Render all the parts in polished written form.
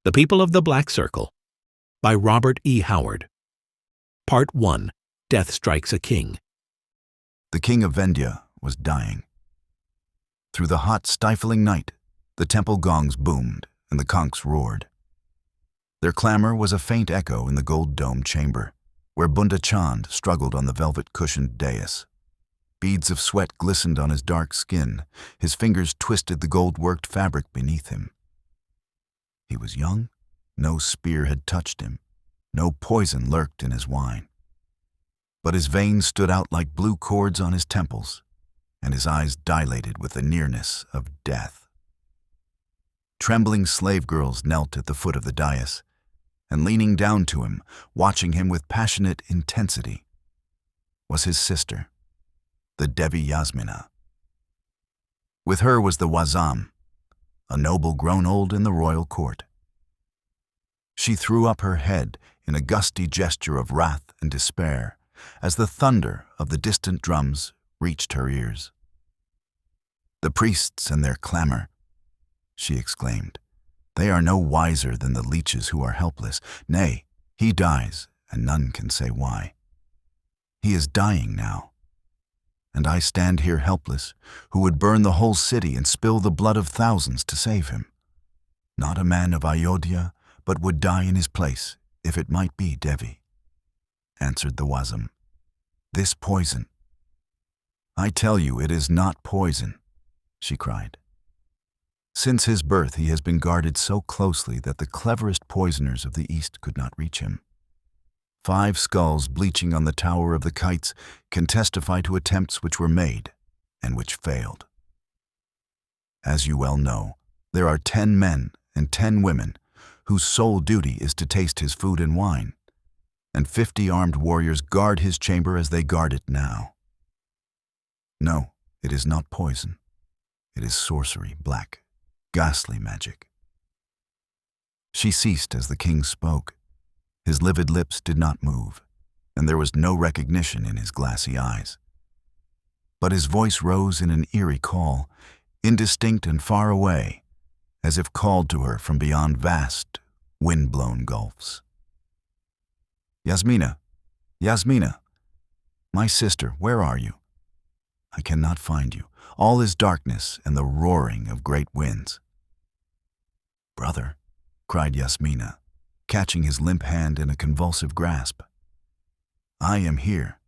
The People of the Black Circle by Robert E. Howard. Part 1. Death Strikes a King. The king of Vendya was dying. Through the hot, stifling night, the temple gongs boomed and the conchs roared. Their clamor was a faint echo in the gold-domed chamber, where Bunda Chand struggled on the velvet-cushioned dais. Beads of sweat glistened on his dark skin. His fingers twisted the gold-worked fabric beneath him. He was young. No spear had touched him. No poison lurked in his wine. But his veins stood out like blue cords on his temples, and his eyes dilated with the nearness of death. Trembling slave girls knelt at the foot of the dais, and leaning down to him, watching him with passionate intensity, was his sister, the Devi Yasmina. With her was the Wazam, a noble grown old in the royal court. She threw up her head in a gusty gesture of wrath and despair as the thunder of the distant drums reached her ears. "The priests and their clamor," she exclaimed. "They are no wiser than the leeches who are helpless. Nay, he dies, and none can say why. He is dying now, and I stand here helpless, who would burn the whole city and spill the blood of thousands to save him. Not a man of Ayodhya, but would die in his place, if it might be Devi," answered the Wazam. "This poison—" "I tell you it is not poison," she cried. "Since his birth he has been guarded so closely that the cleverest poisoners of the East could not reach him. 5 skulls bleaching on the Tower of the Kites can testify to attempts which were made and which failed. As you well know, there are 10 men and 10 women whose sole duty is to taste his food and wine, and 50 armed warriors guard his chamber as they guard it now. No, it is not poison. It is sorcery, black, ghastly magic." She ceased as the king spoke. His livid lips did not move, and there was no recognition in his glassy eyes. But his voice rose in an eerie call, indistinct and far away, as if called to her from beyond vast, wind-blown gulfs. "Yasmina, Yasmina, my sister, where are you? I cannot find you. All is darkness and the roaring of great winds." "Brother," cried Yasmina, catching his limp hand in a convulsive grasp. "I am here.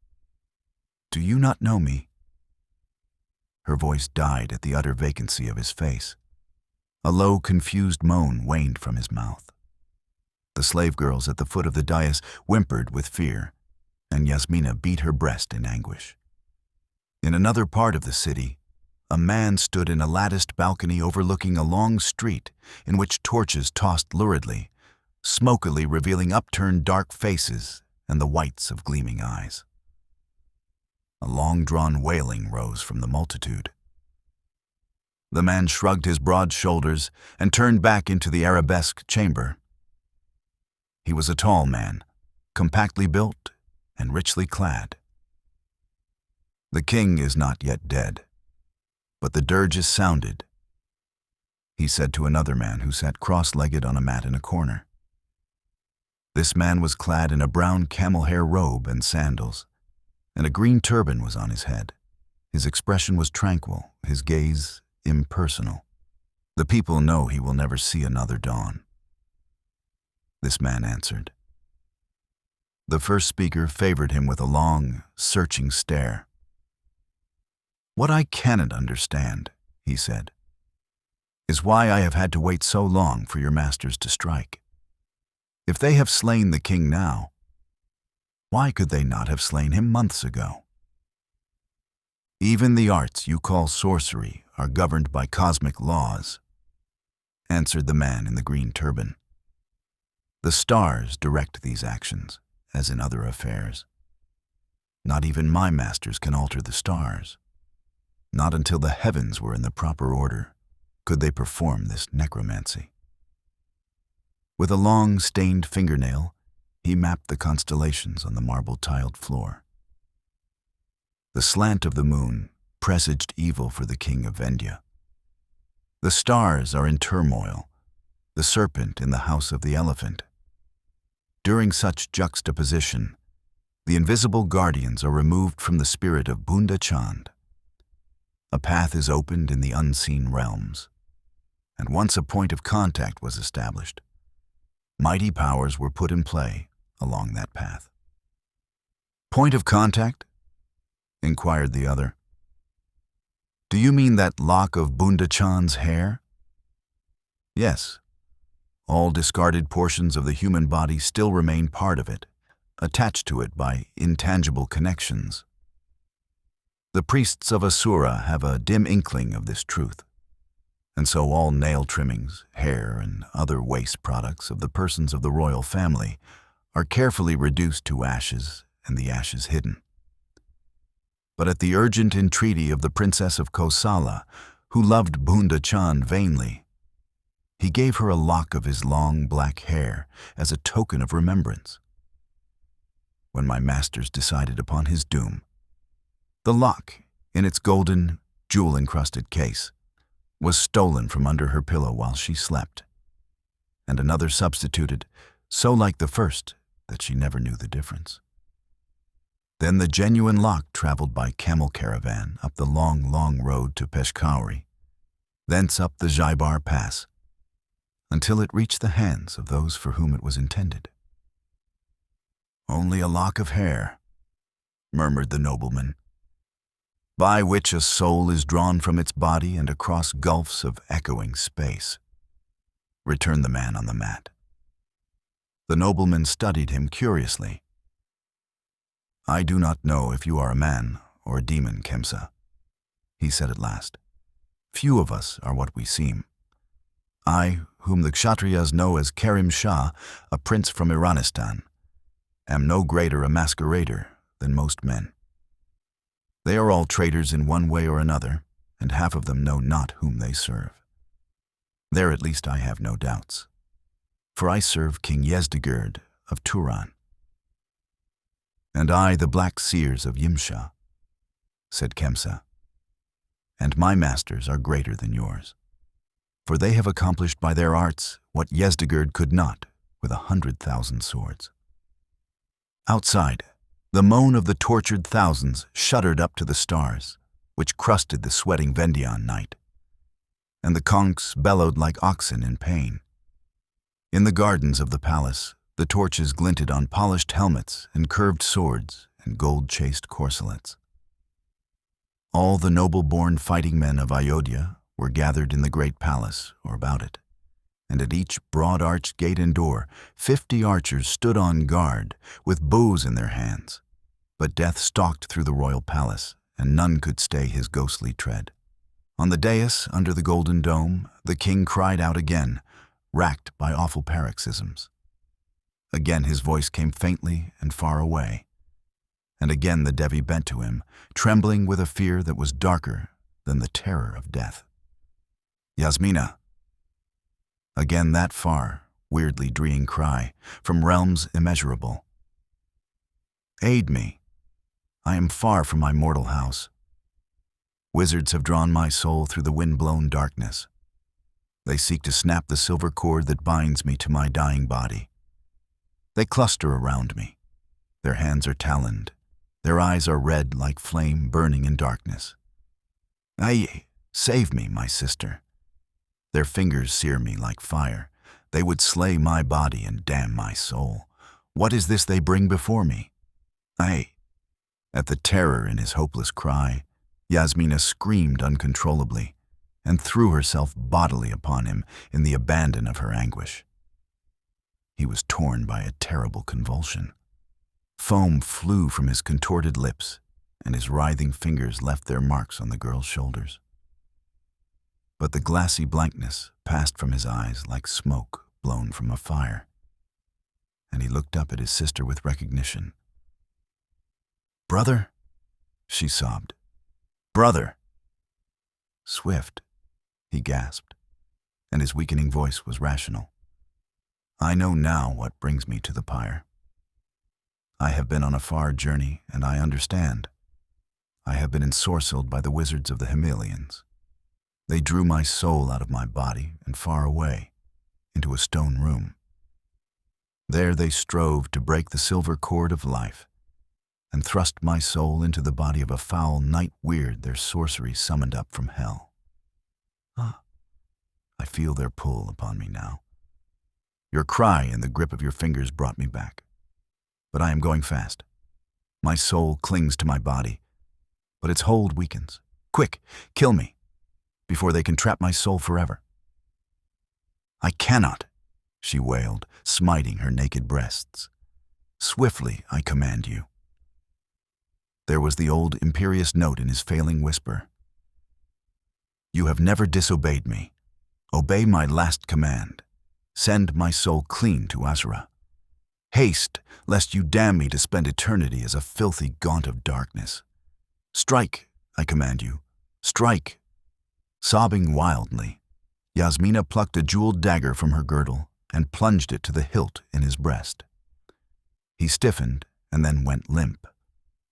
Do you not know me?" Her voice died at the utter vacancy of his face. A low, confused moan waned from his mouth. The slave girls at the foot of the dais whimpered with fear, and Yasmina beat her breast in anguish. In another part of the city, a man stood in a latticed balcony overlooking a long street in which torches tossed luridly, smokily revealing upturned dark faces and the whites of gleaming eyes. A long-drawn wailing rose from the multitude. The man shrugged his broad shoulders and turned back into the arabesque chamber. He was a tall man, compactly built and richly clad. "The king is not yet dead, but the dirge is sounded," he said to another man who sat cross-legged on a mat in a corner. This man was clad in a brown camel-hair robe and sandals, and a green turban was on his head. His expression was tranquil, his gaze impersonal. "The people know he will never see another dawn." This man answered. The first speaker favored him with a long, searching stare. "What I cannot understand," he said, "is why I have had to wait so long for your masters to strike. If they have slain the king now, why could they not have slain him months ago? Even the arts you call sorcery are governed by cosmic laws," answered the man in the green turban. "The stars direct these actions, as in other affairs. Not even my masters can alter the stars. Not until the heavens were in the proper order could they perform this necromancy." With a long, stained fingernail, he mapped the constellations on the marble-tiled floor. The slant of the moon presaged evil for the king of Vendya. The stars are in turmoil. the serpent in the house of the elephant. During such juxtaposition, the invisible guardians are removed from the spirit of Bunda Chand. A path is opened in the unseen realms, and once a point of contact was established, mighty powers were put in play along that path. "Point of contact?" inquired the other. "Do you mean that lock of Bunda Chand's hair?" "Yes. All discarded portions of the human body still remain part of it, attached to it by intangible connections. The priests of Asura have a dim inkling of this truth, and so all nail trimmings, hair, and other waste products of the persons of the royal family are carefully reduced to ashes and the ashes hidden. But at the urgent entreaty of the Princess of Kosala, who loved Bunda Chand vainly, he gave her a lock of his long black hair as a token of remembrance. When my masters decided upon his doom, the lock, in its golden, jewel-encrusted case, was stolen from under her pillow while she slept, and another substituted, so like the first that she never knew the difference. Then the genuine lock traveled by camel caravan up the long road to Peshkhauri, thence up the Jaibar Pass, until it reached the hands of those for whom it was intended. "Only a lock of hair," murmured the nobleman, "by which a soul is drawn from its body and across gulfs of echoing space," returned the man on the mat. The nobleman studied him curiously. "I do not know if you are a man or a demon, Khemsa," he said at last. "Few of us are what we seem. I, whom the Kshatriyas know as Karim Shah, a prince from Iranistan, am no greater a masquerader than most men. They are all traitors in one way or another, and half of them know not whom they serve. There at least I have no doubts, for I serve King Yezdegerd of Turan." "And I the black Seers of Yimsha," said Khemsa, "and my masters are greater than yours, for they have accomplished by their arts what Yezdegerd could not with 100,000 swords." Outside, the moan of the tortured thousands shuddered up to the stars, which crusted the sweating Vendian night, and the conchs bellowed like oxen in pain. In the gardens of the palace, the torches glinted on polished helmets and curved swords and gold-chased corselets. All the noble-born fighting men of Ayodhya were gathered in the great palace or about it, and at each broad-arched gate and door 50 archers stood on guard with bows in their hands. But death stalked through the royal palace, and none could stay his ghostly tread. On the dais under the golden dome, the king cried out again, racked by awful paroxysms. Again his voice came faintly and far away, and again the Devi bent to him, trembling with a fear that was darker than the terror of death. "Yasmina!" Again that far, weirdly dreeing cry, from realms immeasurable. "Aid me. I am far from my mortal house. Wizards have drawn my soul through the wind-blown darkness. They seek to snap the silver cord that binds me to my dying body. They cluster around me. Their hands are taloned. Their eyes are red like flame burning in darkness. Aye, save me, my sister. Their fingers sear me like fire. They would slay my body and damn my soul. What is this they bring before me? Aye." At the terror in his hopeless cry, Yasmina screamed uncontrollably and threw herself bodily upon him in the abandon of her anguish. He was torn by a terrible convulsion. Foam flew from his contorted lips, and his writhing fingers left their marks on the girl's shoulders. But the glassy blankness passed from his eyes like smoke blown from a fire, and he looked up at his sister with recognition. "Brother?" she sobbed. "Brother!" "Swift," he gasped, and his weakening voice was rational. "I know now what brings me to the pyre. I have been on a far journey, and I understand. I have been ensorcelled by the wizards of the Himelians. They drew my soul out of my body and far away, into a stone room. There they strove to break the silver cord of life and thrust my soul into the body of a foul night weird their sorcery summoned up from hell. Ah, I feel their pull upon me now. Your cry and the grip of your fingers brought me back. But I am going fast. My soul clings to my body, but its hold weakens. Quick, kill me, before they can trap my soul forever. I cannot, she wailed, smiting her naked breasts. Swiftly, I command you. There was the old imperious note in his failing whisper. You have never disobeyed me. Obey my last command. Send my soul clean to Asura. Haste, lest you damn me to spend eternity as a filthy gaunt of darkness. Strike, I command you. Strike. Sobbing wildly, Yasmina plucked a jeweled dagger from her girdle and plunged it to the hilt in his breast. He stiffened and then went limp,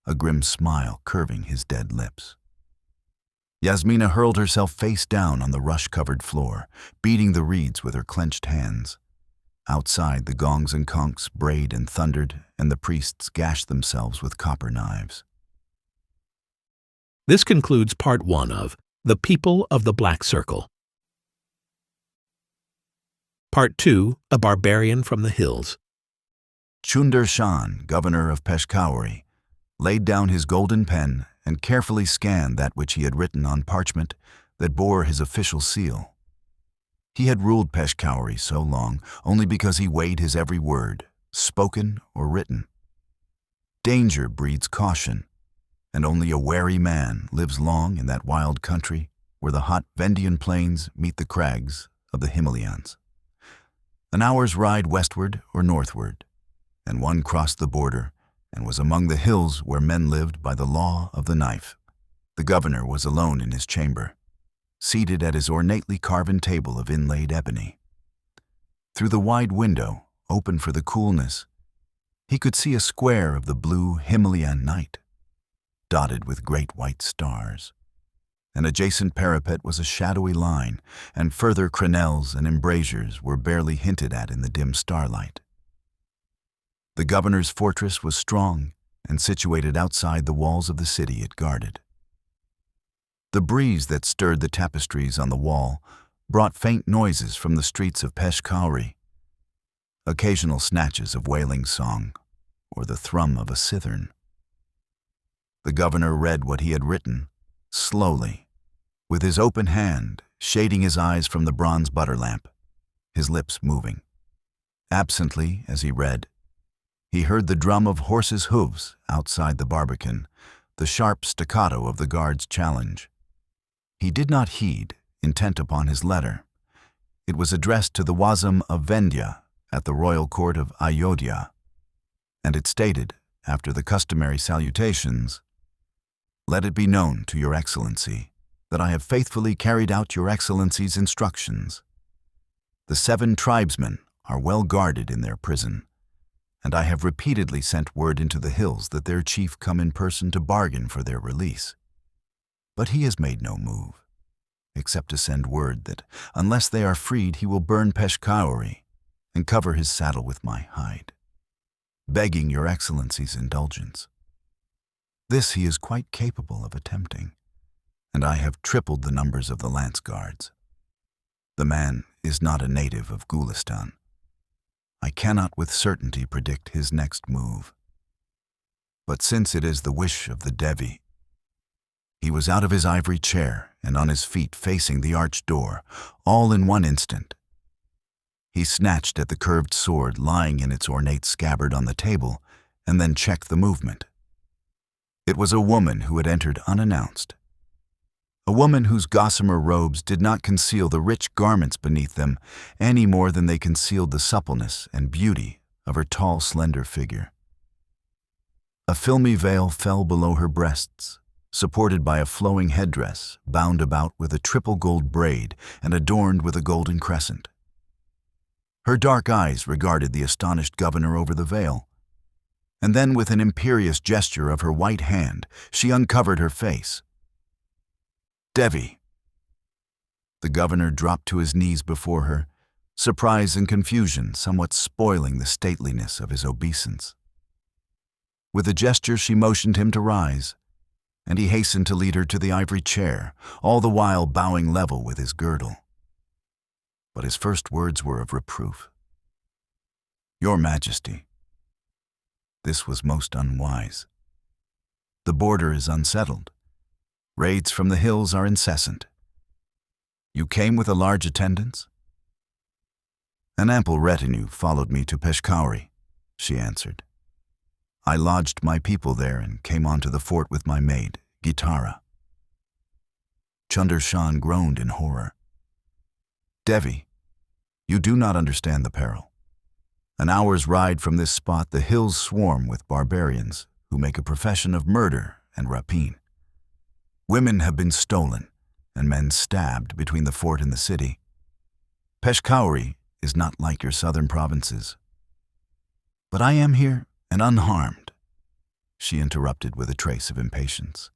a grim smile curving his dead lips. Yasmina hurled herself face down on the rush-covered floor, beating the reeds with her clenched hands. Outside, the gongs and conchs brayed and thundered, and the priests gashed themselves with copper knives. This concludes Part 1 of The People of the Black Circle. Part 2, A Barbarian from the Hills. Chunder Shan, governor of Peshkawari, laid down his golden pen and carefully scanned that which he had written on parchment that bore his official seal. He had ruled Peshkawari so long only because he weighed his every word, spoken or written. Danger breeds caution, and only a wary man lives long in that wild country where the hot Vendian plains meet the crags of the Himalayas. An hour's ride westward or northward, and one crossed the border and was among the hills where men lived by the law of the knife. The governor was alone in his chamber, seated at his ornately carven table of inlaid ebony. Through the wide window, open for the coolness, he could see a square of the blue Himalayan night, dotted with great white stars. An adjacent parapet was a shadowy line, and further crenelles and embrasures were barely hinted at in the dim starlight. The governor's fortress was strong and situated outside the walls of the city it guarded. The breeze that stirred the tapestries on the wall brought faint noises from the streets of Peshkawari, occasional snatches of wailing song or the thrum of a cithern. The governor read what he had written, slowly, with his open hand shading his eyes from the bronze butter lamp, his lips moving. Absently, as he read, he heard the drum of horses' hooves outside the barbican, the sharp staccato of the guard's challenge. He did not heed, intent upon his letter. It was addressed to the Wazam of Vendya at the royal court of Ayodhya, and it stated, after the customary salutations, "Let it be known to your excellency that I have faithfully carried out your excellency's instructions. The 7 tribesmen are well guarded in their prison, and I have repeatedly sent word into the hills that their chief come in person to bargain for their release. But he has made no move, except to send word that unless they are freed, he will burn Peshkawari and cover his saddle with my hide, begging your excellency's indulgence. This he is quite capable of attempting, and I have tripled the numbers of the lance guards. The man is not a native of Gulistan. I cannot with certainty predict his next move. But since it is the wish of the Devi—" He was out of his ivory chair and on his feet facing the arched door, all in one instant. He snatched at the curved sword lying in its ornate scabbard on the table and then checked the movement. It was a woman who had entered unannounced. A woman whose gossamer robes did not conceal the rich garments beneath them any more than they concealed the suppleness and beauty of her tall, slender figure. A filmy veil fell below her breasts, supported by a flowing headdress bound about with a triple gold braid and adorned with a golden crescent. Her dark eyes regarded the astonished governor over the veil, and then with an imperious gesture of her white hand, she uncovered her face. "Devi." The governor dropped to his knees before her, surprise and confusion somewhat spoiling the stateliness of his obeisance. With a gesture she motioned him to rise, and he hastened to lead her to the ivory chair, all the while bowing level with his girdle. But his first words were of reproof. "Your Majesty, this was most unwise. The border is unsettled. Raids from the hills are incessant. You came with a large attendance?" "An ample retinue followed me to Peshkhauri," she answered. "I lodged my people there and came on to the fort with my maid, Gitara." Chunder Shan groaned in horror. "Devi, you do not understand the peril. An hour's ride from this spot, the hills swarm with barbarians who make a profession of murder and rapine. Women have been stolen and men stabbed between the fort and the city. Peshkhauri is not like your southern provinces. But I am here and unharmed," she interrupted with a trace of impatience.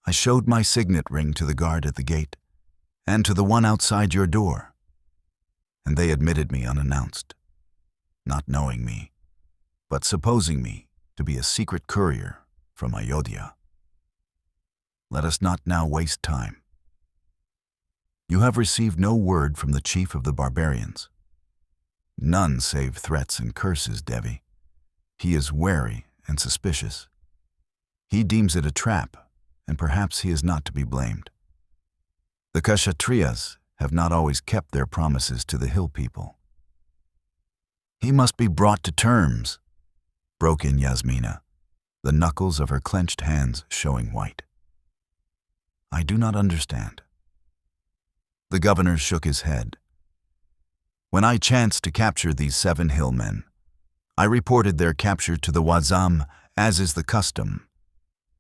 "I showed my signet ring to the guard at the gate and to the one outside your door, and they admitted me unannounced, not knowing me, but supposing me to be a secret courier from Ayodhya. Let us not now waste time. You have received no word from the chief of the barbarians?" "None save threats and curses, Devi. He is wary and suspicious. He deems it a trap, and perhaps he is not to be blamed. The Kshatriyas have not always kept their promises to the hill people." "He must be brought to terms," broke in Yasmina, the knuckles of her clenched hands showing white. "I do not understand." The governor shook his head. "When I chanced to capture these 7 hillmen, I reported their capture to the Wazam, as is the custom.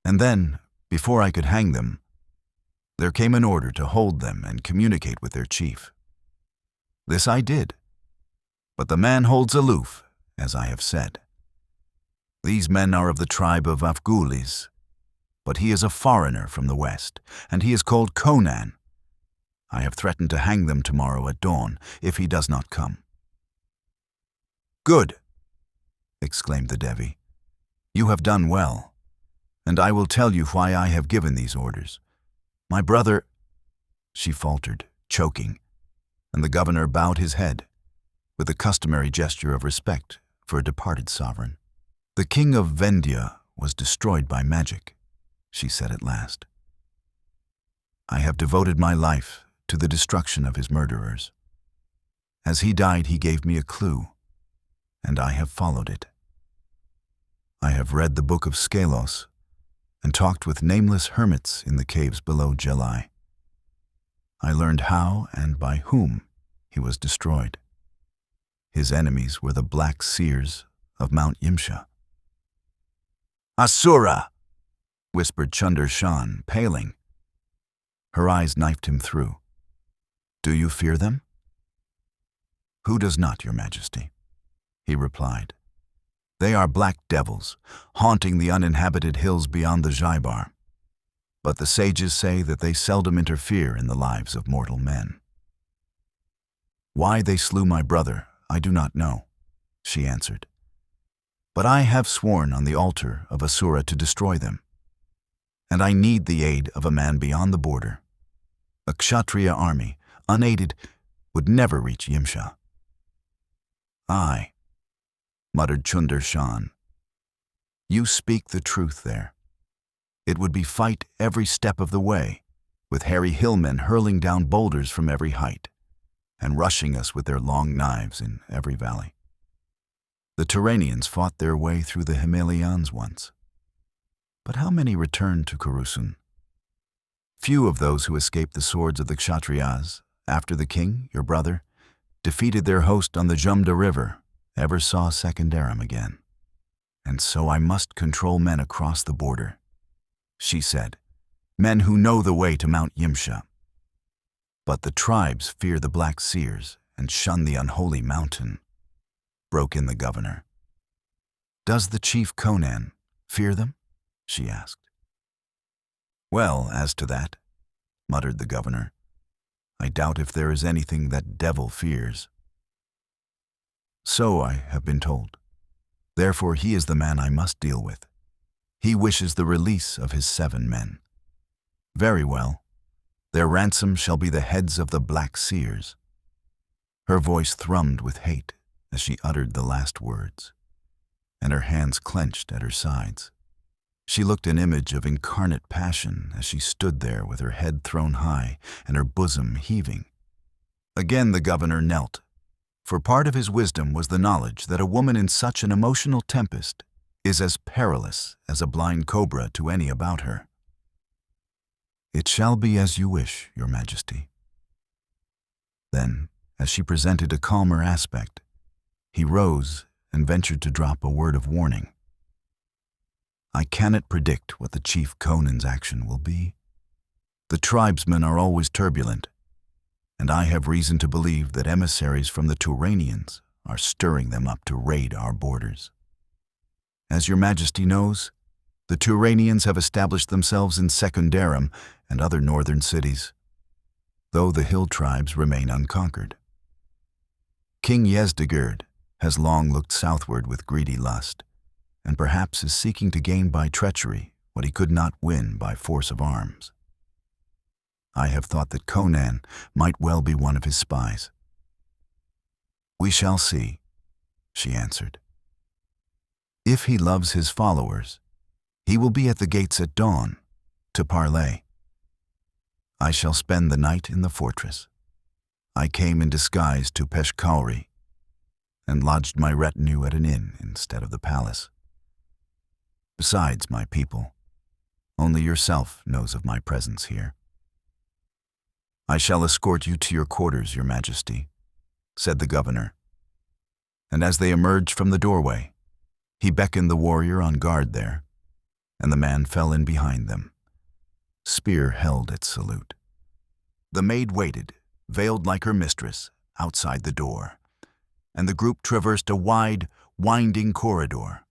And then, before I could hang them, there came an order to hold them and communicate with their chief. This I did, but the man holds aloof, as I have said. These men are of the tribe of Afghulis, but he is a foreigner from the west, and he is called Conan. I have threatened to hang them tomorrow at dawn if he does not come." "Good," exclaimed the Devi. "You have done well, and I will tell you why I have given these orders. My brother—" She faltered, choking, and the governor bowed his head, with the customary gesture of respect for a departed sovereign. "The king of Vendya was destroyed by magic," she said at last. "I have devoted my life to the destruction of his murderers. As he died, he gave me a clue, and I have followed it. I have read the book of Skelos and talked with nameless hermits in the caves below Jelai. I learned how and by whom he was destroyed. His enemies were the black Seers of Mount Yimsha." "Asura!" whispered Chunder Shan, paling. Her eyes knifed him through. "Do you fear them?" "Who does not, Your Majesty?" he replied. "They are black devils, haunting the uninhabited hills beyond the Jaibar. But the sages say that they seldom interfere in the lives of mortal men." "Why they slew my brother, I do not know," she answered. "But I have sworn on the altar of Asura to destroy them. And I need the aid of a man beyond the border. A Kshatriya army, unaided, would never reach Yimsha." "Aye," muttered Chunder Shan. "You speak the truth there. It would be fight every step of the way, with hairy hillmen hurling down boulders from every height, and rushing us with their long knives in every valley. The Turanians fought their way through the Himalayans once. But how many returned to Kurusun? Few of those who escaped the swords of the Kshatriyas, after the king, your brother, defeated their host on the Jumda River, ever saw Secondarum again. And so I must control men across the border," she said, "men who know the way to Mount Yimsha. But the tribes fear the black Seers and shun the unholy mountain," broke in the governor. "Does the chief Conan fear them?" she asked. "Well, as to that," muttered the governor, I doubt if there is anything that devil fears." "So I have been told. Therefore he is the man I must deal with. He wishes the release of his 7 men. Very well. Their ransom shall be the heads of the black Seers." Her voice thrummed with hate as she uttered the last words, and her hands clenched at her sides. She looked an image of incarnate passion as she stood there with her head thrown high and her bosom heaving. Again the governor knelt, for part of his wisdom was the knowledge that a woman in such an emotional tempest is as perilous as a blind cobra to any about her. "It shall be as you wish, Your Majesty." Then, as she presented a calmer aspect, he rose and ventured to drop a word of warning. "I cannot predict what the chief Conan's action will be. The tribesmen are always turbulent, and I have reason to believe that emissaries from the Turanians are stirring them up to raid our borders. As Your Majesty knows, the Turanians have established themselves in Secundarum and other northern cities, though the hill tribes remain unconquered. King Yezdegerd has long looked southward with greedy lust, and perhaps is seeking to gain by treachery what he could not win by force of arms. I have thought that Conan might well be one of his spies." "We shall see," she answered. "If he loves his followers, he will be at the gates at dawn to parley. I shall spend the night in the fortress. I came in disguise to Peshkauri and lodged my retinue at an inn instead of the palace. Besides my people, only yourself knows of my presence here." "I shall escort you to your quarters, Your Majesty," said the governor. And as they emerged from the doorway, he beckoned the warrior on guard there, and the man fell in behind them. Spear held its salute. The maid waited, veiled like her mistress, outside the door, and the group traversed a wide, winding corridor,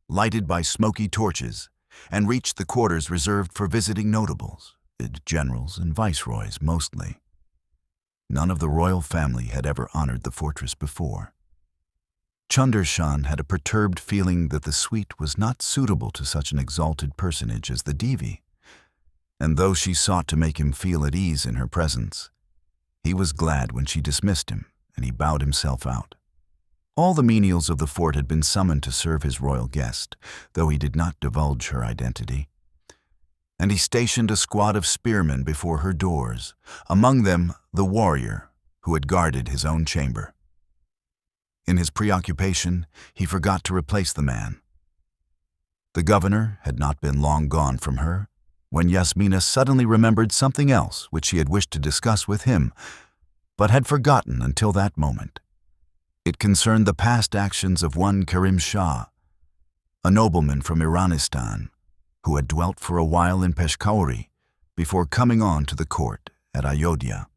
lighted by smoky torches, and reached the quarters reserved for visiting notables, generals and viceroys mostly. None of the royal family had ever honored the fortress before. Chundershan had a perturbed feeling that the suite was not suitable to such an exalted personage as the Devi, and though she sought to make him feel at ease in her presence, he was glad when she dismissed him and he bowed himself out. All the menials of the fort had been summoned to serve his royal guest, though he did not divulge her identity. And he stationed a squad of spearmen before her doors, among them the warrior who had guarded his own chamber. In his preoccupation, he forgot to replace the man. The governor had not been long gone from her when Yasmina suddenly remembered something else which she had wished to discuss with him, but had forgotten until that moment. It concerned the past actions of one Karim Shah, a nobleman from Iranistan, who had dwelt for a while in Peshkauri before coming on to the court at Ayodhya.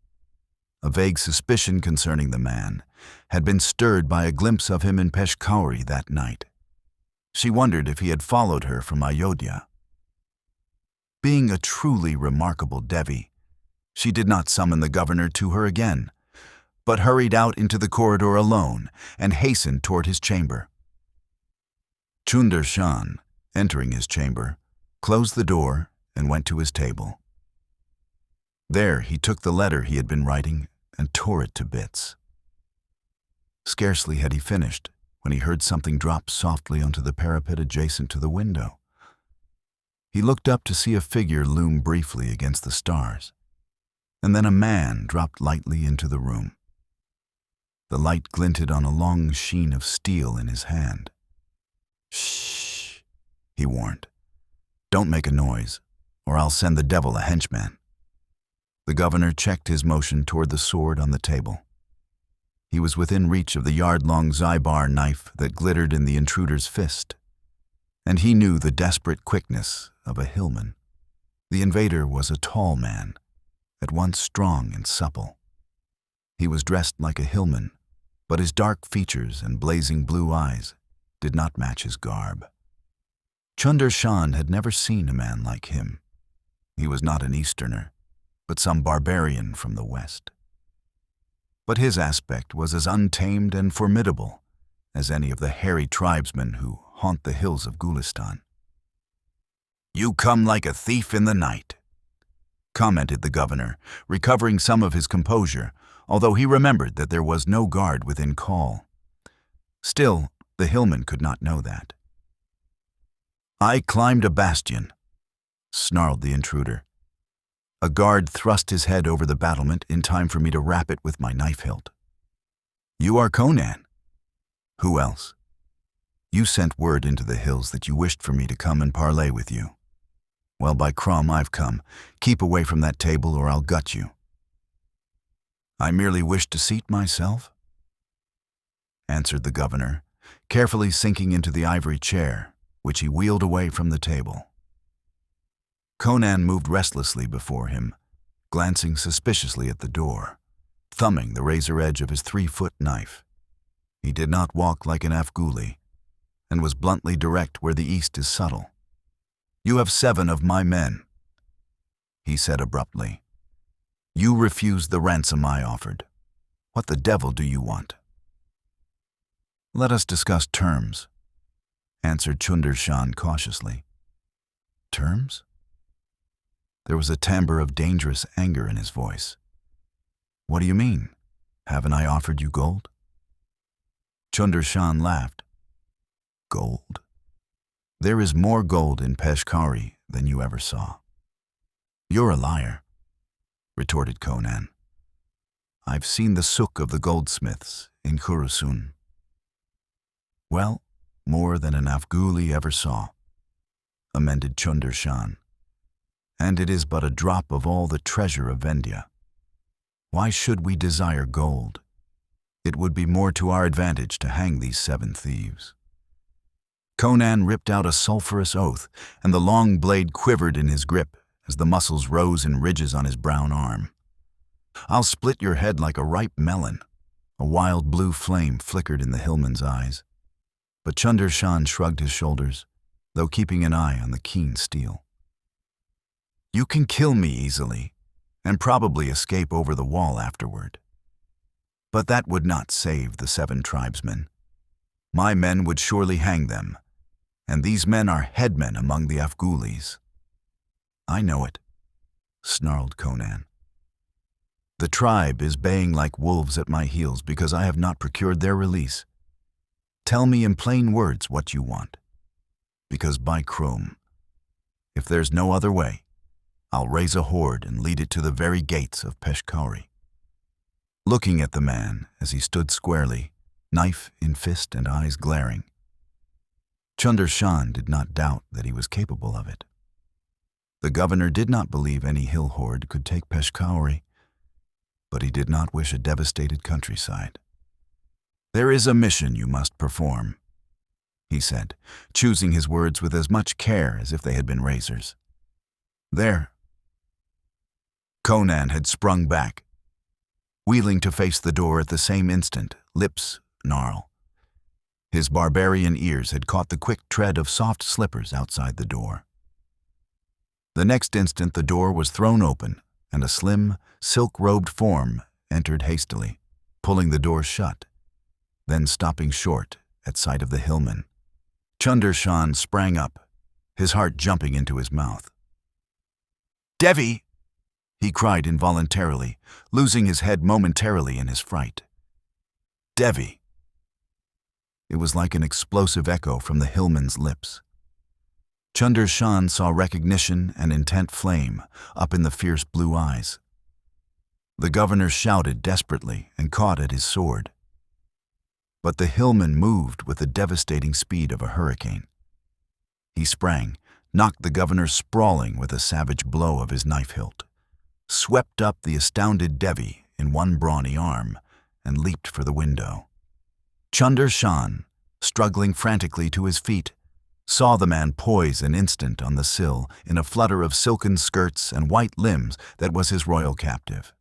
A vague suspicion concerning the man had been stirred by a glimpse of him in Peshkauri that night. She wondered if he had followed her from Ayodhya. Being a truly remarkable Devi, she did not summon the governor to her again, but hurried out into the corridor alone and hastened toward his chamber. Chundershan, entering his chamber, closed the door and went to his table. There he took the letter he had been writing and tore it to bits. Scarcely had he finished when he heard something drop softly onto the parapet adjacent to the window. He looked up to see a figure loom briefly against the stars, and then a man dropped lightly into the room. The light glinted on a long sheen of steel in his hand. "Shh," he warned. "Don't make a noise, or I'll send the devil a henchman." The governor checked his motion toward the sword on the table. He was within reach of the yard-long Zybar knife that glittered in the intruder's fist, and he knew the desperate quickness of a hillman. The invader was a tall man, at once strong and supple. He was dressed like a hillman, but his dark features and blazing blue eyes did not match his garb. Chundershan had never seen a man like him. He was not an Easterner, but some barbarian from the West. but his aspect was as untamed and formidable as any of the hairy tribesmen who haunt the hills of Gulistan. "You come like a thief in the night," commented the governor, recovering some of his composure, although he remembered that there was no guard within call. Still, the hillman could not know that. "I climbed a bastion," snarled the intruder. A guard thrust his head over the battlement in time for me to rap it with my knife hilt. "You are Conan." "Who else?" "You sent word into the hills that you wished for me to come and parley with you. Well, by Crom, I've come. Keep away from that table or I'll gut you." "I merely wished to seat myself," answered the governor, carefully sinking into the ivory chair, which he wheeled away from the table. Conan moved restlessly before him, glancing suspiciously at the door, thumbing the razor edge of his 3-foot knife. He did not walk like an Afghuli, and was bluntly direct where the East is subtle. "You have 7 of my men," he said abruptly. "You refused the ransom I offered. What the devil do you want?" "Let us discuss terms," answered Chunder Shan cautiously. "Terms?" There was a timbre of dangerous anger in his voice. "What do you mean? Haven't I offered you gold?" Chunder Shan laughed. "Gold? There is more gold in Peshkari than you ever saw." "You're a liar," retorted Conan. "I've seen the sook of the goldsmiths in Khorasun." "Well, more than an Afghuli ever saw," amended Chunder Shan. "And it is but a drop of all the treasure of Vendya. Why should we desire gold? It would be more to our advantage to hang these 7 thieves." Conan ripped out a sulphurous oath, and the long blade quivered in his grip as the muscles rose in ridges on his brown arm. "I'll split your head like a ripe melon." A wild blue flame flickered in the hillman's eyes. But Chunder Shan shrugged his shoulders, though keeping an eye on the keen steel. "You can kill me easily, and probably escape over the wall afterward. But that would not save the 7 tribesmen. My men would surely hang them, and these men are headmen among the Afghulis." "I know it," snarled Conan. "The tribe is baying like wolves at my heels because I have not procured their release. Tell me in plain words what you want. Because by Crom, if there's no other way, I'll raise a horde and lead it to the very gates of Peshkari." Looking at the man as he stood squarely, knife in fist and eyes glaring, Chunder Shan did not doubt that he was capable of it. The governor did not believe any hill horde could take Peshkari, but he did not wish a devastated countryside. "There is a mission you must perform," he said, choosing his words with as much care as if they had been razors. "There." Conan had sprung back, wheeling to face the door at the same instant, lips gnarl. His barbarian ears had caught the quick tread of soft slippers outside the door. The next instant the door was thrown open, and a slim, silk-robed form entered hastily, pulling the door shut, then stopping short at sight of the hillman. Chunder Shan sprang up, his heart jumping into his mouth. "Devi!" he cried involuntarily, losing his head momentarily in his fright. "Devi!" It was like an explosive echo from the hillman's lips. Chunder Shan saw recognition and intent flame up in the fierce blue eyes. The governor shouted desperately and caught at his sword. But the hillman moved with the devastating speed of a hurricane. He sprang, knocked the governor sprawling with a savage blow of his knife hilt, swept up the astounded Devi in one brawny arm, and leaped for the window. Chunder Shan, struggling frantically to his feet, saw the man poise an instant on the sill in a flutter of silken skirts and white limbs that was his royal captive,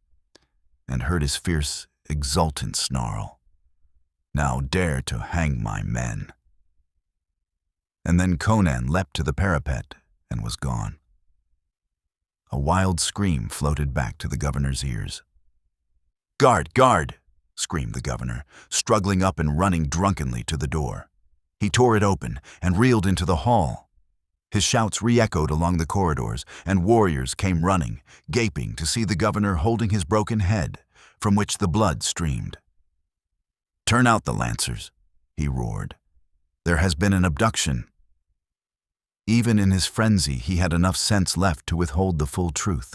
and heard his fierce, exultant snarl. "Now dare to hang my men." And then Conan leapt to the parapet and was gone. A wild scream floated back to the governor's ears. "Guard! Guard!" screamed the governor, struggling up and running drunkenly to the door. He tore it open and reeled into the hall. His shouts re-echoed along the corridors, and warriors came running, gaping to see the governor holding his broken head, from which the blood streamed. "Turn out the lancers," he roared. "There has been an abduction." Even in his frenzy, he had enough sense left to withhold the full truth.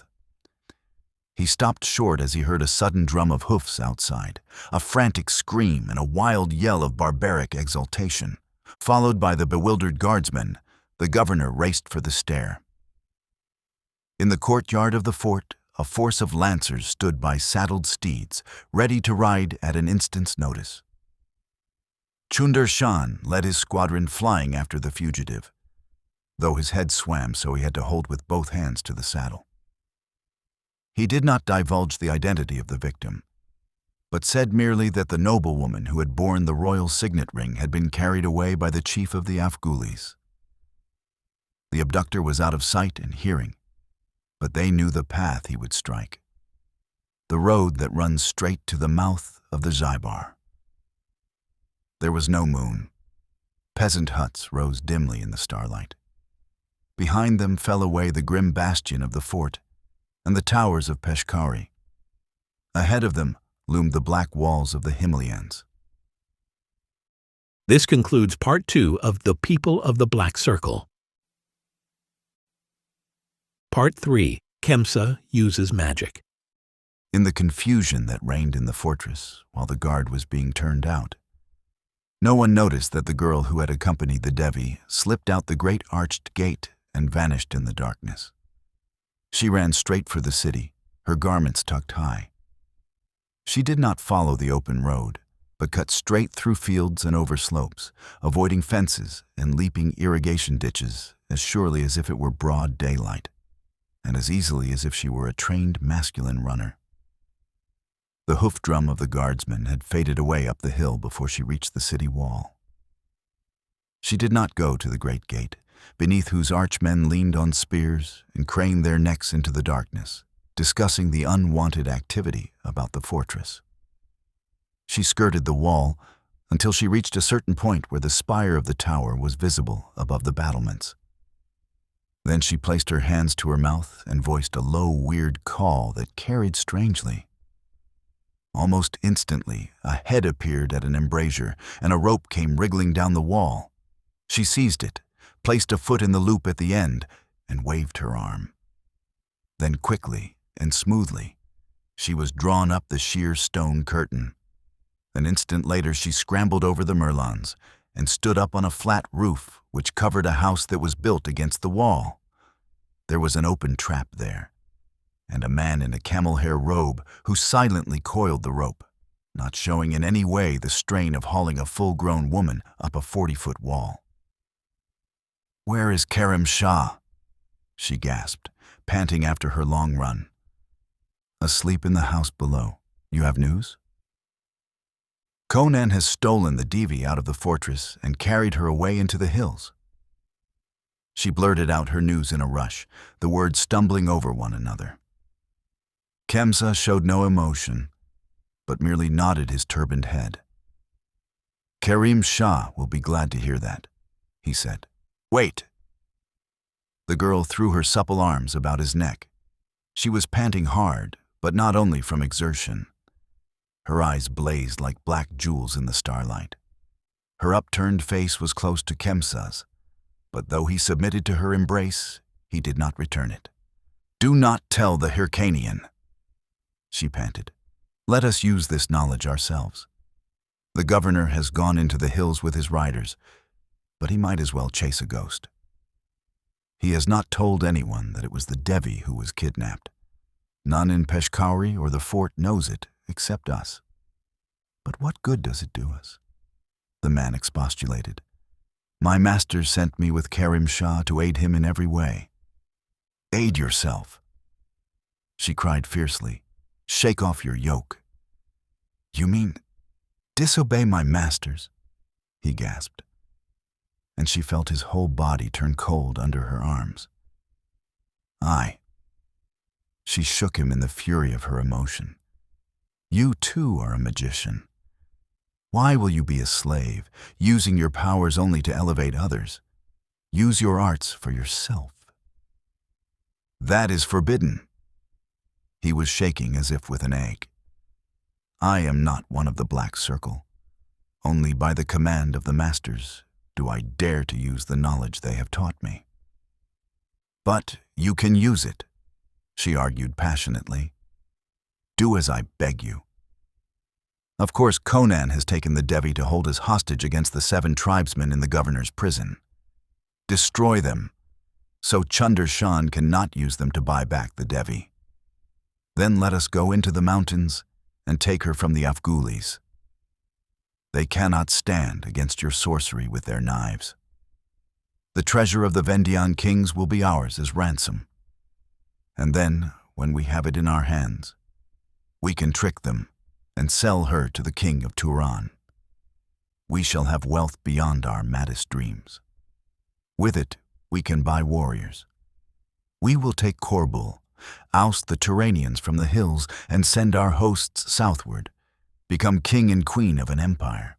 He stopped short as he heard a sudden drum of hoofs outside, a frantic scream and a wild yell of barbaric exultation. Followed by the bewildered guardsmen, the governor raced for the stair. In the courtyard of the fort, a force of lancers stood by saddled steeds, ready to ride at an instant's notice. Chunder Shan led his squadron flying after the fugitive, though his head swam so he had to hold with both hands to the saddle. He did not divulge the identity of the victim, but said merely that the noblewoman who had borne the royal signet ring had been carried away by the chief of the Afghulis. The abductor was out of sight and hearing, but they knew the path he would strike, the road that runs straight to the mouth of the Zybar. There was no moon. Peasant huts rose dimly in the starlight. Behind them fell away the grim bastion of the fort and the towers of Peshkari. Ahead of them loomed the black walls of the Himalayans. This concludes Part 2 of The People of the Black Circle. Part 3. Khemsa uses magic. In the confusion that reigned in the fortress while the guard was being turned out, no one noticed that the girl who had accompanied the Devi slipped out the great arched gate and vanished in the darkness. She ran straight for the city, her garments tucked high. She did not follow the open road, but cut straight through fields and over slopes, avoiding fences and leaping irrigation ditches as surely as if it were broad daylight, and as easily as if she were a trained masculine runner. The hoof drum of the guardsmen had faded away up the hill before she reached the city wall. She did not go to the great gate, beneath whose archmen leaned on spears and craned their necks into the darkness, discussing the unwanted activity about the fortress. She skirted the wall until she reached a certain point where the spire of the tower was visible above the battlements. Then she placed her hands to her mouth and voiced a low, weird call that carried strangely. Almost instantly, a head appeared at an embrasure, and a rope came wriggling down the wall. She seized it, placed a foot in the loop at the end, and waved her arm. Then quickly and smoothly, she was drawn up the sheer stone curtain. An instant later, she scrambled over the merlons and stood up on a flat roof which covered a house that was built against the wall. There was an open trap there, and a man in a camel hair robe who silently coiled the rope, not showing in any way the strain of hauling a full-grown woman up a 40-foot wall. "Where is Karim Shah?" she gasped, panting after her long run. "Asleep in the house below. You have news?" "Conan has stolen the Devi out of the fortress and carried her away into the hills." She blurted out her news in a rush, the words stumbling over one another. Khemsa showed no emotion, but merely nodded his turbaned head. "Karim Shah will be glad to hear that," he said. "Wait!" The girl threw her supple arms about his neck. She was panting hard, but not only from exertion. Her eyes blazed like black jewels in the starlight. Her upturned face was close to Khemsa's, but though he submitted to her embrace, he did not return it. "Do not tell the Hyrcanian," she panted. "Let us use this knowledge ourselves. The governor has gone into the hills with his riders, but he might as well chase a ghost. He has not told anyone that it was the Devi who was kidnapped. None in Peshkari or the fort knows it except us." "But what good does it do us?" the man expostulated. "My master sent me with Karim Shah to aid him in every way." "Aid yourself," she cried fiercely. "Shake off your yoke." "You mean disobey my masters?" he gasped, and she felt his whole body turn cold under her arms. "Aye." She shook him in the fury of her emotion. You too are a magician. Why will you be a slave, using your powers only to elevate others? Use your arts for yourself. That is forbidden. He was shaking as if with an ague. I am not one of the Black Circle. Only by the command of the masters do I dare to use the knowledge they have taught me. But you can use it, she argued passionately. Do as I beg you. Of course, Conan has taken the Devi to hold as hostage against the 7 tribesmen in the governor's prison. Destroy them, so Chunder Shan cannot use them to buy back the Devi. Then let us go into the mountains and take her from the Afghulis. They cannot stand against your sorcery with their knives. The treasure of the Vendian kings will be ours as ransom. And then, when we have it in our hands, we can trick them and sell her to the king of Turan. We shall have wealth beyond our maddest dreams. With it, we can buy warriors. We will take Korbul, oust the Turanians from the hills, and send our hosts southward, become king and queen of an empire.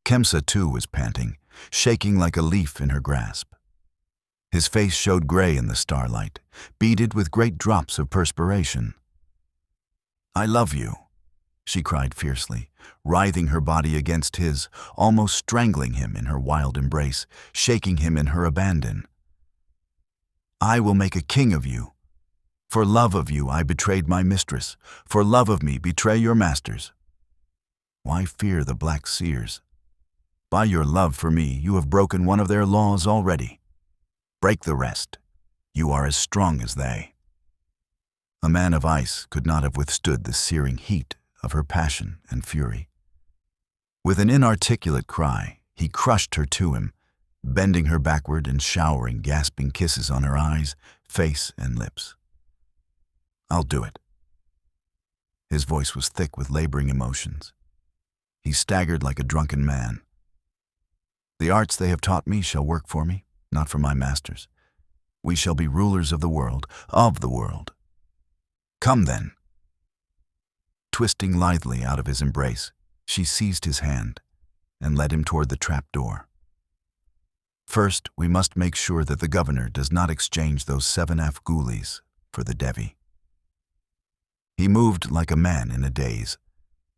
Khemsa too was panting, shaking like a leaf in her grasp. His face showed gray in the starlight, beaded with great drops of perspiration. I love you, she cried fiercely, writhing her body against his, almost strangling him in her wild embrace, shaking him in her abandon. I will make a king of you. For love of you I betrayed my mistress. For love of me betray your masters. Why fear the black Seers? By your love for me you have broken one of their laws already. Break the rest. You are as strong as they. A man of ice could not have withstood the searing heat of her passion and fury. With an inarticulate cry, he crushed her to him, bending her backward and showering gasping kisses on her eyes, face, and lips. I'll do it. His voice was thick with laboring emotions. He staggered like a drunken man. The arts they have taught me shall work for me, not for my masters. We shall be rulers of the world, of the world. Come then. Twisting lithely out of his embrace, she seized his hand and led him toward the trap-door. First, we must make sure that the governor does not exchange those 7 Afghulis for the Devi. He moved like a man in a daze,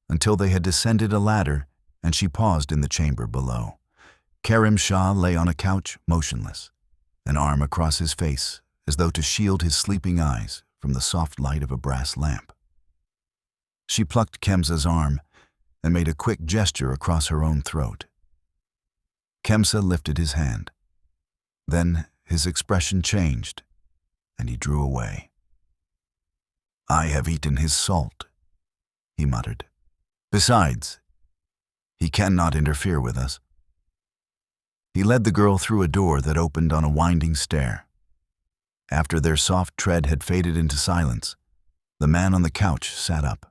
until they had descended a ladder and she paused in the chamber below. Karim Shah lay on a couch, motionless, an arm across his face, as though to shield his sleeping eyes from the soft light of a brass lamp. She plucked Khemsa's arm and made a quick gesture across her own throat. Khemsa lifted his hand. Then his expression changed, and he drew away. I have eaten his salt, he muttered. Besides, he cannot interfere with us. He led the girl through a door that opened on a winding stair. After their soft tread had faded into silence, the man on the couch sat up.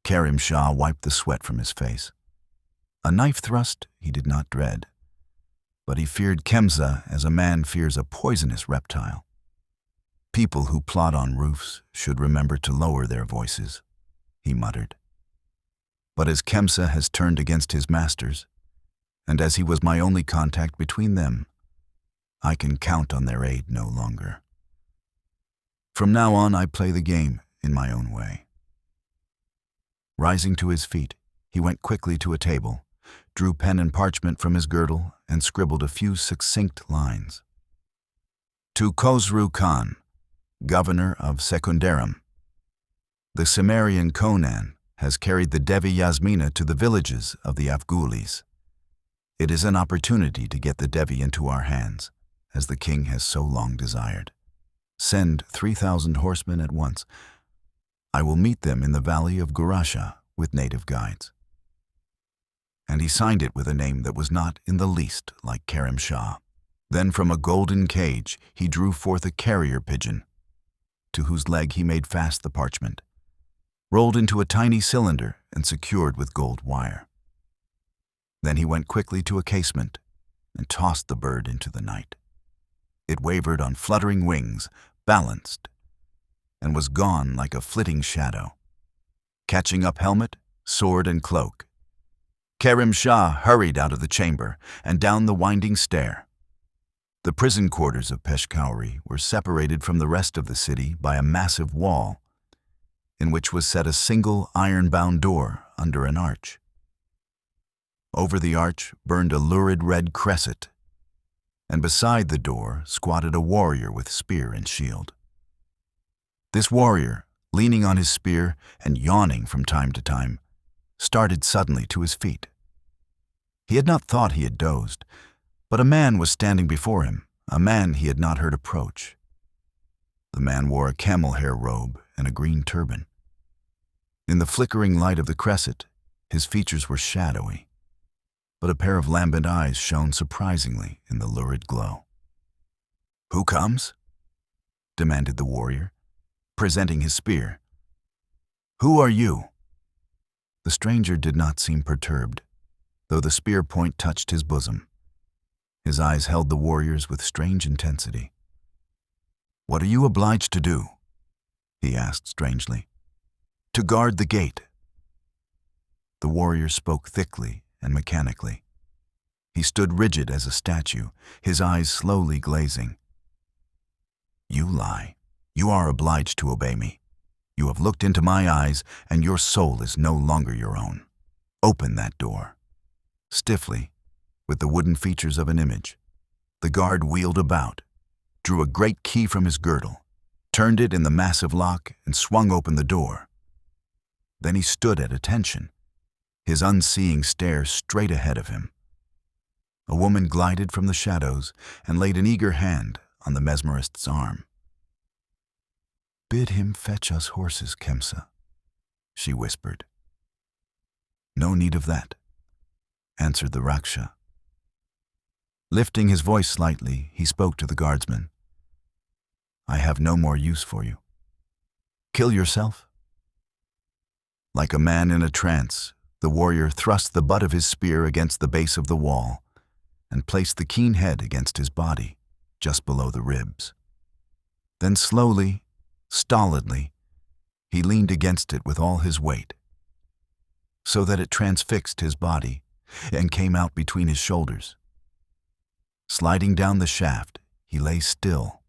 Karim Shah wiped the sweat from his face. A knife thrust he did not dread, but he feared Khemsa as a man fears a poisonous reptile. People who plot on roofs should remember to lower their voices, he muttered. But as Khemsa has turned against his masters, and as he was my only contact between them, I can count on their aid no longer. From now on, I play the game in my own way. Rising to his feet, he went quickly to a table, drew pen and parchment from his girdle, and scribbled a few succinct lines. To Khosru Khan, governor of Secundaram, the Cimmerian Conan has carried the Devi Yasmina to the villages of the Afghulis. It is an opportunity to get the Devi into our hands, as the king has so long desired. Send 3,000 horsemen at once. I will meet them in the valley of Gurasha with native guides. And he signed it with a name that was not in the least like Karim Shah. Then from a golden cage he drew forth a carrier pigeon, to whose leg he made fast the parchment, rolled into a tiny cylinder and secured with gold wire. Then he went quickly to a casement and tossed the bird into the night. It wavered on fluttering wings, balanced, and was gone like a flitting shadow. catching up helmet, sword, and cloak. Khemsa hurried out of the chamber and down the winding stair. The prison quarters of Peshkhauri were separated from the rest of the city by a massive wall, in which was set a single iron-bound door under an arch. Over the arch burned a lurid red cresset, and beside the door squatted a warrior with spear and shield. This warrior, leaning on his spear and yawning from time to time, started suddenly to his feet. He had not thought he had dozed, but a man was standing before him, a man he had not heard approach. The man wore a camel hair robe and a green turban. In the flickering light of the cresset, his features were shadowy, but a pair of lambent eyes shone surprisingly in the lurid glow. "Who comes?" demanded the warrior, presenting his spear. "Who are you?" The stranger did not seem perturbed, though the spear point touched his bosom. His eyes held the warrior's with strange intensity. "What are you obliged to do?" he asked strangely. "To guard the gate." The warrior spoke thickly and mechanically. He stood rigid as a statue, his eyes slowly glazing. "You lie. You are obliged to obey me. You have looked into my eyes, and your soul is no longer your own. Open that door." Stiffly, with the wooden features of an image, the guard wheeled about, drew a great key from his girdle, turned it in the massive lock, and swung open the door. Then he stood at attention, his unseeing stare straight ahead of him. A woman glided from the shadows and laid an eager hand on the mesmerist's arm. "Bid him fetch us horses, Khemsa," she whispered. "No need of that," answered the Raksha. Lifting his voice slightly, he spoke to the guardsman. "I have no more use for you. Kill yourself." Like a man in a trance, the warrior thrust the butt of his spear against the base of the wall and placed the keen head against his body, just below the ribs. Then slowly, stolidly, he leaned against it with all his weight, so that it transfixed his body and came out between his shoulders. Sliding down the shaft, he lay still,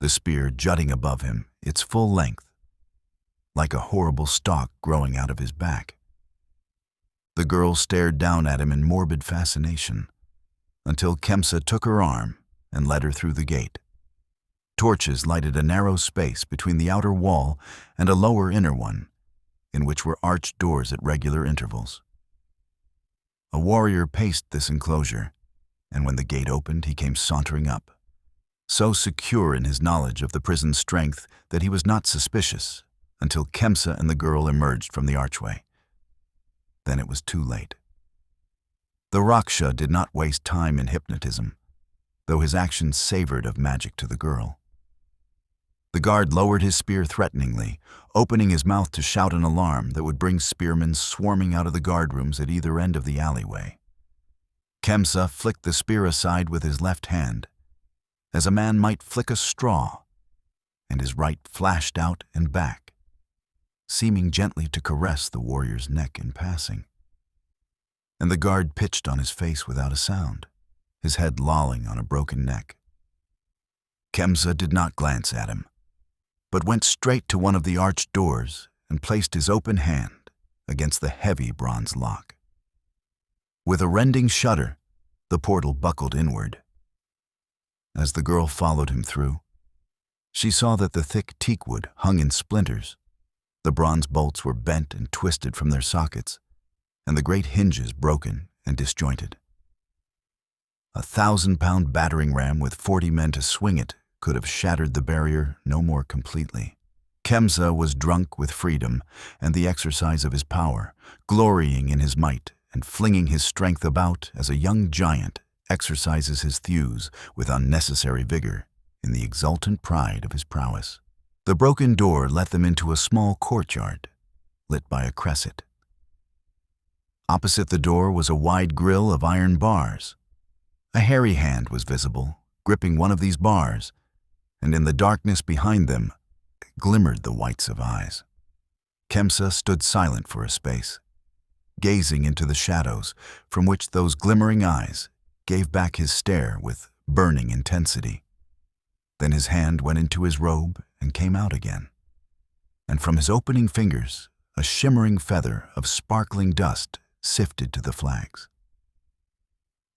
the spear jutting above him, its full length, like a horrible stalk growing out of his back. The girl stared down at him in morbid fascination, until Khemsa took her arm and led her through the gate. Torches lighted a narrow space between the outer wall and a lower inner one, in which were arched doors at regular intervals. A warrior paced this enclosure, and when the gate opened, he came sauntering up, so secure in his knowledge of the prison's strength that he was not suspicious until Khemsa and the girl emerged from the archway. Then it was too late. The Raksha did not waste time in hypnotism, though his actions savored of magic to the girl. The guard lowered his spear threateningly, opening his mouth to shout an alarm that would bring spearmen swarming out of the guard rooms at either end of the alleyway. Khemsa flicked the spear aside with his left hand, as a man might flick a straw, and his right flashed out and back, seeming gently to caress the warrior's neck in passing. And the guard pitched on his face without a sound, his head lolling on a broken neck. Khemsa did not glance at him, but went straight to one of the arched doors and placed his open hand against the heavy bronze lock. With a rending shudder, the portal buckled inward. As the girl followed him through, she saw that the thick teakwood hung in splinters. The bronze bolts were bent and twisted from their sockets, and the great hinges broken and disjointed. 1,000-pound battering ram with 40 men to swing it could have shattered the barrier no more completely. Khemsa was drunk with freedom and the exercise of his power, glorying in his might and flinging his strength about as a young giant exercises his thews with unnecessary vigor in the exultant pride of his prowess. The broken door let them into a small courtyard, lit by a cresset. Opposite the door was a wide grille of iron bars. A hairy hand was visible, gripping one of these bars, and in the darkness behind them glimmered the whites of eyes. Khemsa stood silent for a space, gazing into the shadows from which those glimmering eyes gave back his stare with burning intensity. Then his hand went into his robe and came out again, and from his opening fingers a shimmering feather of sparkling dust sifted to the flags.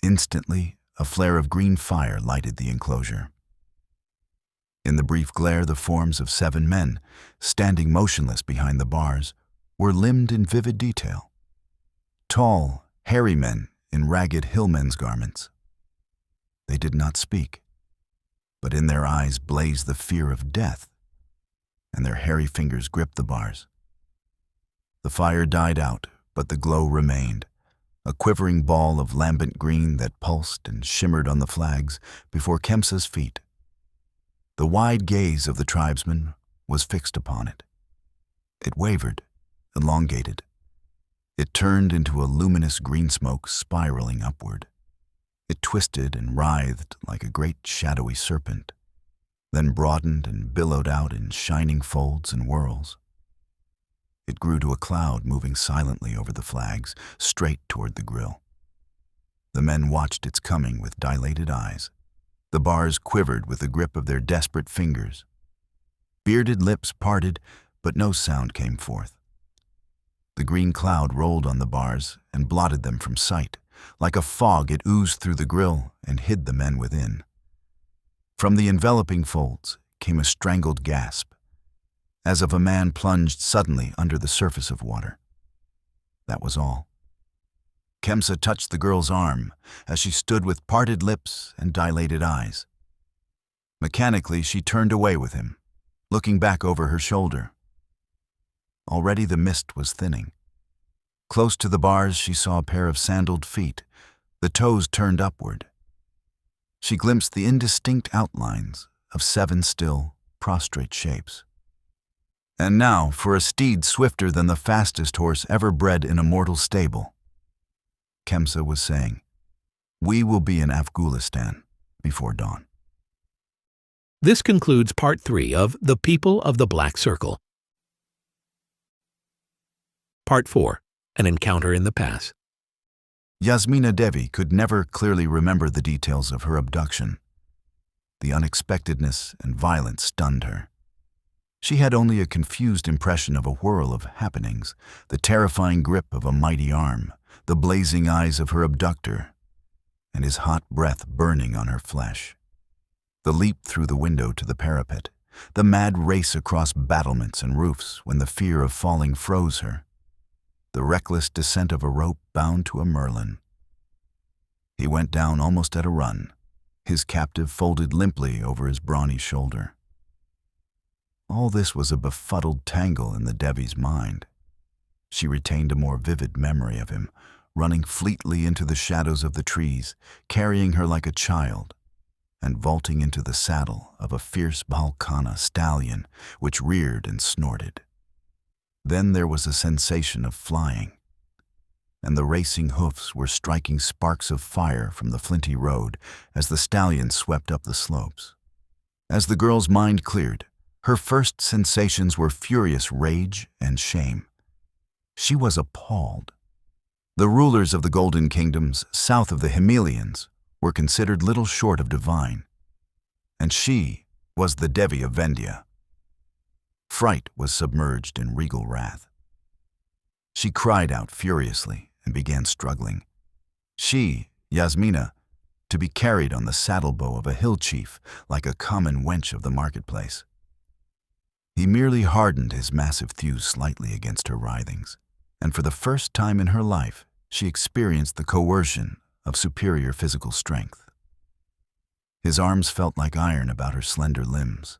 Instantly, a flare of green fire lighted the enclosure. In the brief glare, the forms of 7 men, standing motionless behind the bars, were limned in vivid detail. Tall, hairy men in ragged hillmen's garments. They did not speak, but in their eyes blazed the fear of death, and their hairy fingers gripped the bars. The fire died out, but the glow remained, a quivering ball of lambent green that pulsed and shimmered on the flags before Khemsa's feet. The wide gaze of the tribesman was fixed upon it. It wavered, elongated. It turned into a luminous green smoke spiraling upward. It twisted and writhed like a great shadowy serpent, then broadened and billowed out in shining folds and whirls. It grew to a cloud moving silently over the flags, straight toward the grill. The men watched its coming with dilated eyes. The bars quivered with the grip of their desperate fingers. Bearded lips parted, but no sound came forth. The green cloud rolled on the bars and blotted them from sight. Like a fog, it oozed through the grill and hid the men within. From the enveloping folds came a strangled gasp, as of a man plunged suddenly under the surface of water. That was all. Khemsa touched the girl's arm as she stood with parted lips and dilated eyes. Mechanically, she turned away with him, looking back over her shoulder. Already the mist was thinning. Close to the bars, she saw a pair of sandaled feet, the toes turned upward. She glimpsed the indistinct outlines of 7 still, prostrate shapes. And now for a steed swifter than the fastest horse ever bred in a mortal stable. Khemsa was saying, "We will be in Afghanistan before dawn." This concludes Part 3 of The People of the Black Circle. Part 4. An Encounter in the Pass. Yasmina Devi could never clearly remember the details of her abduction. The unexpectedness and violence stunned her. She had only a confused impression of a whirl of happenings, the terrifying grip of a mighty arm, the blazing eyes of her abductor, and his hot breath burning on her flesh. The leap through the window to the parapet, the mad race across battlements and roofs when the fear of falling froze her, the reckless descent of a rope bound to a merlin. He went down almost at a run, his captive folded limply over his brawny shoulder. All this was a befuddled tangle in the Devi's mind. She retained a more vivid memory of him, running fleetly into the shadows of the trees, carrying her like a child, and vaulting into the saddle of a fierce Balkana stallion which reared and snorted. Then there was a sensation of flying, and the racing hoofs were striking sparks of fire from the flinty road as the stallion swept up the slopes. As the girl's mind cleared, her first sensations were furious rage and shame. She was appalled. The rulers of the Golden Kingdoms south of the Himelians were considered little short of divine, and she was the Devi of Vendya. Fright was submerged in regal wrath. She cried out furiously and began struggling. She, Yasmina, to be carried on the saddle-bow of a hill chief like a common wench of the marketplace. He merely hardened his massive thews slightly against her writhings, and for the first time in her life, she experienced the coercion of superior physical strength. His arms felt like iron about her slender limbs.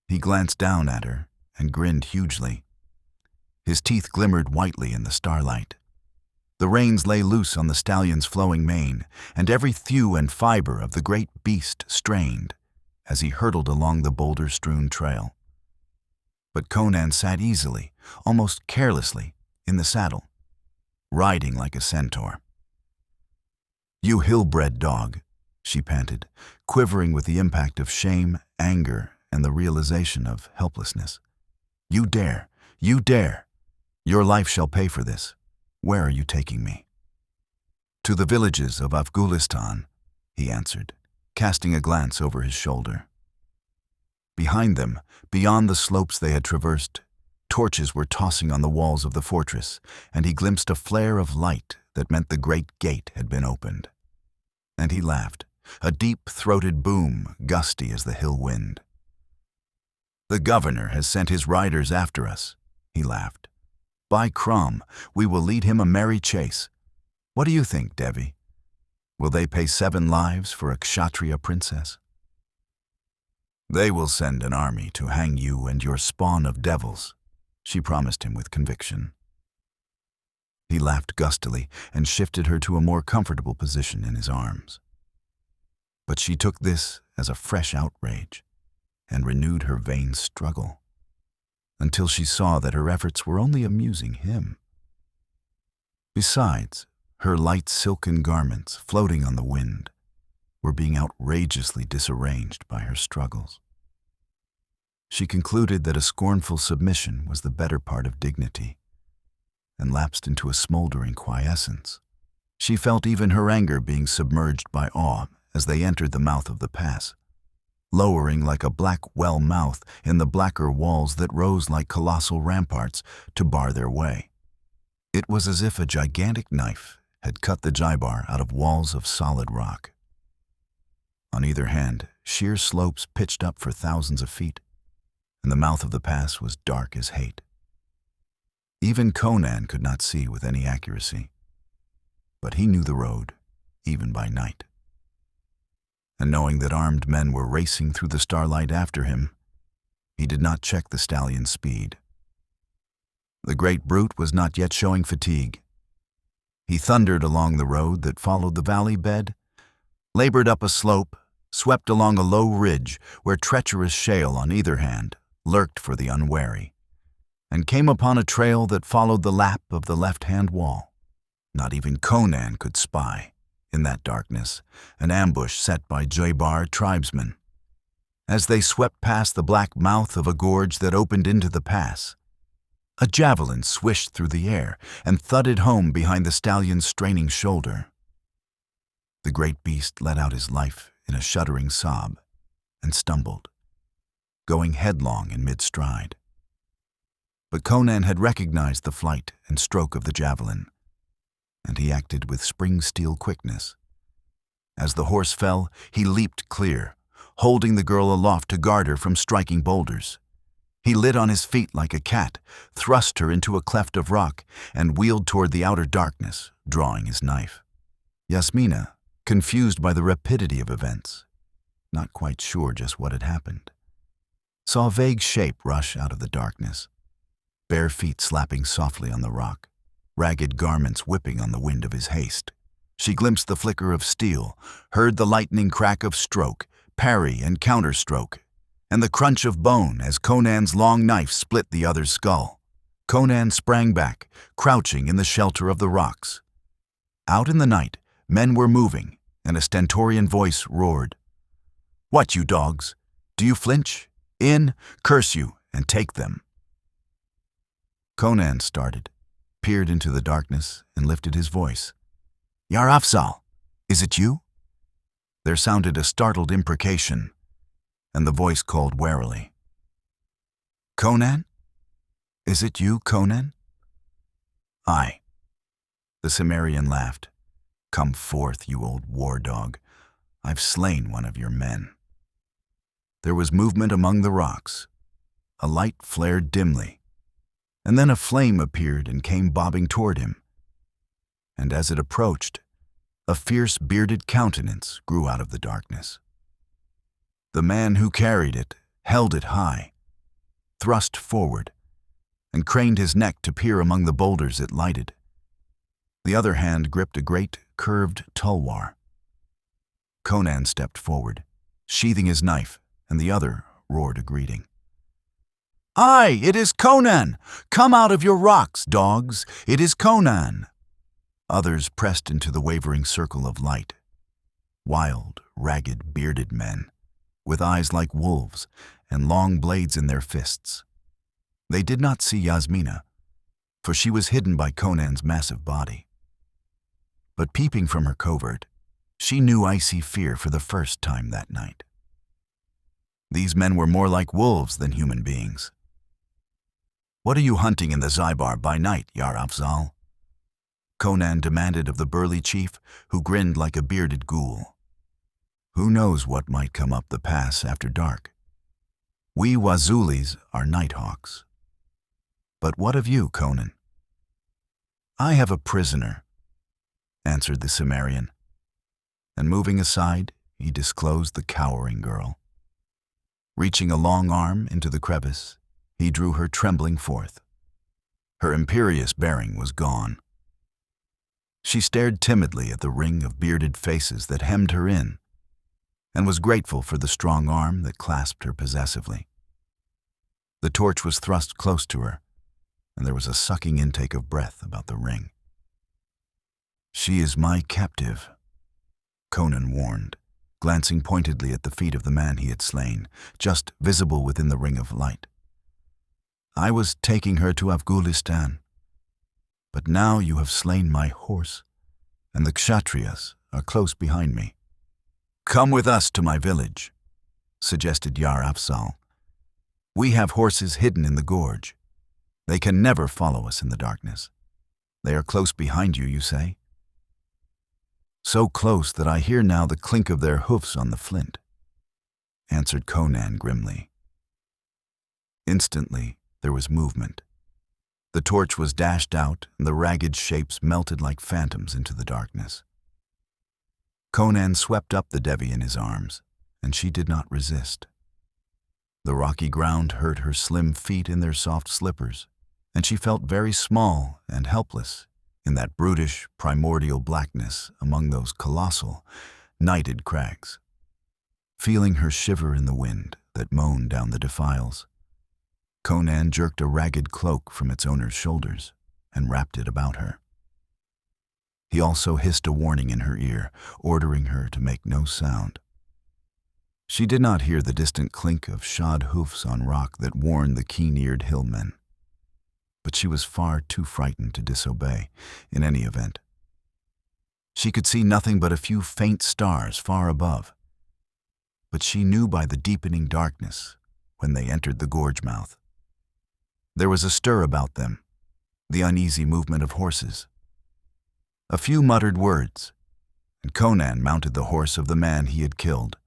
He glanced down at her and grinned hugely. His teeth glimmered whitely in the starlight. The reins lay loose on the stallion's flowing mane, and every thew and fiber of the great beast strained as he hurtled along the boulder-strewn trail. But Conan sat easily, almost carelessly, in the saddle, riding like a centaur. "You hill-bred dog," she panted, quivering with the impact of shame, anger, and the realization of helplessness. "You You dare! Your life shall pay for this. Where are you taking me?" "To the villages of Afghanistan," he answered, casting a glance over his shoulder. Behind them, beyond the slopes they had traversed, torches were tossing on the walls of the fortress, and he glimpsed a flare of light that meant the great gate had been opened. And he laughed, a deep-throated boom, gusty as the hill wind. "The governor has sent his riders after us," he laughed. "By Crom, we will lead him a merry chase. What do you think, Devi? Will they pay 7 lives for a Kshatriya princess?" "They will send an army to hang you and your spawn of devils," she promised him with conviction. He laughed gustily and shifted her to a more comfortable position in his arms. But she took this as a fresh outrage and renewed her vain struggle, until she saw that her efforts were only amusing him. Besides, her light silken garments, floating on the wind, were being outrageously disarranged by her struggles. She concluded that a scornful submission was the better part of dignity, and lapsed into a smoldering quiescence. She felt even her anger being submerged by awe as they entered the mouth of the pass, lowering like a black well mouth in the blacker walls that rose like colossal ramparts to bar their way. It was as if a gigantic knife had cut the Jaibar out of walls of solid rock. On either hand, sheer slopes pitched up for thousands of feet, and the mouth of the pass was dark as hate. Even Conan could not see with any accuracy, but he knew the road, even by night. And knowing that armed men were racing through the starlight after him, he did not check the stallion's speed. The great brute was not yet showing fatigue. He thundered along the road that followed the valley bed, labored up a slope, swept along a low ridge where treacherous shale on either hand lurked for the unwary, and came upon a trail that followed the lap of the left-hand wall. Not even Conan could spy, in that darkness, an ambush set by Jaibar tribesmen. As they swept past the black mouth of a gorge that opened into the pass, a javelin swished through the air and thudded home behind the stallion's straining shoulder. The great beast let out his life in a shuddering sob and stumbled, going headlong in mid-stride. But Conan had recognized the flight and stroke of the javelin, and he acted with spring-steel quickness. As the horse fell, he leaped clear, holding the girl aloft to guard her from striking boulders. He lit on his feet like a cat, thrust her into a cleft of rock, and wheeled toward the outer darkness, drawing his knife. Yasmina, confused by the rapidity of events, not quite sure just what had happened, saw a vague shape rush out of the darkness, bare feet slapping softly on the rock, ragged garments whipping on the wind of his haste. She glimpsed the flicker of steel, heard the lightning crack of stroke, parry and counterstroke, and the crunch of bone as Conan's long knife split the other's skull. Conan sprang back, crouching in the shelter of the rocks. Out in the night, men were moving, and a stentorian voice roared, "What, you dogs? Do you flinch? In, curse you, and take them." Conan started, peered into the darkness, and lifted his voice. "Yar Afzal, is it you?" There sounded a startled imprecation, and the voice called warily, "Conan? Is it you, Conan?" "Aye." The Cimmerian laughed. "Come forth, you old war dog. I've slain one of your men." There was movement among the rocks. A light flared dimly, and then a flame appeared and came bobbing toward him. And as it approached, a fierce bearded countenance grew out of the darkness. The man who carried it held it high, thrust forward, and craned his neck to peer among the boulders it lighted. The other hand gripped a great, curved tulwar. Conan stepped forward, sheathing his knife, and the other roared a greeting. "Aye, it is Conan! Come out of your rocks, dogs! It is Conan!" Others pressed into the wavering circle of light. Wild, ragged, bearded men, with eyes like wolves and long blades in their fists. They did not see Yasmina, for she was hidden by Conan's massive body. But peeping from her covert, she knew icy fear for the first time that night. These men were more like wolves than human beings. "What are you hunting in the Zybar by night, Yar Afzal?" Conan demanded of the burly chief, who grinned like a bearded ghoul. "Who knows what might come up the pass after dark? We Wazulis are nighthawks. But what of you, Conan?" "I have a prisoner," answered the Cimmerian, and moving aside, he disclosed the cowering girl. Reaching a long arm into the crevice, he drew her trembling forth. Her imperious bearing was gone. She stared timidly at the ring of bearded faces that hemmed her in, and was grateful for the strong arm that clasped her possessively. The torch was thrust close to her, and there was a sucking intake of breath about the ring. "She is my captive," Conan warned, glancing pointedly at the feet of the man he had slain, just visible within the ring of light. "I was taking her to Afghanistan, but now you have slain my horse, and the Kshatriyas are close behind me." "Come with us to my village," suggested Yar Afzal. "We have horses hidden in the gorge. They can never follow us in the darkness. They are close behind you, you say?" "So close that I hear now the clink of their hoofs on the flint," answered Conan grimly. Instantly, there was movement. The torch was dashed out, and the ragged shapes melted like phantoms into the darkness. Conan swept up the Devi in his arms, and she did not resist. The rocky ground hurt her slim feet in their soft slippers, and she felt very small and helpless in that brutish, primordial blackness among those colossal, nighted crags. Feeling her shiver in the wind that moaned down the defiles, Conan jerked a ragged cloak from its owner's shoulders and wrapped it about her. He also hissed a warning in her ear, ordering her to make no sound. She did not hear the distant clink of shod hoofs on rock that warned the keen-eared hillmen, but she was far too frightened to disobey in any event. She could see nothing but a few faint stars far above, but she knew by the deepening darkness when they entered the gorge mouth. There was a stir about them, the uneasy movement of horses. A few muttered words, and Conan mounted the horse of the man he had killed,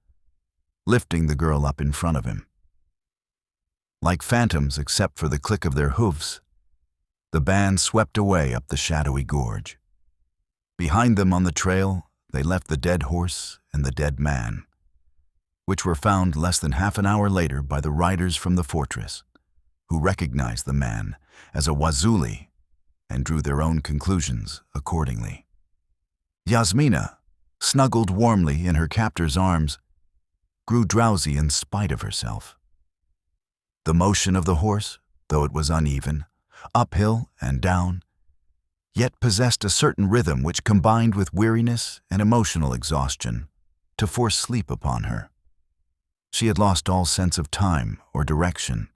lifting the girl up in front of him. Like phantoms except for the click of their hooves, the band swept away up the shadowy gorge. Behind them on the trail, they left the dead horse and the dead man, which were found less than half an hour later by the riders from the fortress, who recognized the man as a Wazuli and drew their own conclusions accordingly. Yasmina, snuggled warmly in her captor's arms, grew drowsy in spite of herself. The motion of the horse, though it was uneven, uphill and down, yet possessed a certain rhythm which combined with weariness and emotional exhaustion to force sleep upon her. She had lost all sense of time or direction.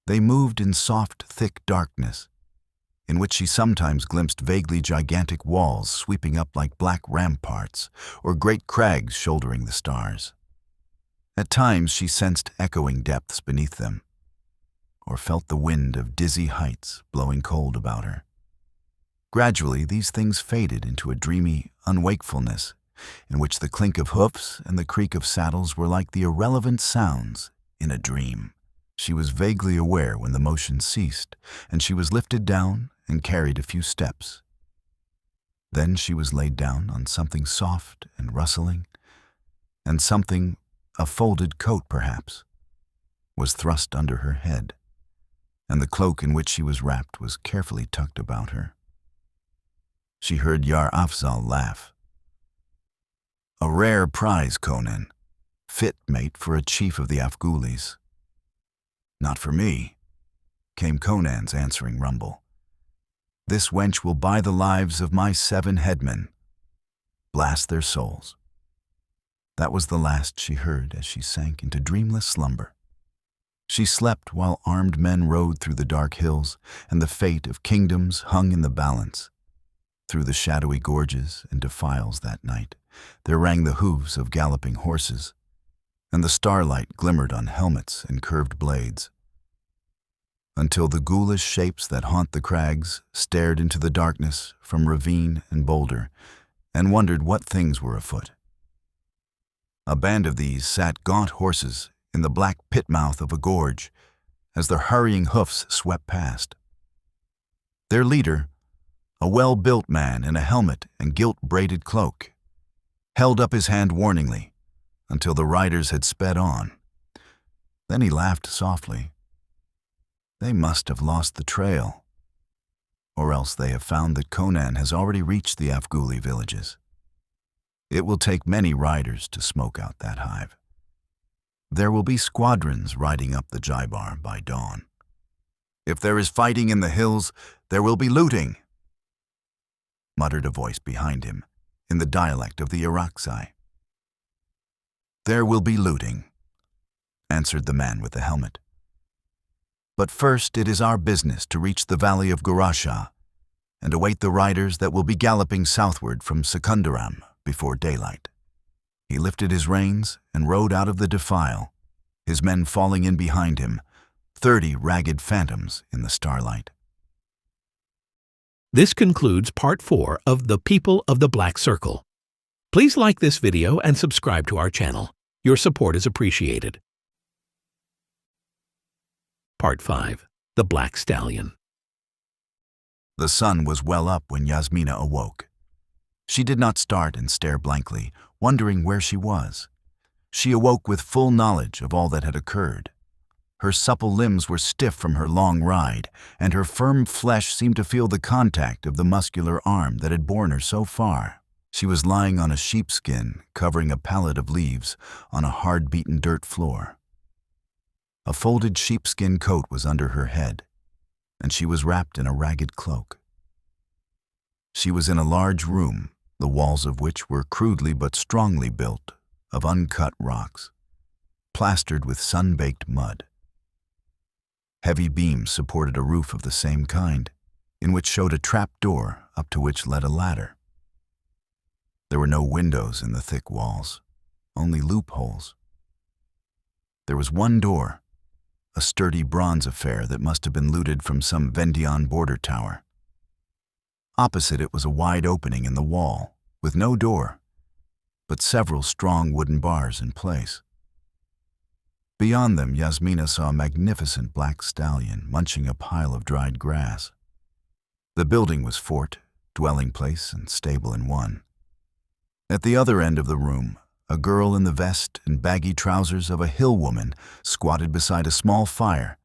They moved in soft, thick darkness, in which she sometimes glimpsed vaguely gigantic walls sweeping up like black ramparts or great crags shouldering the stars. At times she sensed echoing depths beneath them, or felt the wind of dizzy heights blowing cold about her. Gradually, these things faded into a dreamy unwakefulness in which the clink of hoofs and the creak of saddles were like the irrelevant sounds in a dream. She was vaguely aware when the motion ceased, and she was lifted down and carried a few steps. Then she was laid down on something soft and rustling, and something, a folded coat perhaps, was thrust under her head, and the cloak in which she was wrapped was carefully tucked about her. She heard Yar Afzal laugh. "A rare prize, Conan, fit mate for a chief of the Afghulis." "Not for me," came Conan's answering rumble. "This wench will buy the lives of my 7 headmen. Blast their souls." That was the last she heard as she sank into dreamless slumber. She slept while armed men rode through the dark hills, and the fate of kingdoms hung in the balance. Through the shadowy gorges and defiles that night, there rang the hooves of galloping horses, and the starlight glimmered on helmets and curved blades. Until the ghoulish shapes that haunt the crags stared into the darkness from ravine and boulder, and wondered what things were afoot. A band of these sat gaunt horses in the black pit-mouth of a gorge as their hurrying hoofs swept past. Their leader, a well-built man in a helmet and gilt-braided cloak, held up his hand warningly until the riders had sped on. Then he laughed softly. They must have lost the trail, or else they have found that Conan has already reached the Afghuli villages. It will take many riders to smoke out that hive. There will be squadrons riding up the Jaibar by dawn. If there is fighting in the hills, there will be looting, muttered a voice behind him in the dialect of the Iraksai. There will be looting, answered the man with the helmet. But first it is our business to reach the valley of Gurasha and await the riders that will be galloping southward from Secundaram before daylight. He lifted his reins and rode out of the defile, his men falling in behind him, 30 ragged phantoms in the starlight. This concludes Part 4 of The People of the Black Circle. Please like this video and subscribe to our channel. Your support is appreciated. Part 5. The Black Stallion. The sun was well up when Yasmina awoke. She did not start and stare blankly, wondering where she was. She awoke with full knowledge of all that had occurred. Her supple limbs were stiff from her long ride, and her firm flesh seemed to feel the contact of the muscular arm that had borne her so far. She was lying on a sheepskin, covering a pallet of leaves, on a hard-beaten dirt floor. A folded sheepskin coat was under her head, and she was wrapped in a ragged cloak. She was in a large room, the walls of which were crudely but strongly built of uncut rocks, plastered with sun-baked mud. Heavy beams supported a roof of the same kind, in which showed a trap door up to which led a ladder. There were no windows in the thick walls, only loopholes. There was one door, a sturdy bronze affair that must have been looted from some Vendian border tower. Opposite it was a wide opening in the wall, with no door, but several strong wooden bars in place. Beyond them, Yasmina saw a magnificent black stallion munching a pile of dried grass. The building was fort, dwelling place, and stable in one. At the other end of the room, a girl in the vest and baggy trousers of a hill woman squatted beside a small fire,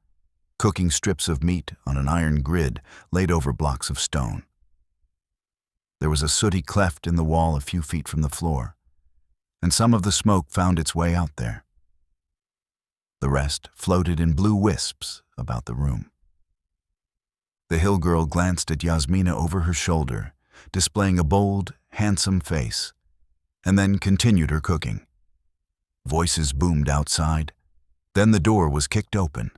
cooking strips of meat on an iron grid laid over blocks of stone. There was a sooty cleft in the wall a few feet from the floor, and some of the smoke found its way out there. The rest floated in blue wisps about the room. The hill girl glanced at Yasmina over her shoulder, displaying a bold, handsome face, and then continued her cooking. Voices boomed outside. Then the door was kicked open,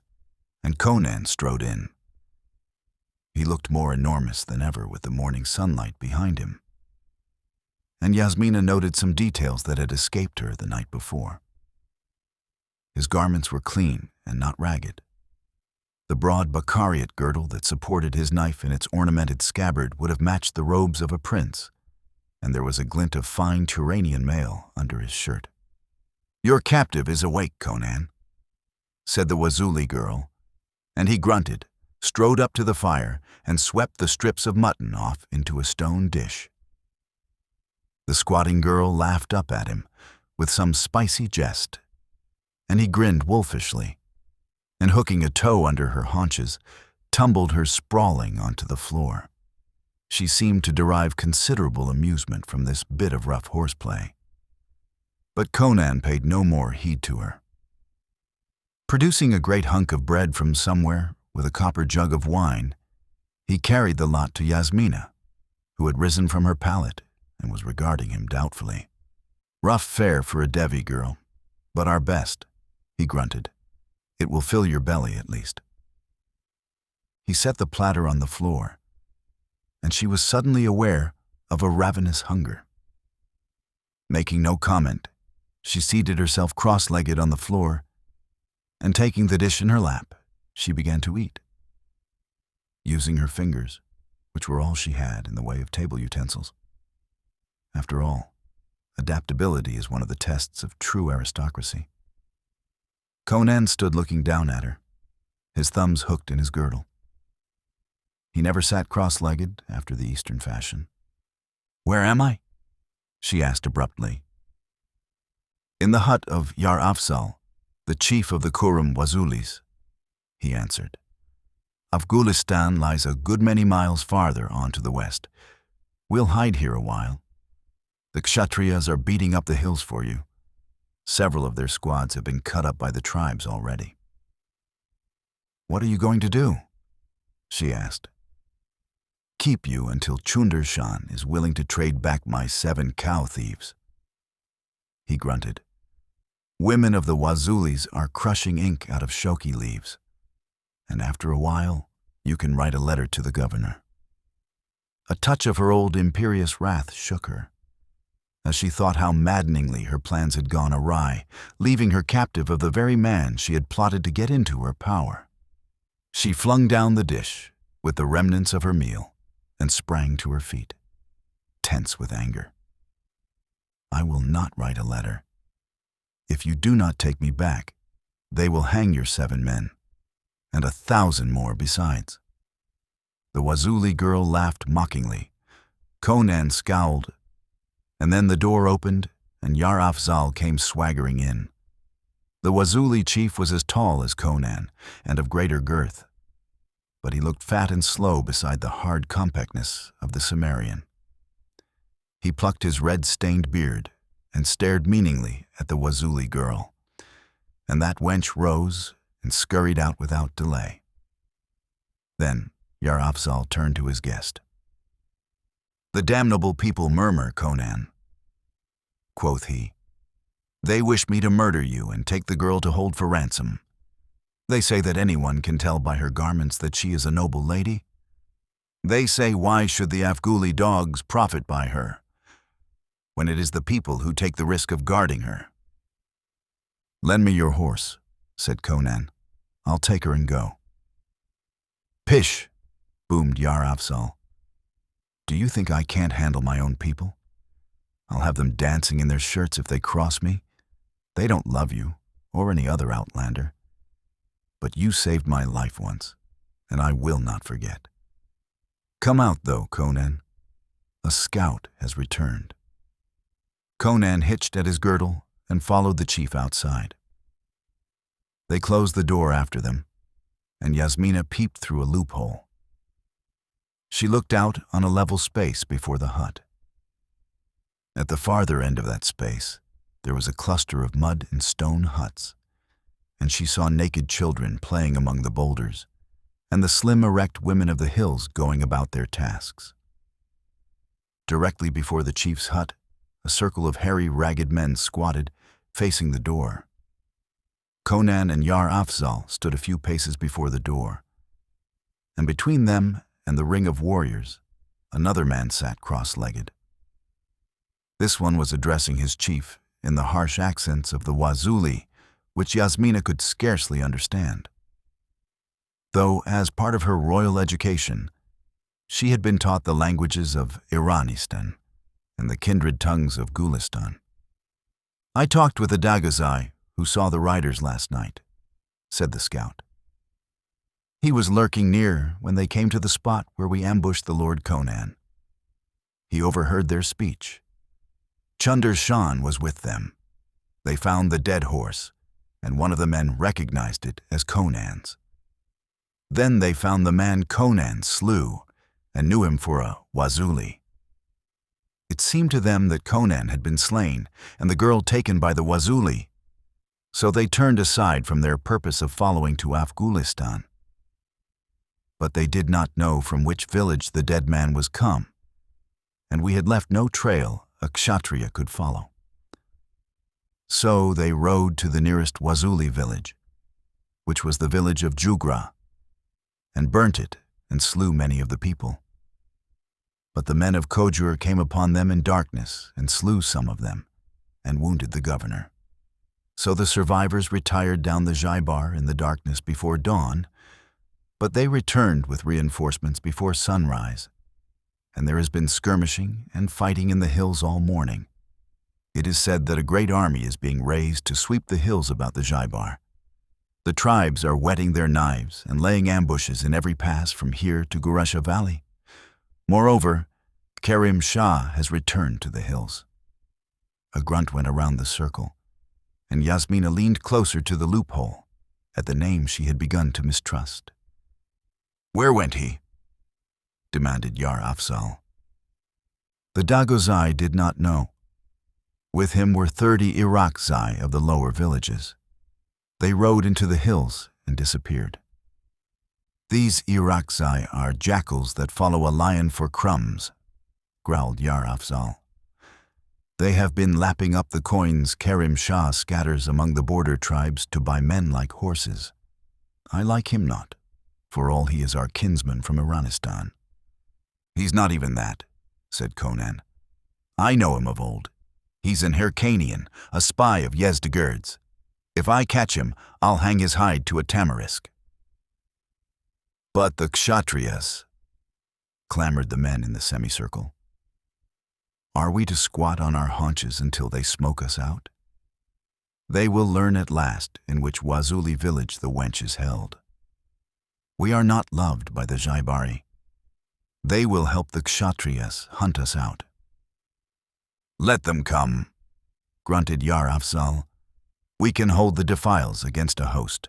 and Conan strode in. He looked more enormous than ever with the morning sunlight behind him. And Yasmina noted some details that had escaped her the night before. His garments were clean and not ragged. The broad Baccariot girdle that supported his knife in its ornamented scabbard would have matched the robes of a prince, and there was a glint of fine Turanian mail under his shirt. "Your captive is awake, Conan," said the Wazuli girl, and he grunted, strode up to the fire, and swept the strips of mutton off into a stone dish. The squatting girl laughed up at him with some spicy jest, and he grinned wolfishly, and hooking a toe under her haunches, tumbled her sprawling onto the floor. She seemed to derive considerable amusement from this bit of rough horseplay. But Conan paid no more heed to her. Producing a great hunk of bread from somewhere with a copper jug of wine, he carried the lot to Yasmina, who had risen from her pallet and was regarding him doubtfully. "Rough fare for a Devi girl, but our best," he grunted, It will fill your belly, at least." He set the platter on the floor, and she was suddenly aware of a ravenous hunger. Making no comment, she seated herself cross-legged on the floor, and taking the dish in her lap, she began to eat. Using her fingers, which were all she had in the way of table utensils. After all, adaptability is one of the tests of true aristocracy. Conan stood looking down at her, his thumbs hooked in his girdle. He never sat cross-legged after the Eastern fashion. "Where am I?" she asked abruptly. "In the hut of Yar Afzal, the chief of the Kurum Wazulis," he answered. "Afghanistan lies a good many miles farther on to the west. We'll hide here a while. The Kshatriyas are beating up the hills for you. Several of their squads have been cut up by the tribes already." "What are you going to do?" she asked. "Keep you until Chunder Shan is willing to trade back my 7 cow thieves." He grunted. "Women of the Wazulis are crushing ink out of shoki leaves, and after a while you can write a letter to the governor." A touch of her old imperious wrath shook her, as she thought how maddeningly her plans had gone awry, leaving her captive of the very man she had plotted to get into her power. She flung down the dish with the remnants of her meal and sprang to her feet, tense with anger. "I will not write a letter. If you do not take me back, they will hang your 7 men, and 1,000 more besides." The Wazuli girl laughed mockingly. Conan scowled, and then the door opened and Yar Afzal came swaggering in. The Wazuli chief was as tall as Conan and of greater girth, but he looked fat and slow beside the hard compactness of the Cimmerian. He plucked his red-stained beard and stared meaningly at the Wazuli girl, and that wench rose and scurried out without delay. Then Yar Afzal turned to his guest. "The damnable people murmur, Conan," quoth he. "They wish me to murder you and take the girl to hold for ransom. They say that anyone can tell by her garments that she is a noble lady. They say, why should the Afghuli dogs profit by her, when it is the people who take the risk of guarding her?" "Lend me your horse," said Conan. "I'll take her and go." "Pish!" boomed Yar Afzal. "Do you think I can't handle my own people? I'll have them dancing in their shirts if they cross me. They don't love you, or any other outlander. But you saved my life once, and I will not forget. Come out, though, Conan. A scout has returned." Conan hitched at his girdle and followed the chief outside. They closed the door after them, and Yasmina peeped through a loophole. She looked out on a level space before the hut. At the farther end of that space, there was a cluster of mud and stone huts, and she saw naked children playing among the boulders, and the slim, erect women of the hills going about their tasks. Directly before the chief's hut, a circle of hairy, ragged men squatted, facing the door. Conan and Yar Afzal stood a few paces before the door, and between them and the ring of warriors, another man sat cross-legged. This one was addressing his chief in the harsh accents of the Wazuli, which Yasmina could scarcely understand. Though, as part of her royal education, she had been taught the languages of Iranistan and the kindred tongues of Gulistan. "I talked with the Dagazai who saw the riders last night," said the scout. "He was lurking near when they came to the spot where we ambushed the Lord Conan. He overheard their speech. Chunder Shan was with them. They found the dead horse, and one of the men recognized it as Conan's. Then they found the man Conan slew and knew him for a Wazuli. It seemed to them that Conan had been slain and the girl taken by the Wazuli, so they turned aside from their purpose of following to Afghanistan. But they did not know from which village the dead man was come, and we had left no trail a Kshatriya could follow. So they rode to the nearest Wazuli village, which was the village of Jugra, and burnt it and slew many of the people. But the men of Kojur came upon them in darkness and slew some of them, and wounded the governor. So the survivors retired down the Jaibar in the darkness before dawn, but they returned with reinforcements before sunrise, and there has been skirmishing and fighting in the hills all morning. It is said that a great army is being raised to sweep the hills about the Jaibar. The tribes are whetting their knives and laying ambushes in every pass from here to Gurusha Valley. Moreover, Khemsa has returned to the hills. A grunt went around the circle, and Yasmina leaned closer to the loophole at the name she had begun to mistrust. "Where went he?" demanded Yar Afzal. The Dagozai did not know. With him were 30 Irakzai of the lower villages. They rode into the hills and disappeared. "These Irakzai are jackals that follow a lion for crumbs," growled Yar Afzal. "They have been lapping up the coins Khemsa scatters among the border tribes to buy men like horses. I like him not, for all he is our kinsman from Iranistan." "He's not even that," said Conan. "I know him of old. He's an Hyrcanian, a spy of Yezdegerd's. If I catch him, I'll hang his hide to a tamarisk." "But the Kshatriyas," clamored the men in the semicircle. "Are we to squat on our haunches until they smoke us out? They will learn at last in which Wazuli village the wench is held. We are not loved by the Jaibari. They will help the Kshatriyas hunt us out." "Let them come," grunted Yar Afzal. "We can hold the defiles against a host."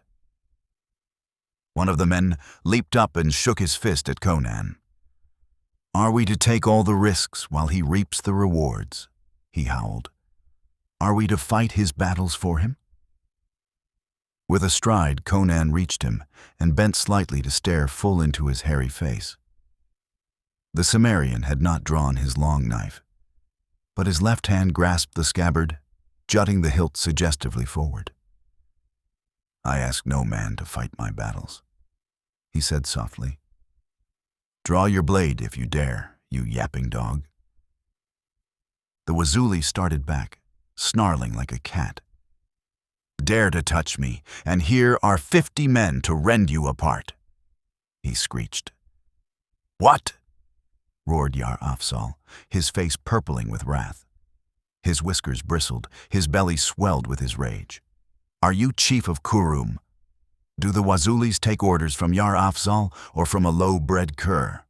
One of the men leaped up and shook his fist at Conan. "Are we to take all the risks while he reaps the rewards?" he howled. "Are we to fight his battles for him?" With a stride, Conan reached him and bent slightly to stare full into his hairy face. The Cimmerian had not drawn his long knife, but his left hand grasped the scabbard, jutting the hilt suggestively forward. "I ask no man to fight my battles," he said softly. "Draw your blade if you dare, you yapping dog." The Wazuli started back, snarling like a cat. "Dare to touch me, and here are 50 men to rend you apart," he screeched. "What?" roared Yar Afzal, his face purpling with wrath. His whiskers bristled, his belly swelled with his rage. "Are you chief of Kurum? Do the Wazulis take orders from Yar Afzal or from a low-bred cur?"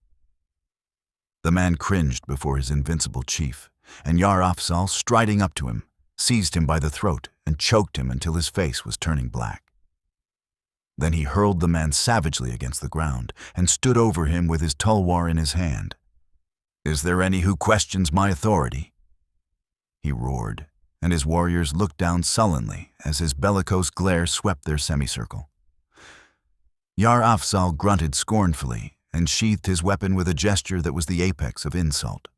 The man cringed before his invincible chief, and Yar Afzal, striding up to him, seized him by the throat and choked him until his face was turning black. Then he hurled the man savagely against the ground and stood over him with his tulwar in his hand. "Is there any who questions my authority?" he roared, and his warriors looked down sullenly as his bellicose glare swept their semicircle. Yar Afzal grunted scornfully and sheathed his weapon with a gesture that was the apex of insult.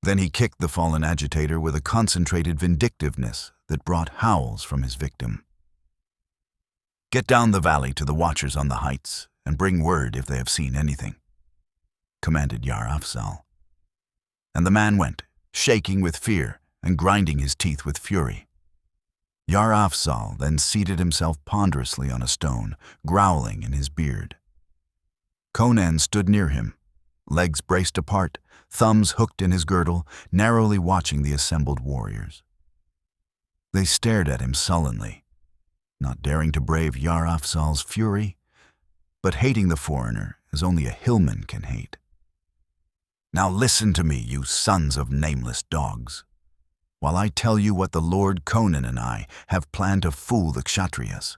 Then he kicked the fallen agitator with a concentrated vindictiveness that brought howls from his victim. "Get down the valley to the watchers on the heights and bring word if they have seen anything," commanded Yar Afzal. And the man went, shaking with fear and grinding his teeth with fury. Yar Afzal then seated himself ponderously on a stone, growling in his beard. Conan stood near him, legs braced apart, thumbs hooked in his girdle, narrowly watching the assembled warriors. They stared at him sullenly, not daring to brave Yar Afzal's fury, but hating the foreigner as only a hillman can hate. "Now listen to me, you sons of nameless dogs, while I tell you what the Lord Conan and I have planned to fool the Kshatriyas."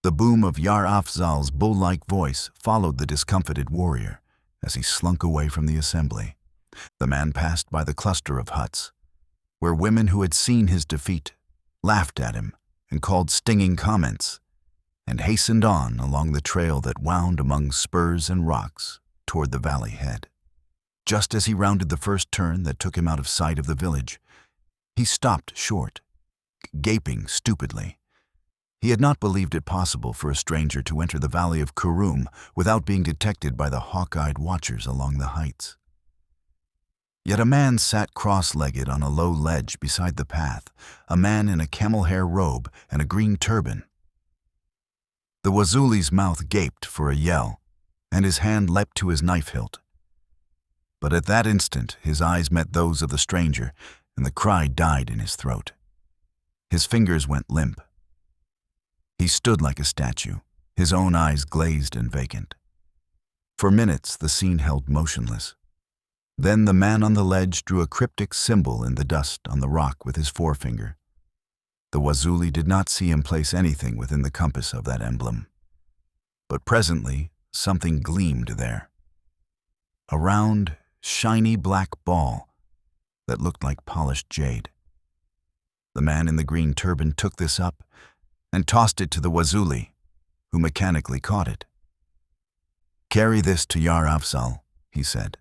The boom of Yar Afzal's bull-like voice followed the discomfited warrior as he slunk away from the assembly. The man passed by the cluster of huts, where women who had seen his defeat laughed at him and called stinging comments, and hastened on along the trail that wound among spurs and rocks toward the valley head. Just as he rounded the first turn that took him out of sight of the village, he stopped short, gaping stupidly, He had not believed it possible for a stranger to enter the valley of Kurum without being detected by the hawk-eyed watchers along the heights. Yet a man sat cross-legged on a low ledge beside the path, a man in a camel-hair robe and a green turban. The Wazuli's mouth gaped for a yell, and his hand leapt to his knife hilt. But at that instant his eyes met those of the stranger, and the cry died in his throat. His fingers went limp. He stood like a statue, his own eyes glazed and vacant. For minutes the scene held motionless. Then the man on the ledge drew a cryptic symbol in the dust on the rock with his forefinger. The Wazuli did not see him place anything within the compass of that emblem. But presently something gleamed there. A round, shiny black ball that looked like polished jade. The man in the green turban took this up and tossed it to the Wazuli, who mechanically caught it. "Carry this to Yar Afzal," he said.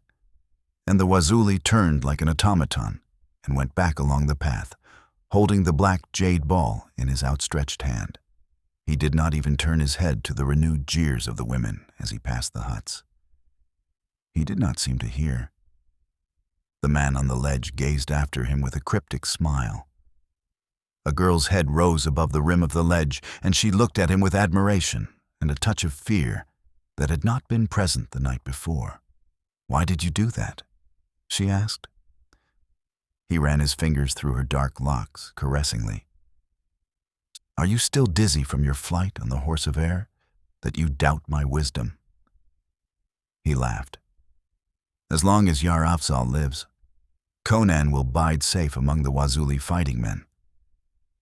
And the Wazuli turned like an automaton and went back along the path, holding the black jade ball in his outstretched hand. He did not even turn his head to the renewed jeers of the women as he passed the huts. He did not seem to hear. The man on the ledge gazed after him with a cryptic smile. A girl's head rose above the rim of the ledge, and she looked at him with admiration and a touch of fear that had not been present the night before. "Why did you do that?" she asked. He ran his fingers through her dark locks, caressingly. "Are you still dizzy from your flight on the horse of air, that you doubt my wisdom?" He laughed. "As long as Yar Afzal lives, Conan will bide safe among the Wazuli fighting men.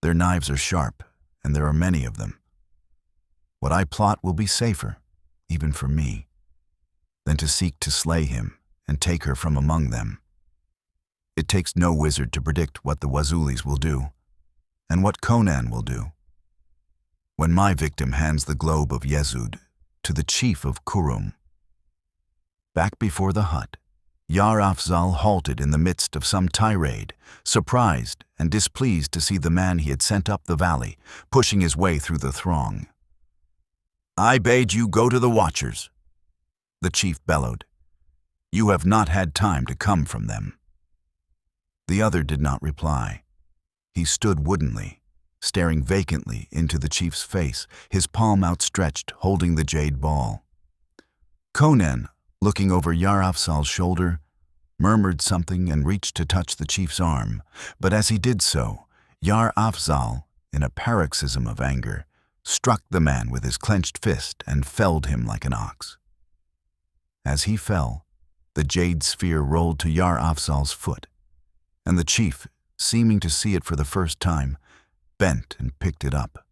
Their knives are sharp, and there are many of them. What I plot will be safer, even for me, than to seek to slay him and take her from among them. It takes no wizard to predict what the Wazulis will do, and what Conan will do. When my victim hands the globe of Yezud to the chief of Kurum." Back before the hut, Yar Afzal halted in the midst of some tirade, surprised and displeased to see the man he had sent up the valley, pushing his way through the throng. "I bade you go to the watchers," the chief bellowed. "You have not had time to come from them." The other did not reply. He stood woodenly, staring vacantly into the chief's face, his palm outstretched, holding the jade ball. Conan, looking over Yar Afzal's shoulder, murmured something and reached to touch the chief's arm, but as he did so, Yar Afzal, in a paroxysm of anger, struck the man with his clenched fist and felled him like an ox. As he fell, the jade sphere rolled to Yar Afzal's foot, and the chief, seeming to see it for the first time, bent and picked it up.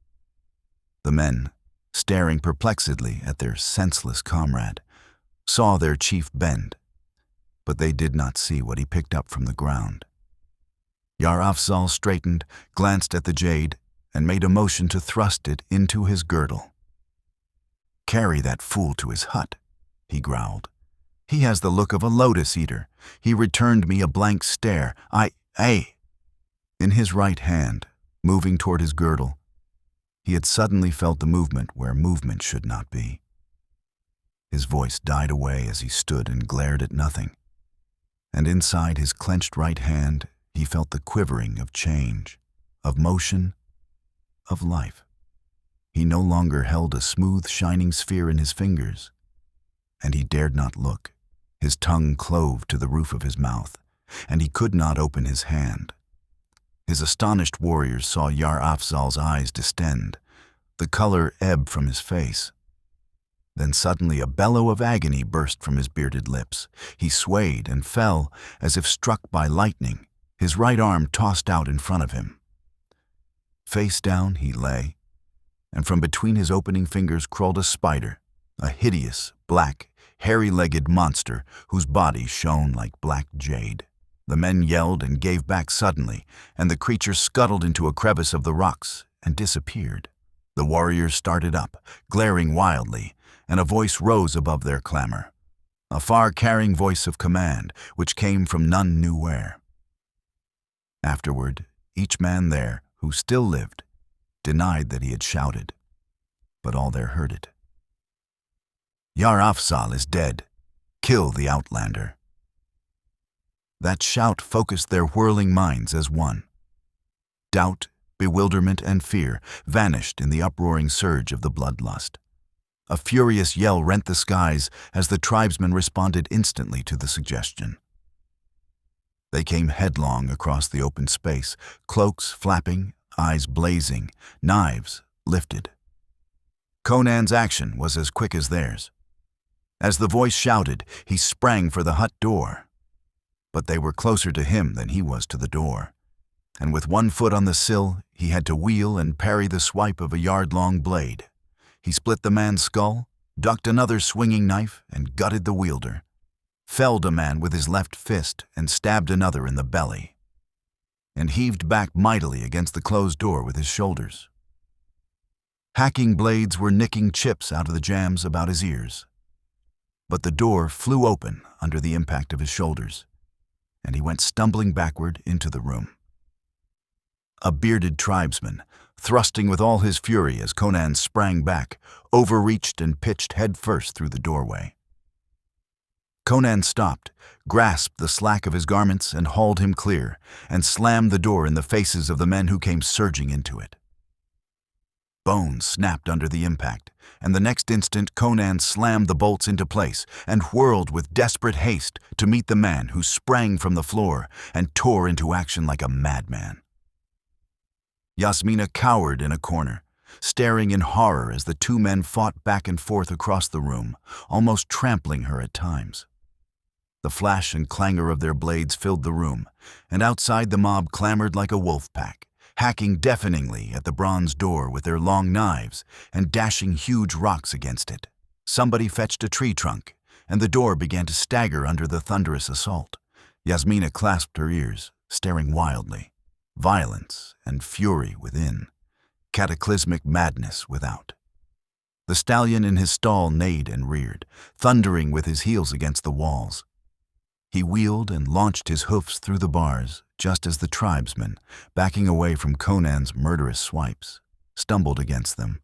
The men, staring perplexedly at their senseless comrade, saw their chief bend, but they did not see what he picked up from the ground. Yar Afzal straightened, glanced at the jade, and made a motion to thrust it into his girdle. "Carry that fool to his hut," he growled. "He has the look of a lotus-eater. He returned me a blank stare. In his right hand, moving toward his girdle, he had suddenly felt the movement where movement should not be. His voice died away as he stood and glared at nothing, and inside his clenched right hand he felt the quivering of change, of motion, of life. He no longer held a smooth, shining sphere in his fingers, and he dared not look. His tongue clove to the roof of his mouth, and he could not open his hand. His astonished warriors saw Yar Afzal's eyes distend, the color ebb from his face. Then suddenly a bellow of agony burst from his bearded lips. He swayed and fell as if struck by lightning, his right arm tossed out in front of him. Face down he lay, and from between his opening fingers crawled a spider, a hideous, black, hairy-legged monster whose body shone like black jade. The men yelled and gave back suddenly, and the creature scuttled into a crevice of the rocks and disappeared. The warriors started up, glaring wildly, and a voice rose above their clamor, a far-carrying voice of command which came from none knew where. Afterward, each man there, who still lived, denied that he had shouted, but all there heard it. "Yar Afzal is dead. Kill the Outlander." That shout focused their whirling minds as one. Doubt, bewilderment, and fear vanished in the uproaring surge of the bloodlust. A furious yell rent the skies as the tribesmen responded instantly to the suggestion. They came headlong across the open space, cloaks flapping, eyes blazing, knives lifted. Conan's action was as quick as theirs. As the voice shouted, he sprang for the hut door. But they were closer to him than he was to the door, and with one foot on the sill, he had to wheel and parry the swipe of a yard-long blade. He split the man's skull, ducked another swinging knife, and gutted the wielder, felled a man with his left fist and stabbed another in the belly, and heaved back mightily against the closed door with his shoulders. Hacking blades were nicking chips out of the jambs about his ears. But the door flew open under the impact of his shoulders, and he went stumbling backward into the room. A bearded tribesman, thrusting with all his fury as Conan sprang back, overreached and pitched headfirst through the doorway. Conan stopped, grasped the slack of his garments and hauled him clear, and slammed the door in the faces of the men who came surging into it. Bones snapped under the impact, and the next instant Conan slammed the bolts into place and whirled with desperate haste to meet the man who sprang from the floor and tore into action like a madman. Yasmina cowered in a corner, staring in horror as the two men fought back and forth across the room, almost trampling her at times. The flash and clangor of their blades filled the room, and outside the mob clamored like a wolf pack, hacking deafeningly at the bronze door with their long knives and dashing huge rocks against it. Somebody fetched a tree trunk, and the door began to stagger under the thunderous assault. Yasmina clasped her ears, staring wildly. Violence and fury within, cataclysmic madness without. The stallion in his stall neighed and reared, thundering with his heels against the walls. He wheeled and launched his hoofs through the bars, just as the tribesmen, backing away from Conan's murderous swipes, stumbled against them.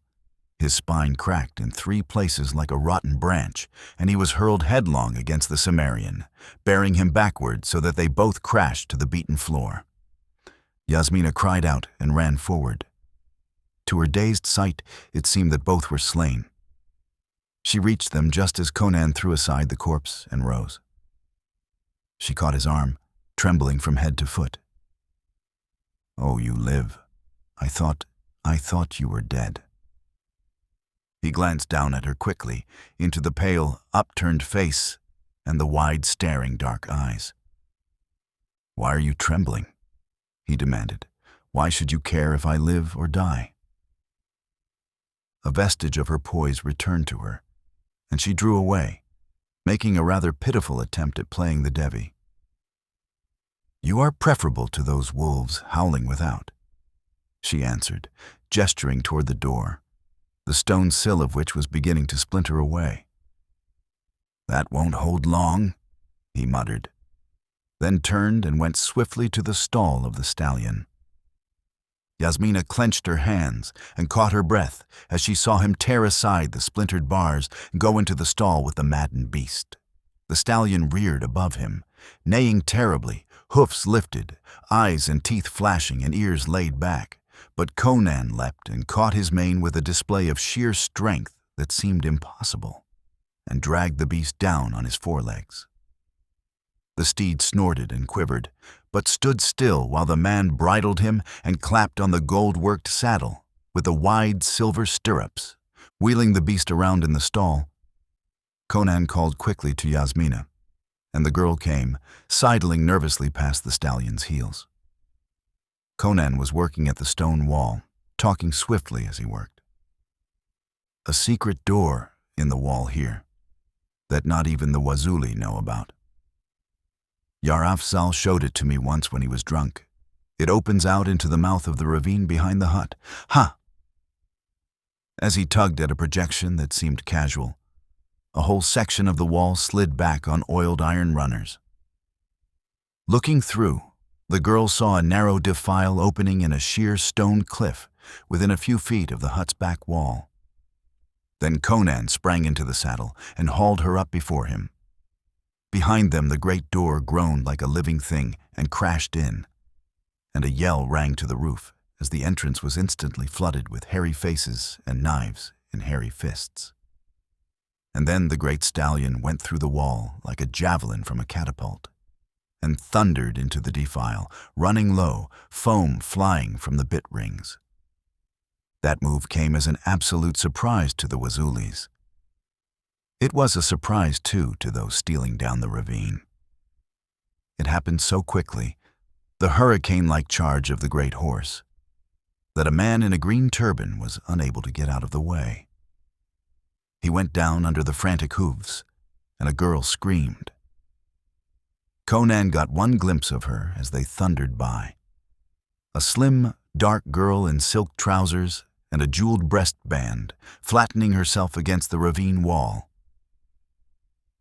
His spine cracked in 3 places like a rotten branch, and he was hurled headlong against the Cimmerian, bearing him backward so that they both crashed to the beaten floor. Yasmina cried out and ran forward. To her dazed sight, it seemed that both were slain. She reached them just as Conan threw aside the corpse and rose. She caught his arm, trembling from head to foot. "Oh, you live. I thought you were dead." He glanced down at her quickly, into the pale, upturned face and the wide, staring dark eyes. "Why are you trembling?" he demanded. "Why should you care if I live or die?" A vestige of her poise returned to her, and she drew away, making a rather pitiful attempt at playing the Devi. "You are preferable to those wolves howling without," she answered, gesturing toward the door, the stone sill of which was beginning to splinter away. "That won't hold long," he muttered, then turned and went swiftly to the stall of the stallion. Yasmina clenched her hands and caught her breath as she saw him tear aside the splintered bars and go into the stall with the maddened beast. The stallion reared above him, neighing terribly, hoofs lifted, eyes and teeth flashing and ears laid back. But Conan leapt and caught his mane with a display of sheer strength that seemed impossible, and dragged the beast down on his forelegs. The steed snorted and quivered, but stood still while the man bridled him and clapped on the gold-worked saddle with the wide silver stirrups, wheeling the beast around in the stall. Conan called quickly to Yasmina, and the girl came, sidling nervously past the stallion's heels. Conan was working at the stone wall, talking swiftly as he worked. "A secret door in the wall here that not even the Wazuli know about. Yar Afzal showed it to me once when he was drunk. It opens out into the mouth of the ravine behind the hut. Ha!" As he tugged at a projection that seemed casual, a whole section of the wall slid back on oiled iron runners. Looking through, the girl saw a narrow defile opening in a sheer stone cliff within a few feet of the hut's back wall. Then Conan sprang into the saddle and hauled her up before him. Behind them, the great door groaned like a living thing and crashed in, and a yell rang to the roof as the entrance was instantly flooded with hairy faces and knives in hairy fists. And then the great stallion went through the wall like a javelin from a catapult and thundered into the defile, running low, foam flying from the bit rings. That move came as an absolute surprise to the Wazulis. It was a surprise, too, to those stealing down the ravine. It happened so quickly, the hurricane-like charge of the great horse, that a man in a green turban was unable to get out of the way. He went down under the frantic hooves, and a girl screamed. Conan got one glimpse of her as they thundered by. A slim, dark girl in silk trousers and a jeweled breastband, flattening herself against the ravine wall.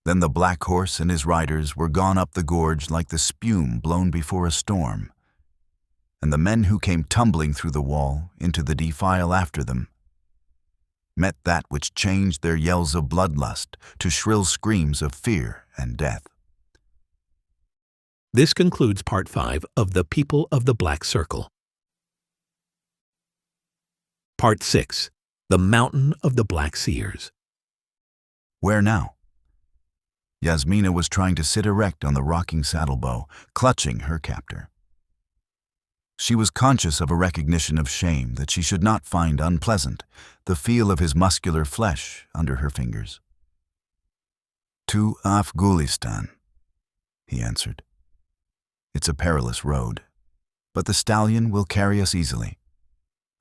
Then the black horse and his riders were gone up the gorge like the spume blown before a storm, and the men who came tumbling through the wall into the defile after them met that which changed their yells of bloodlust to shrill screams of fear and death. This concludes Part 5 of The People of the Black Circle. Part 6. The Mountain of the Black Seers. Where now? Yasmina was trying to sit erect on the rocking saddlebow, clutching her captor. She was conscious of a recognition of shame that she should not find unpleasant, the feel of his muscular flesh under her fingers. "To Afghanistan," he answered. "It's a perilous road, but the stallion will carry us easily,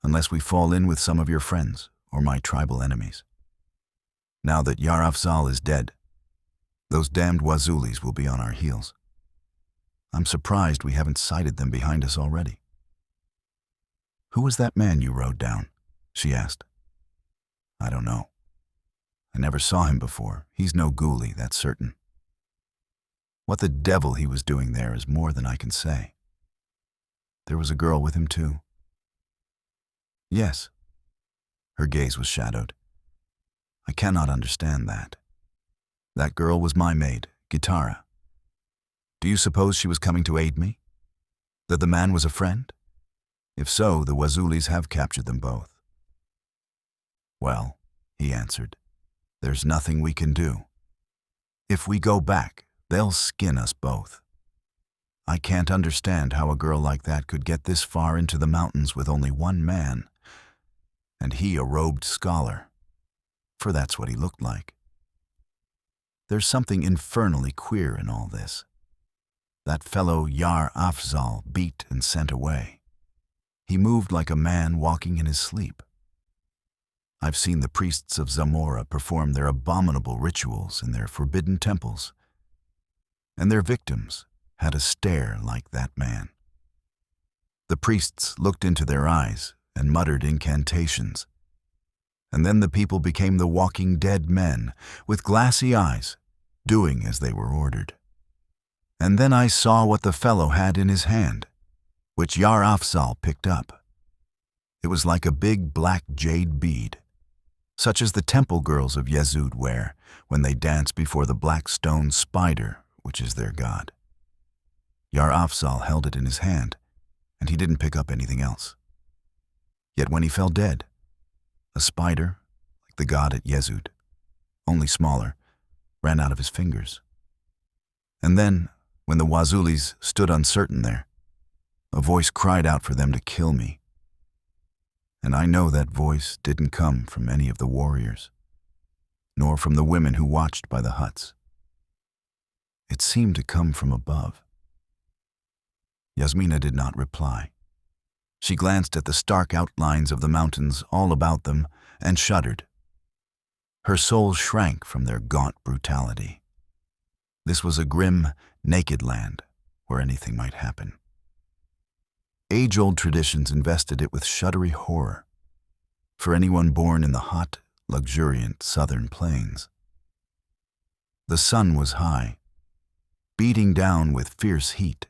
unless we fall in with some of your friends or my tribal enemies. Now that Yarafzal is dead, those damned Wazulis will be on our heels. I'm surprised we haven't sighted them behind us already." "Who was that man you rode down?" she asked. "I don't know. I never saw him before. He's no ghoulie, that's certain. What the devil he was doing there is more than I can say. There was a girl with him too." "Yes." Her gaze was shadowed. "I cannot understand that. That girl was my maid, Gitara. Do you suppose she was coming to aid me? That the man was a friend? If so, the Wazulis have captured them both." "Well," he answered, "there's nothing we can do. If we go back, they'll skin us both. I can't understand how a girl like that could get this far into the mountains with only one man, and he a robed scholar, for that's what he looked like. There's something infernally queer in all this. That fellow Yar Afzal beat and sent away. He moved like a man walking in his sleep. I've seen the priests of Zamora perform their abominable rituals in their forbidden temples, and their victims had a stare like that man. The priests looked into their eyes and muttered incantations, and then the people became the walking dead men with glassy eyes, doing as they were ordered. And then I saw what the fellow had in his hand, which Yar Afzal picked up. It was like a big black jade bead, such as the temple girls of Yezud wear when they dance before the black stone spider, which is their god. Yar Afzal held it in his hand, and he didn't pick up anything else. Yet when he fell dead, a spider, like the god at Yezud, only smaller, ran out of his fingers. And then, when the Wazulis stood uncertain there, a voice cried out for them to kill me. And I know that voice didn't come from any of the warriors, nor from the women who watched by the huts. It seemed to come from above." Yasmina did not reply. She glanced at the stark outlines of the mountains all about them and shuddered. Her soul shrank from their gaunt brutality. This was a grim, naked land where anything might happen. Age-old traditions invested it with shuddery horror for anyone born in the hot, luxuriant southern plains. The sun was high, beating down with fierce heat,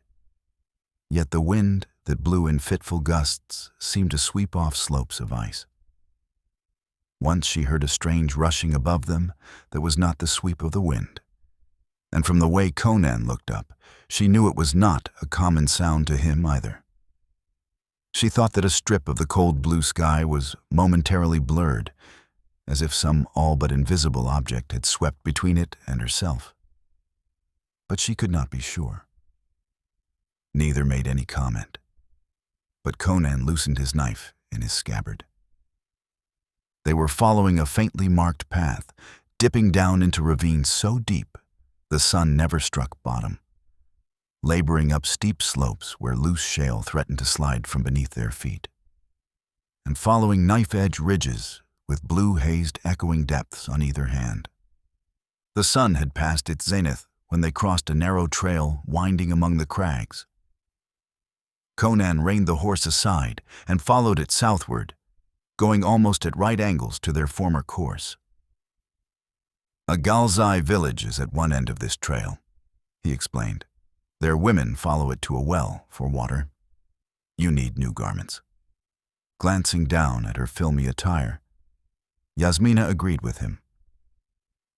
yet the wind that blew in fitful gusts seemed to sweep off slopes of ice. Once she heard a strange rushing above them that was not the sweep of the wind, and from the way Conan looked up, she knew it was not a common sound to him either. She thought that a strip of the cold blue sky was momentarily blurred, as if some all but invisible object had swept between it and herself. But she could not be sure. Neither made any comment, but Conan loosened his knife in his scabbard. They were following a faintly marked path, dipping down into ravines so deep the sun never struck bottom, laboring up steep slopes where loose shale threatened to slide from beneath their feet, and following knife-edge ridges with blue-hazed echoing depths on either hand. The sun had passed its zenith when they crossed a narrow trail winding among the crags. Conan reined the horse aside and followed it southward, going almost at right angles to their former course. A Galzai village is at one end of this trail, he explained. Their women follow it to a well for water. You need new garments. Glancing down at her filmy attire, Yasmina agreed with him.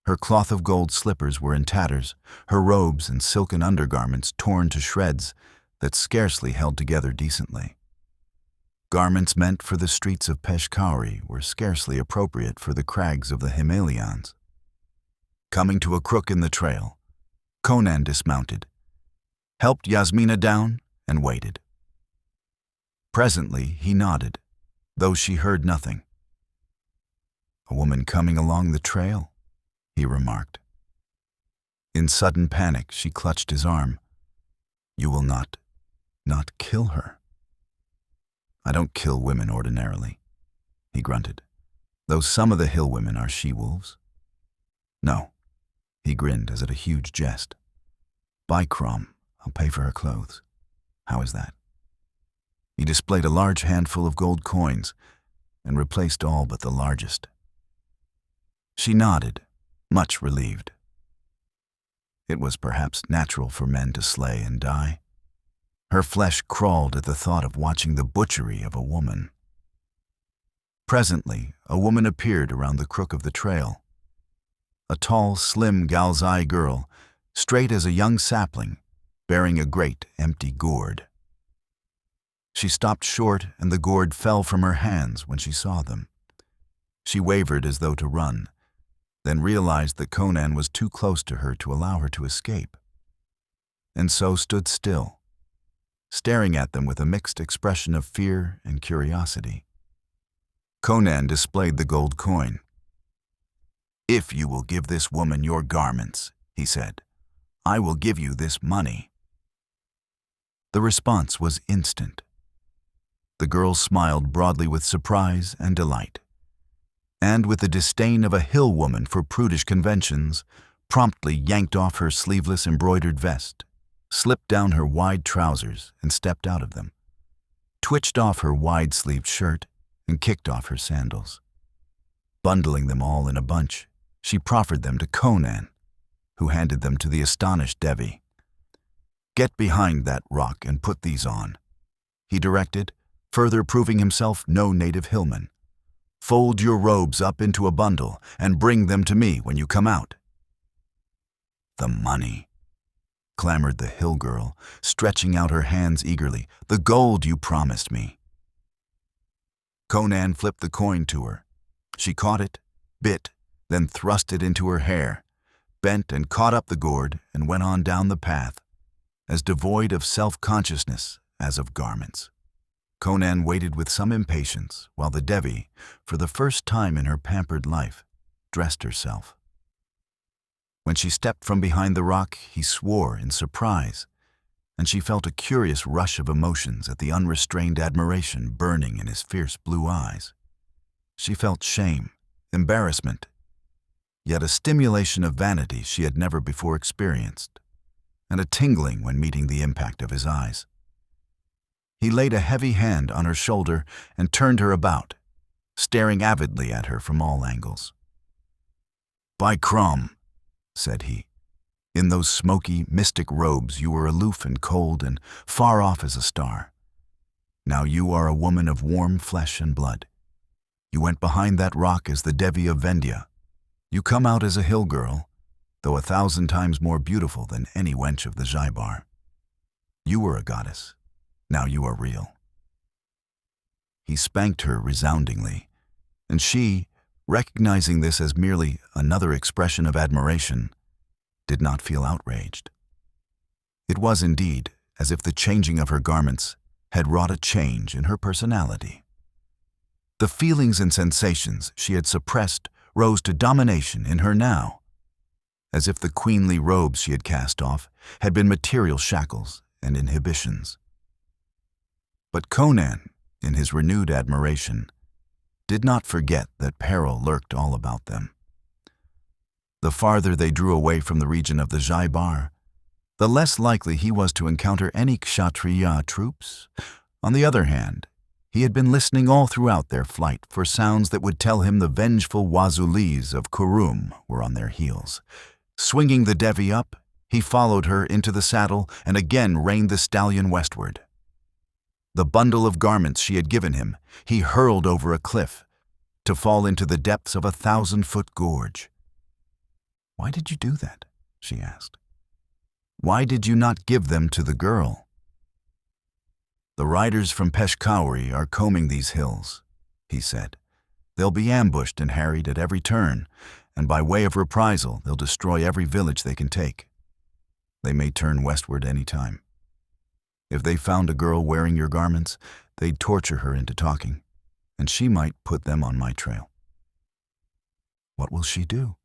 Her cloth of gold slippers were in tatters, her robes and silken undergarments torn to shreds that scarcely held together decently. Garments meant for the streets of Peshkhauri were scarcely appropriate for the crags of the Himalayas. Coming to a crook in the trail, Conan dismounted, helped Yasmina down, and waited. Presently he nodded, though she heard nothing. "A woman coming along the trail," he remarked. In sudden panic, she clutched his arm. "You will not kill her?" "I don't kill women ordinarily," he grunted, "though some of the hill women are she-wolves." "No," he grinned as at a huge jest. "Buy Crom, I'll pay for her clothes. How is that?" He displayed a large handful of gold coins and replaced all but the largest. She nodded, much relieved. It was perhaps natural for men to slay and die. Her flesh crawled at the thought of watching the butchery of a woman. Presently, a woman appeared around the crook of the trail. A tall, slim Galzai girl, straight as a young sapling, bearing a great, empty gourd. She stopped short, and the gourd fell from her hands when she saw them. She wavered as though to run, then realized that Conan was too close to her to allow her to escape, and so stood still, staring at them with a mixed expression of fear and curiosity. Conan displayed the gold coin. "If you will give this woman your garments," he said, "I will give you this money." The response was instant. The girl smiled broadly with surprise and delight, and with the disdain of a hill woman for prudish conventions, promptly yanked off her sleeveless embroidered vest, slipped down her wide trousers and stepped out of them, twitched off her wide-sleeved shirt and kicked off her sandals. Bundling them all in a bunch, she proffered them to Conan, who handed them to the astonished Devi. "Get behind that rock and put these on," he directed, further proving himself no native hillman. "Fold your robes up into a bundle and bring them to me when you come out." "The money," clamored the hill girl, stretching out her hands eagerly. "The gold you promised me." Conan flipped the coin to her. She caught it, bit, then thrust it into her hair, bent and caught up the gourd and went on down the path, as devoid of self-consciousness as of garments. Conan waited with some impatience while the Devi, for the first time in her pampered life, dressed herself. When she stepped from behind the rock, he swore in surprise, and she felt a curious rush of emotions at the unrestrained admiration burning in his fierce blue eyes. She felt shame, embarrassment, yet a stimulation of vanity she had never before experienced, and a tingling when meeting the impact of his eyes. He laid a heavy hand on her shoulder and turned her about, staring avidly at her from all angles. "By Crom," said he, "in those smoky, mystic robes you were aloof and cold and far off as a star. Now you are a woman of warm flesh and blood. You went behind that rock as the Devi of Vendya. You come out as a hill girl, though 1,000 times more beautiful than any wench of the Jaibar. You were a goddess. Now you are real." He spanked her resoundingly, and she, recognizing this as merely another expression of admiration, did not feel outraged. It was indeed as if the changing of her garments had wrought a change in her personality. The feelings and sensations she had suppressed rose to domination in her now, as if the queenly robes she had cast off had been material shackles and inhibitions. But Conan, in his renewed admiration, did not forget that peril lurked all about them. The farther they drew away from the region of the Jaibar, the less likely he was to encounter any Kshatriya troops. On the other hand, he had been listening all throughout their flight for sounds that would tell him the vengeful Wazulis of Kurum were on their heels. Swinging the Devi up, he followed her into the saddle and again reined the stallion westward. The bundle of garments she had given him, he hurled over a cliff, to fall into the depths of a 1,000-foot gorge. "Why did you do that?" she asked. "Why did you not give them to the girl?" "The riders from Peshkhauri are combing these hills," he said. "They'll be ambushed and harried at every turn, and by way of reprisal, they'll destroy every village they can take. They may turn westward any time. If they found a girl wearing your garments, they'd torture her into talking, and she might put them on my trail." "What will she do?"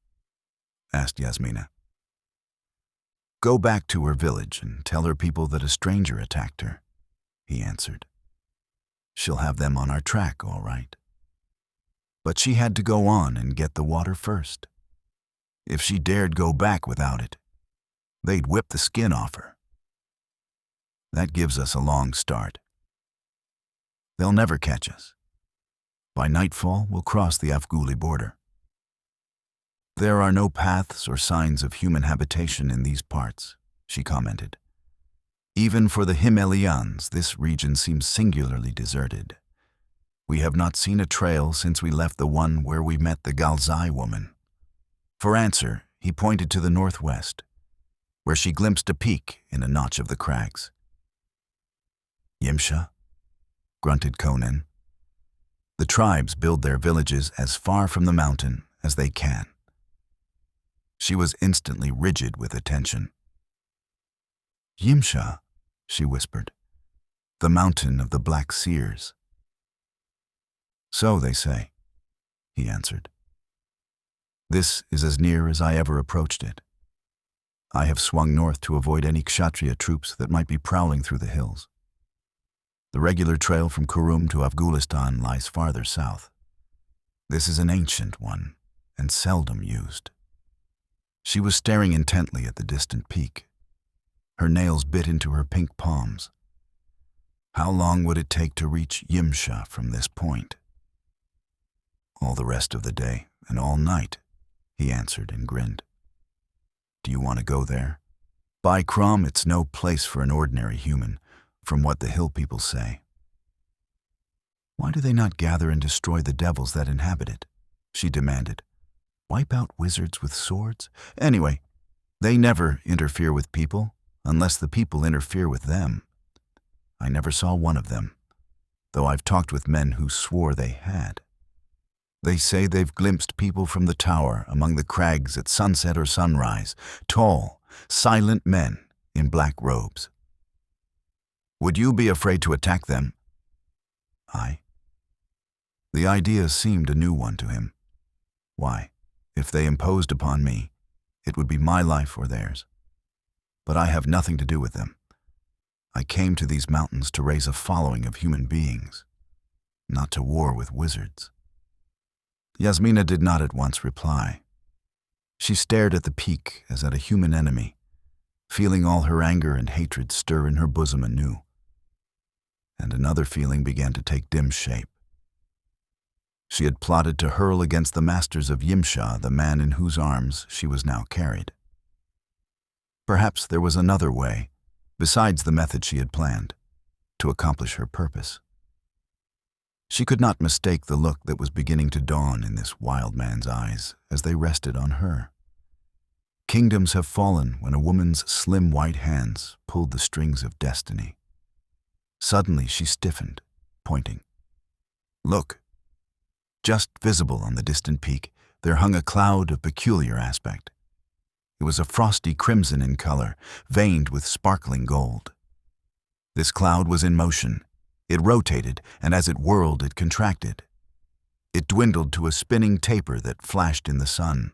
asked Yasmina. "Go back to her village and tell her people that a stranger attacked her," he answered. "She'll have them on our track, all right. But she had to go on and get the water first. If she dared go back without it, they'd whip the skin off her. That gives us a long start. They'll never catch us. By nightfall, we'll cross the Afghuli border. There are no paths or signs of human habitation in these parts," she commented. "Even for the Himalayans, this region seems singularly deserted. We have not seen a trail since we left the one where we met the Galzai woman." For answer, he pointed to the northwest, where she glimpsed a peak in a notch of the crags. "Yimsha," grunted Conan. "The tribes build their villages as far from the mountain as they can." She was instantly rigid with attention. "Yimsha," she whispered. "The mountain of the black Seers." "So they say," he answered. "This is as near as I ever approached it. I have swung north to avoid any Kshatriya troops that might be prowling through the hills. The regular trail from Kurum to Afghanistan lies farther south. This is an ancient one and seldom used." She was staring intently at the distant peak. Her nails bit into her pink palms. How long would it take to reach Yimsha from this point? "All the rest of the day and all night," he answered and grinned. "Do you want to go there? By Crom, it's no place for an ordinary human, from what the hill people say." "Why do they not gather and destroy the devils that inhabit it?" she demanded. "Wipe out wizards with swords? Anyway, they never interfere with people unless the people interfere with them. I never saw one of them, though I've talked with men who swore they had. They say they've glimpsed people from the tower among the crags at sunset or sunrise, tall, silent men in black robes. Would you be afraid to attack them?" "I?" The idea seemed a new one to him. Why, if they imposed upon me, it would be my life or theirs. But I have nothing to do with them. I came to these mountains to raise a following of human beings, not to war with wizards. Yasmina did not at once reply. She stared at the peak as at a human enemy, feeling all her anger and hatred stir in her bosom anew. And another feeling began to take dim shape. She had plotted to hurl against the masters of Yimsha the man in whose arms she was now carried. Perhaps there was another way, besides the method she had planned, to accomplish her purpose. She could not mistake the look that was beginning to dawn in this wild man's eyes as they rested on her. Kingdoms have fallen when a woman's slim white hands pulled the strings of destiny. Suddenly she stiffened, pointing. Look! Just visible on the distant peak, there hung a cloud of peculiar aspect. It was a frosty crimson in color, veined with sparkling gold. This cloud was in motion. It rotated, and as it whirled, it contracted. It dwindled to a spinning taper that flashed in the sun.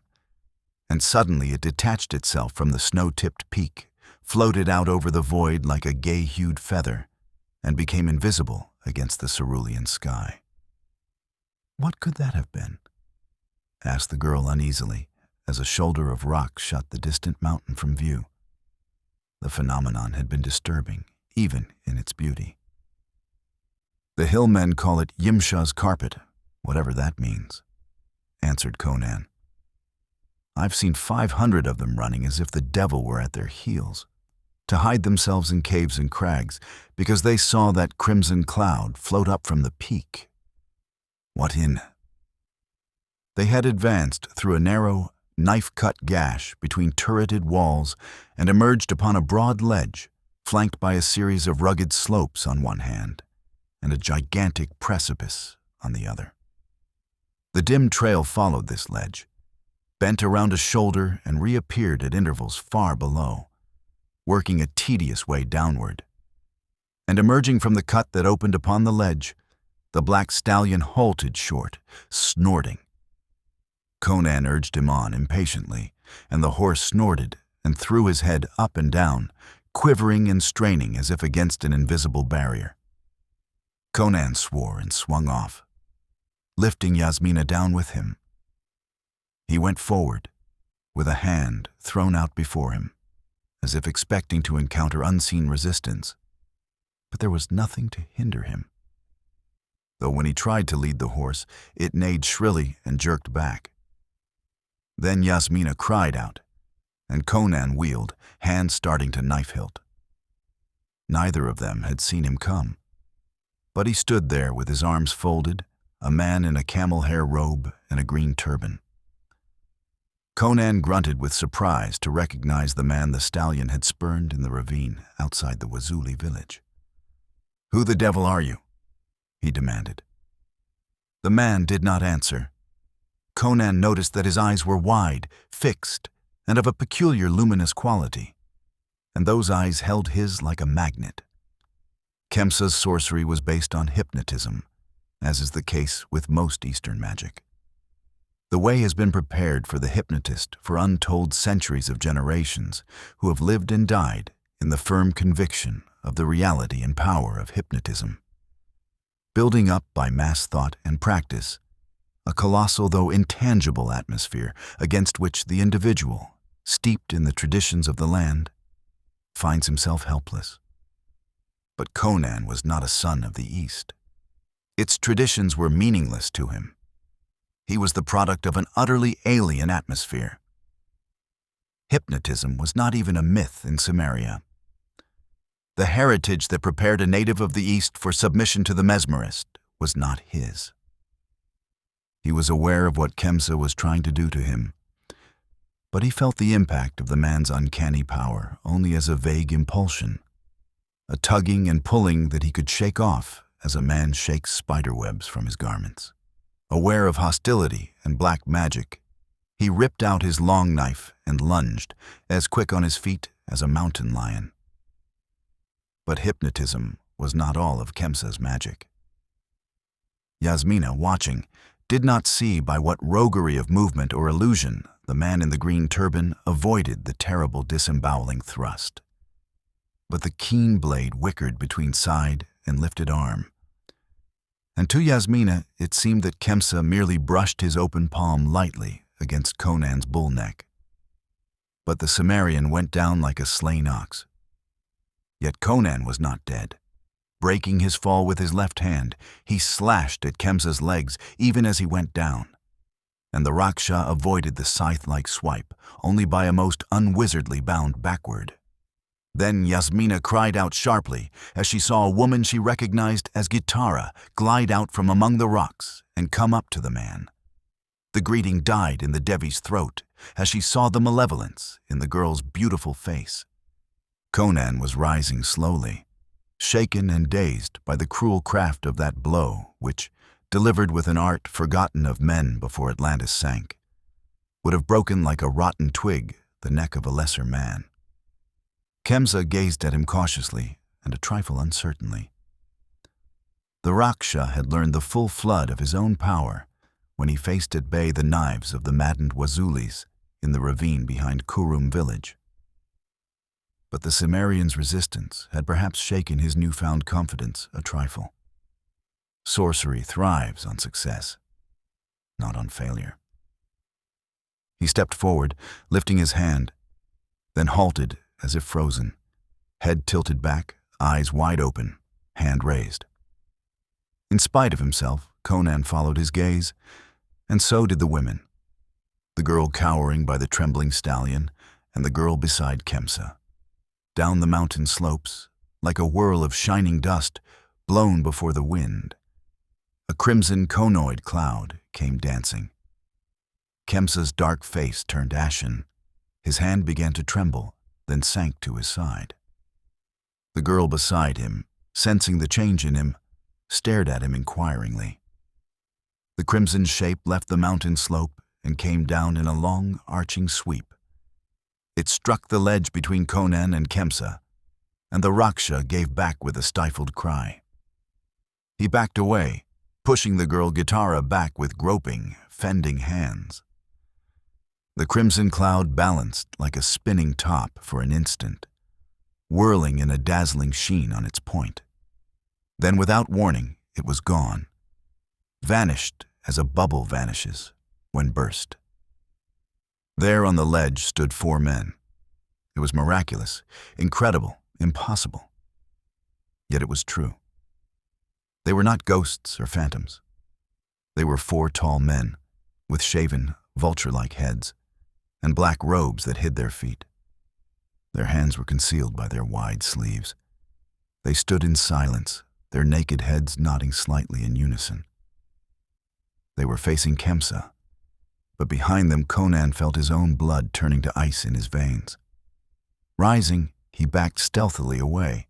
And suddenly it detached itself from the snow-tipped peak, floated out over the void like a gay-hued feather, and became invisible against the cerulean sky. "What could that have been?" asked the girl uneasily, as a shoulder of rock shut the distant mountain from view. The phenomenon had been disturbing, even in its beauty. "The hillmen call it Yimsha's carpet, whatever that means," answered Conan. "I've seen 500 of them running as if the devil were at their heels, to hide themselves in caves and crags, because they saw that crimson cloud float up from the peak. What in?" They had advanced through a narrow, knife-cut gash between turreted walls and emerged upon a broad ledge, flanked by a series of rugged slopes on one hand and a gigantic precipice on the other. The dim trail followed this ledge, bent around a shoulder and reappeared at intervals far below, working a tedious way downward. And emerging from the cut that opened upon the ledge, the black stallion halted short, snorting. Conan urged him on impatiently, and the horse snorted and threw his head up and down, quivering and straining as if against an invisible barrier. Conan swore and swung off, lifting Yasmina down with him. He went forward, with a hand thrown out before him, as if expecting to encounter unseen resistance, but there was nothing to hinder him. Though when he tried to lead the horse, it neighed shrilly and jerked back. Then Yasmina cried out, and Conan wheeled, hand starting to knife hilt. Neither of them had seen him come, but he stood there with his arms folded, a man in a camel hair robe and a green turban. Conan grunted with surprise to recognize the man the stallion had spurned in the ravine outside the Wazuli village. "Who the devil are you?" he demanded. The man did not answer. Conan noticed that his eyes were wide, fixed, and of a peculiar luminous quality, and those eyes held his like a magnet. Khemsa's sorcery was based on hypnotism, as is the case with most Eastern magic. The way has been prepared for the hypnotist for untold centuries of generations who have lived and died in the firm conviction of the reality and power of hypnotism. Building up by mass thought and practice, a colossal though intangible atmosphere against which the individual, steeped in the traditions of the land, finds himself helpless. But Conan was not a son of the East. Its traditions were meaningless to him. He was the product of an utterly alien atmosphere. Hypnotism was not even a myth in Samaria. The heritage that prepared a native of the East for submission to the mesmerist was not his. He was aware of what Khemsa was trying to do to him, but he felt the impact of the man's uncanny power only as a vague impulsion, a tugging and pulling that he could shake off as a man shakes spiderwebs from his garments. Aware of hostility and black magic, he ripped out his long knife and lunged, as quick on his feet as a mountain lion. But hypnotism was not all of Khemsa's magic. Yasmina, watching, did not see by what roguery of movement or illusion the man in the green turban avoided the terrible disemboweling thrust. But the keen blade whickered between side and lifted arm, and to Yasmina it seemed that Khemsa merely brushed his open palm lightly against Conan's bull neck. But the Cimmerian went down like a slain ox. Yet Conan was not dead. Breaking his fall with his left hand, he slashed at Khemsa's legs even as he went down, and the Raksha avoided the scythe-like swipe only by a most unwizardly bound backward. Then Yasmina cried out sharply as she saw a woman she recognized as Gitara glide out from among the rocks and come up to the man. The greeting died in the Devi's throat as she saw the malevolence in the girl's beautiful face. Conan was rising slowly, shaken and dazed by the cruel craft of that blow which, delivered with an art forgotten of men before Atlantis sank, would have broken like a rotten twig the neck of a lesser man. Khemsa gazed at him cautiously and a trifle uncertainly. The Raksha had learned the full flood of his own power when he faced at bay the knives of the maddened Wazulis in the ravine behind Kurum village. But the Cimmerian's resistance had perhaps shaken his newfound confidence a trifle. Sorcery thrives on success, not on failure. He stepped forward, lifting his hand, then halted as if frozen, head tilted back, eyes wide open, hand raised. In spite of himself, Conan followed his gaze, and so did the women, the girl cowering by the trembling stallion and the girl beside Khemsa. Down the mountain slopes, like a whirl of shining dust blown before the wind, a crimson conoid cloud came dancing. Khemsa's dark face turned ashen. His hand began to tremble, then sank to his side. The girl beside him, sensing the change in him, stared at him inquiringly. The crimson shape left the mountain slope and came down in a long, arching sweep. It struck the ledge between Conan and Khemsa, and the Raksha gave back with a stifled cry. He backed away, pushing the girl Gitara back with groping, fending hands. The crimson cloud balanced like a spinning top for an instant, whirling in a dazzling sheen on its point. Then, without warning, it was gone, vanished as a bubble vanishes when burst. There on the ledge stood 4 men. It was miraculous, incredible, impossible. Yet it was true. They were not ghosts or phantoms. They were 4 tall men, with shaven, vulture-like heads, and black robes that hid their feet. Their hands were concealed by their wide sleeves. They stood in silence, their naked heads nodding slightly in unison. They were facing Khemsa, but behind them Conan felt his own blood turning to ice in his veins. Rising, he backed stealthily away,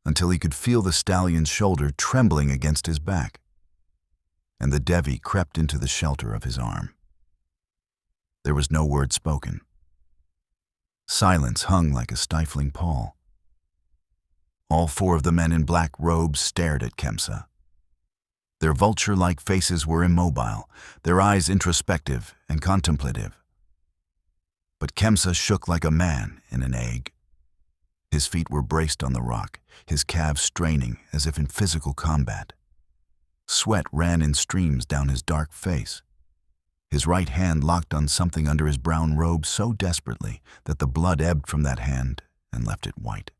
until he could feel the stallion's shoulder trembling against his back, and the Devi crept into the shelter of his arm. There was no word spoken. Silence hung like a stifling pall. All 4 of the men in black robes stared at Khemsa. Their vulture-like faces were immobile, their eyes introspective and contemplative. But Khemsa shook like a man in an egg. His feet were braced on the rock, his calves straining as if in physical combat. Sweat ran in streams down his dark face. His right hand locked on something under his brown robe so desperately that the blood ebbed from that hand and left it white.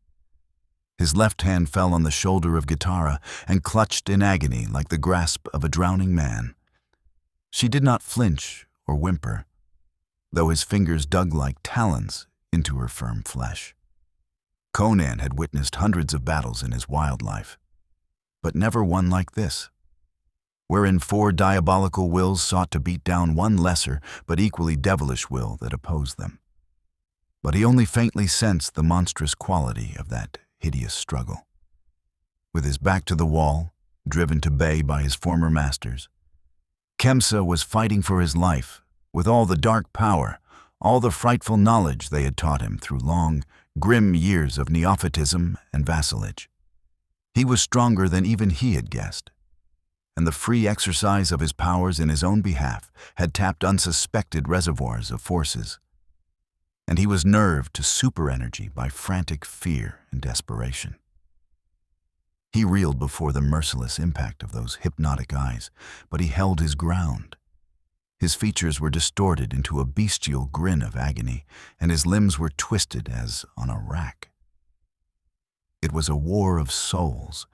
His left hand fell on the shoulder of Gitara and clutched in agony like the grasp of a drowning man. She did not flinch or whimper, though his fingers dug like talons into her firm flesh. Conan had witnessed hundreds of battles in his wild life, but never one like this, wherein 4 diabolical wills sought to beat down one lesser but equally devilish will that opposed them. But he only faintly sensed the monstrous quality of that hideous struggle. With his back to the wall, driven to bay by his former masters, Khemsa was fighting for his life with all the dark power, all the frightful knowledge they had taught him through long, grim years of neophytism and vassalage. He was stronger than even he had guessed, and the free exercise of his powers in his own behalf had tapped unsuspected reservoirs of forces, and he was nerved to super-energy by frantic fear and desperation. He reeled before the merciless impact of those hypnotic eyes, but he held his ground. His features were distorted into a bestial grin of agony, and his limbs were twisted as on a rack. It was a war of souls,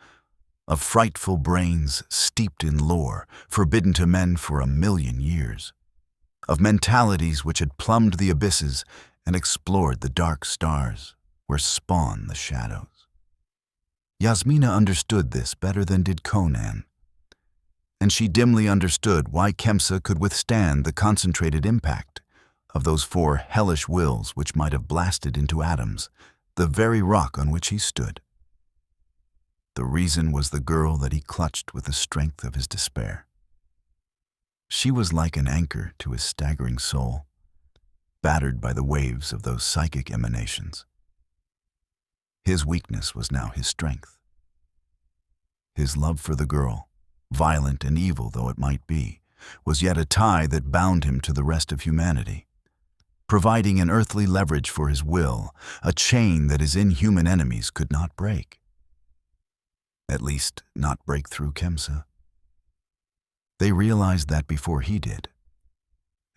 of frightful brains steeped in lore, forbidden to men for 1,000,000 years, of mentalities which had plumbed the abysses and explored the dark stars where spawn the shadows. Yasmina understood this better than did Conan, and she dimly understood why Khemsa could withstand the concentrated impact of those 4 hellish wills which might have blasted into atoms the very rock on which he stood. The reason was the girl that he clutched with the strength of his despair. She was like an anchor to his staggering soul, battered by the waves of those psychic emanations. His weakness was now his strength. His love for the girl, violent and evil though it might be, was yet a tie that bound him to the rest of humanity, providing an earthly leverage for his will, a chain that his inhuman enemies could not break. At least, not break through Khemsa. They realized that before he did,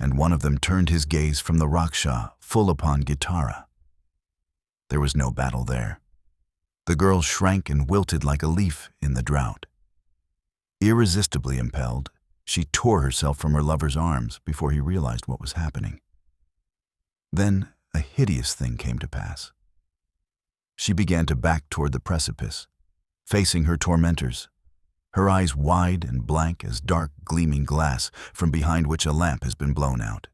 and one of them turned his gaze from the Raksha full upon Gitara. There was no battle there. The girl shrank and wilted like a leaf in the drought. Irresistibly impelled, she tore herself from her lover's arms before he realized what was happening. Then a hideous thing came to pass. She began to back toward the precipice, facing her tormentors, her eyes wide and blank as dark gleaming glass from behind which a lamp has been blown out.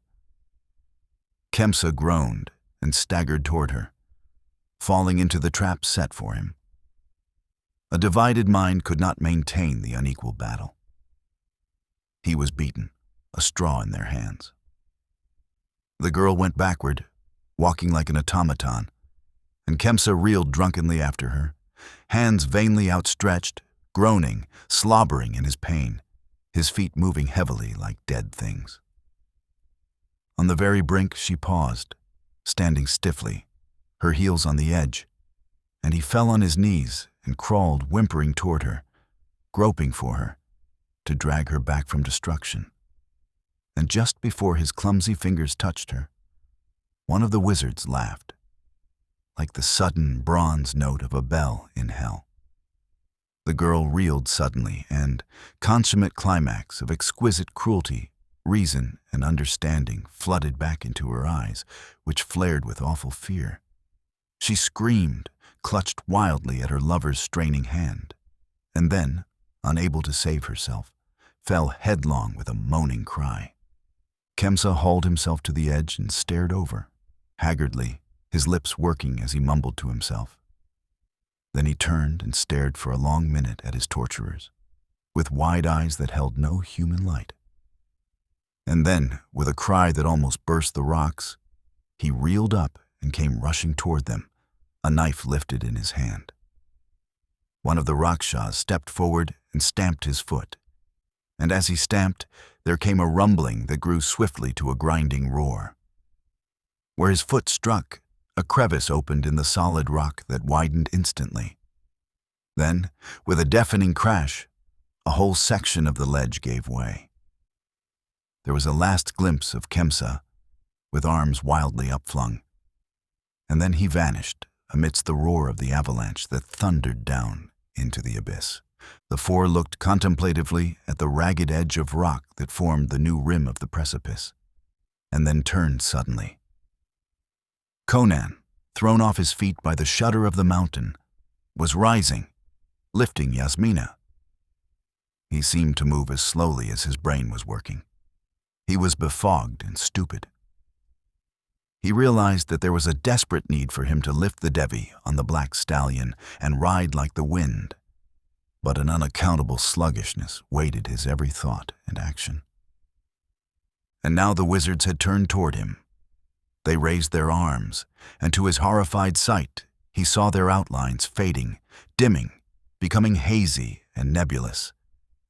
Khemsa groaned and staggered toward her, falling into the trap set for him. A divided mind could not maintain the unequal battle. He was beaten, a straw in their hands. The girl went backward, walking like an automaton, and Khemsa reeled drunkenly after her, hands vainly outstretched, groaning, slobbering in his pain, his feet moving heavily like dead things. On the very brink she paused, standing stiffly, her heels on the edge, and he fell on his knees and crawled whimpering toward her, groping for her, to drag her back from destruction. And just before his clumsy fingers touched her, one of the wizards laughed, like the sudden bronze note of a bell in hell. The girl reeled suddenly, and, consummate climax of exquisite cruelty, reason, and understanding flooded back into her eyes, which flared with awful fear. She screamed, clutched wildly at her lover's straining hand, and then, unable to save herself, fell headlong with a moaning cry. Khemsa hauled himself to the edge and stared over, haggardly, his lips working as he mumbled to himself. Then he turned and stared for a long minute at his torturers, with wide eyes that held no human light. And then, with a cry that almost burst the rocks, he reeled up and came rushing toward them, a knife lifted in his hand. One of the Rakshas stepped forward and stamped his foot, and as he stamped, there came a rumbling that grew swiftly to a grinding roar. Where his foot struck, a crevice opened in the solid rock that widened instantly. Then, with a deafening crash, a whole section of the ledge gave way. There was a last glimpse of Khemsa, with arms wildly upflung, and then he vanished amidst the roar of the avalanche that thundered down into the abyss. The 4 looked contemplatively at the ragged edge of rock that formed the new rim of the precipice, and then turned suddenly. Conan, thrown off his feet by the shudder of the mountain, was rising, lifting Yasmina. He seemed to move as slowly as his brain was working. He was befogged and stupid. He realized that there was a desperate need for him to lift the Devi on the black stallion and ride like the wind, but an unaccountable sluggishness weighted his every thought and action. And now the wizards had turned toward him. They raised their arms, and to his horrified sight, he saw their outlines fading, dimming, becoming hazy and nebulous,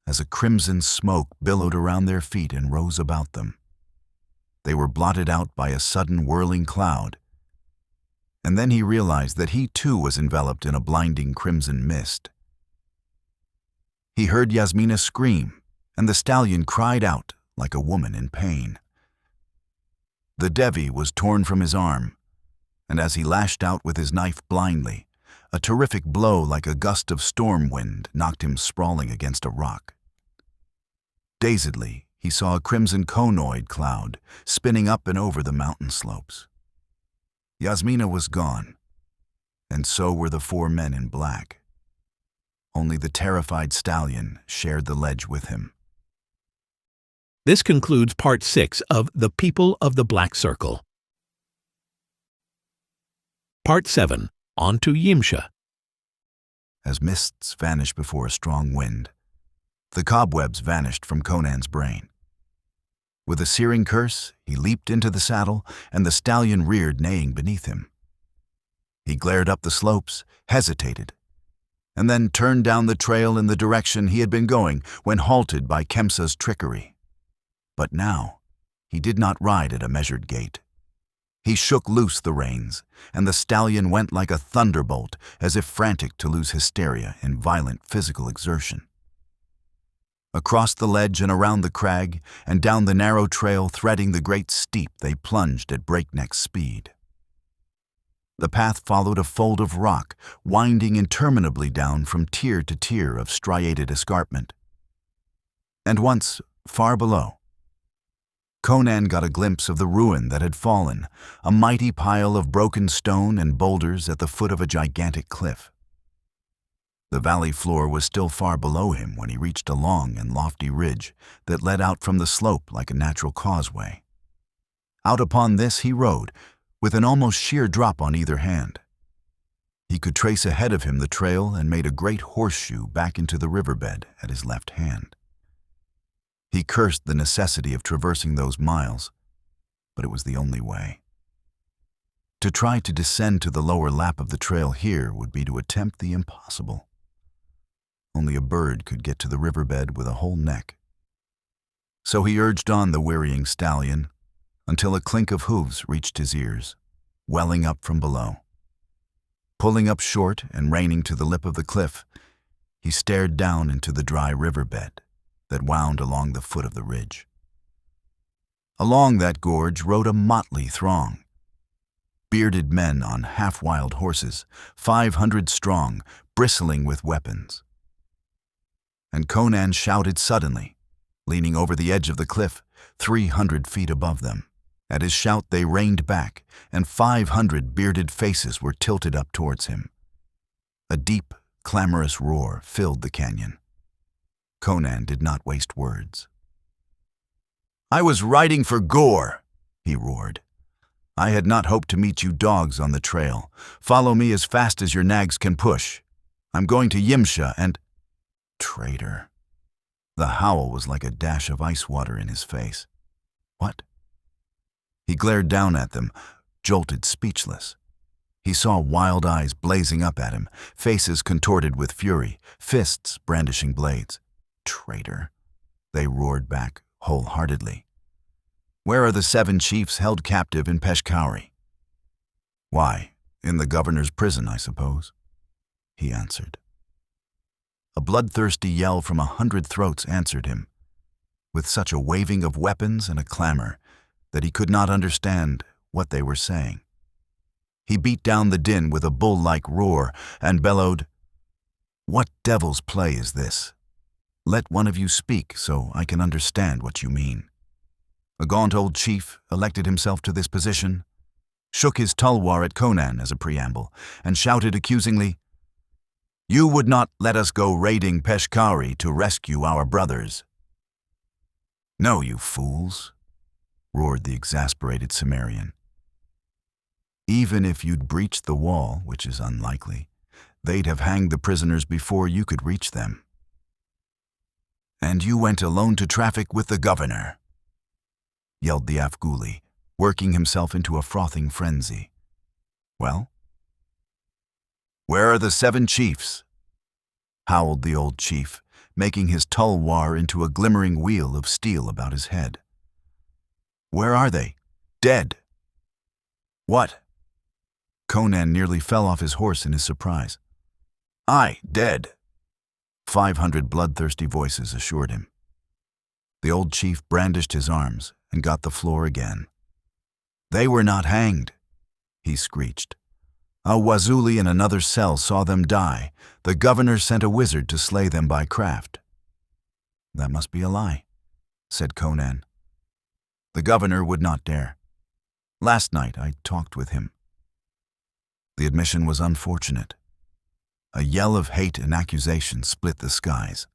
as a crimson smoke billowed around their feet and rose about them. They were blotted out by a sudden whirling cloud, and then he realized that he too was enveloped in a blinding crimson mist. He heard Yasmina scream, and the stallion cried out like a woman in pain. The Devi was torn from his arm, and as he lashed out with his knife blindly, a terrific blow like a gust of storm wind knocked him sprawling against a rock. Dazedly, he saw a crimson conoid cloud spinning up and over the mountain slopes. Yasmina was gone, and so were the 4 men in black. Only the terrified Stallion shared the ledge with him. This concludes Part 6 of The People of the Black Circle. Part 7. On to Yimsha. As mists vanish before a strong wind, the cobwebs vanished from Conan's brain. With a searing curse, he leaped into the saddle, and the Stallion reared neighing beneath him. He glared up the slopes, hesitated, and then turned down the trail in the direction he had been going when halted by Khemsa's trickery. But now, he did not ride at a measured gait. He shook loose the reins, and the Stallion went like a thunderbolt, as if frantic to lose hysteria in violent physical exertion. Across the ledge and around the crag, and down the narrow trail threading the great steep, they plunged at breakneck speed. The path followed a fold of rock, winding interminably down from tier to tier of striated escarpment. And once, far below, Conan got a glimpse of the ruin that had fallen, a mighty pile of broken stone and boulders at the foot of a gigantic cliff. The valley floor was still far below him when he reached a long and lofty ridge that led out from the slope like a natural causeway. Out upon this he rode, with an almost sheer drop on either hand. He could trace ahead of him the trail and made a great horseshoe back into the riverbed at his left hand. He cursed the necessity of traversing those miles, but it was the only way. To try to descend to the lower lap of the trail here would be to attempt the impossible. Only a bird could get to the riverbed with a whole neck. So he urged on the wearying Stallion until a clink of hooves reached his ears, welling up from below. Pulling up short and reining to the lip of the cliff, he stared down into the dry riverbed that wound along the foot of the ridge. Along that gorge rode a motley throng. Bearded men on half-wild horses, 500 strong, bristling with weapons. And Conan shouted suddenly, leaning over the edge of the cliff, 300 feet above them. At his shout they reined back, and 500 bearded faces were tilted up towards him. A deep, clamorous roar filled the canyon. Conan did not waste words. "I was riding for gore," he roared. "I had not hoped to meet you dogs on the trail. Follow me as fast as your nags can push. I'm going to Yimsha and—" Traitor. The howl was like a dash of ice water in his face. What? He glared down at them, jolted speechless. He saw wild eyes blazing up at him, faces contorted with fury, fists brandishing blades. Traitor, they roared back wholeheartedly. "Where are the 7 chiefs held captive in Peshkhauri?" "Why, in the governor's prison, I suppose," he answered. A bloodthirsty yell from 100 throats answered him, with such a waving of weapons and a clamor that he could not understand what they were saying. He beat down the din with a bull-like roar and bellowed, "What devil's play is this? Let one of you speak so I can understand what you mean." A gaunt old chief elected himself to this position, shook his tulwar at Conan as a preamble, and shouted accusingly, "You would not let us go raiding Peshkhauri to rescue our brothers." "No, you fools," roared the exasperated Cimmerian. "Even if you'd breached the wall, which is unlikely, they'd have hanged the prisoners before you could reach them. And you went alone to traffic with the governor," yelled the Afghuli, working himself into a frothing frenzy. "Well? Where are the 7 chiefs?" howled the old chief, making his tulwar into a glimmering wheel of steel about his head. "Where are they? Dead?" "What?" Conan nearly fell off his horse in his surprise. "Aye, dead," 500 bloodthirsty voices assured him. The old chief brandished his arms and got the floor again. "They were not hanged," he screeched. "A Wazuli in another cell saw them die. The governor sent a wizard to slay them by craft." "That must be a lie," said Conan. "The governor would not dare. Last night I talked with him." The admission was unfortunate. A yell of hate and accusation split the skies.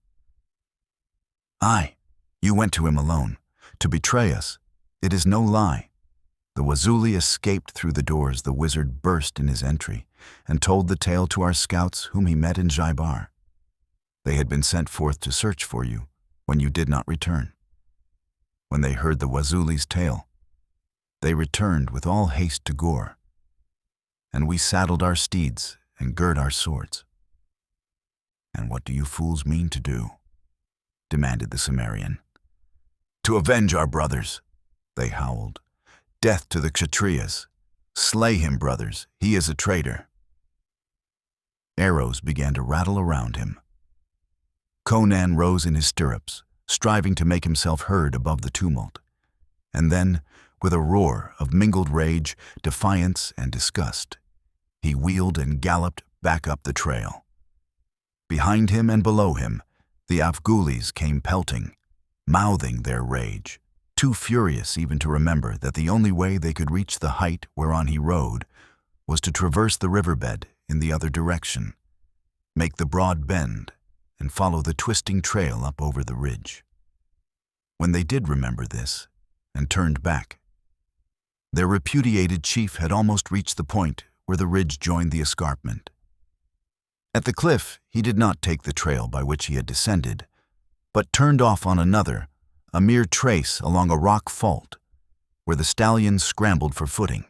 "Aye, you went to him alone, to betray us. It is no lie." The Wazuli escaped through the doors. The wizard burst in his entry and told the tale to our scouts whom he met in Jaibar. They had been sent forth to search for you when you did not return. When they heard the Wazuli's tale, they returned with all haste to Gore, and we saddled our steeds and girt our swords. "And what do you fools mean to do?" demanded the Cimmerian. "To avenge our brothers," they howled. "Death to the Kshatriyas. Slay him, brothers. He is a traitor." Arrows began to rattle around him. Conan rose in his stirrups, striving to make himself heard above the tumult. And then, with a roar of mingled rage, defiance, and disgust, he wheeled and galloped back up the trail. Behind him and below him, the Afghulis came pelting, mouthing their rage, too furious even to remember that the only way they could reach the height whereon he rode was to traverse the riverbed in the other direction, make the broad bend, and follow the twisting trail up over the ridge. When they did remember this and turned back, their repudiated chief had almost reached the point where the ridge joined the escarpment. At the cliff, he did not take the trail by which he had descended, but turned off on another, a mere trace along a rock fault, where the stallion scrambled for footing.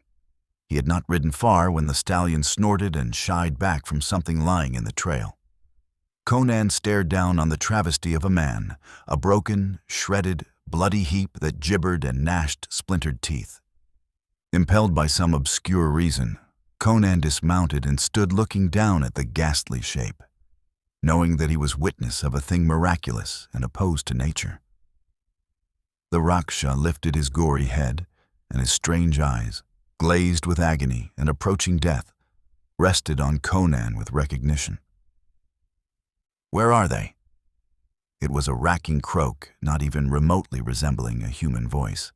He had not ridden far when the stallion snorted and shied back from something lying in the trail. Conan stared down on the travesty of a man, a broken, shredded, bloody heap that gibbered and gnashed splintered teeth. Impelled by some obscure reason, Conan dismounted and stood looking down at the ghastly shape, knowing that he was witness of a thing miraculous and opposed to nature. The Raksha lifted his gory head, and his strange eyes, glazed with agony and approaching death, rested on Conan with recognition. "Where are they?" It was a racking croak, not even remotely resembling a human voice.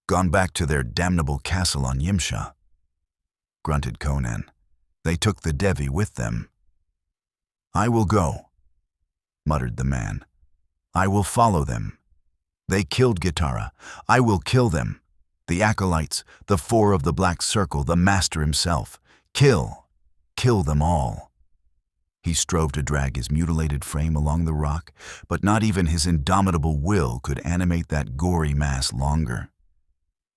"Gone back to their damnable castle on Yimsha," grunted Conan. "They took the Devi with them." "I will go," muttered the man. "I will follow them. They killed Gitara. I will kill them. The acolytes, the four of the Black Circle, the master himself. Kill them all." He strove to drag his mutilated frame along the rock, but not even his indomitable will could animate that gory mass longer,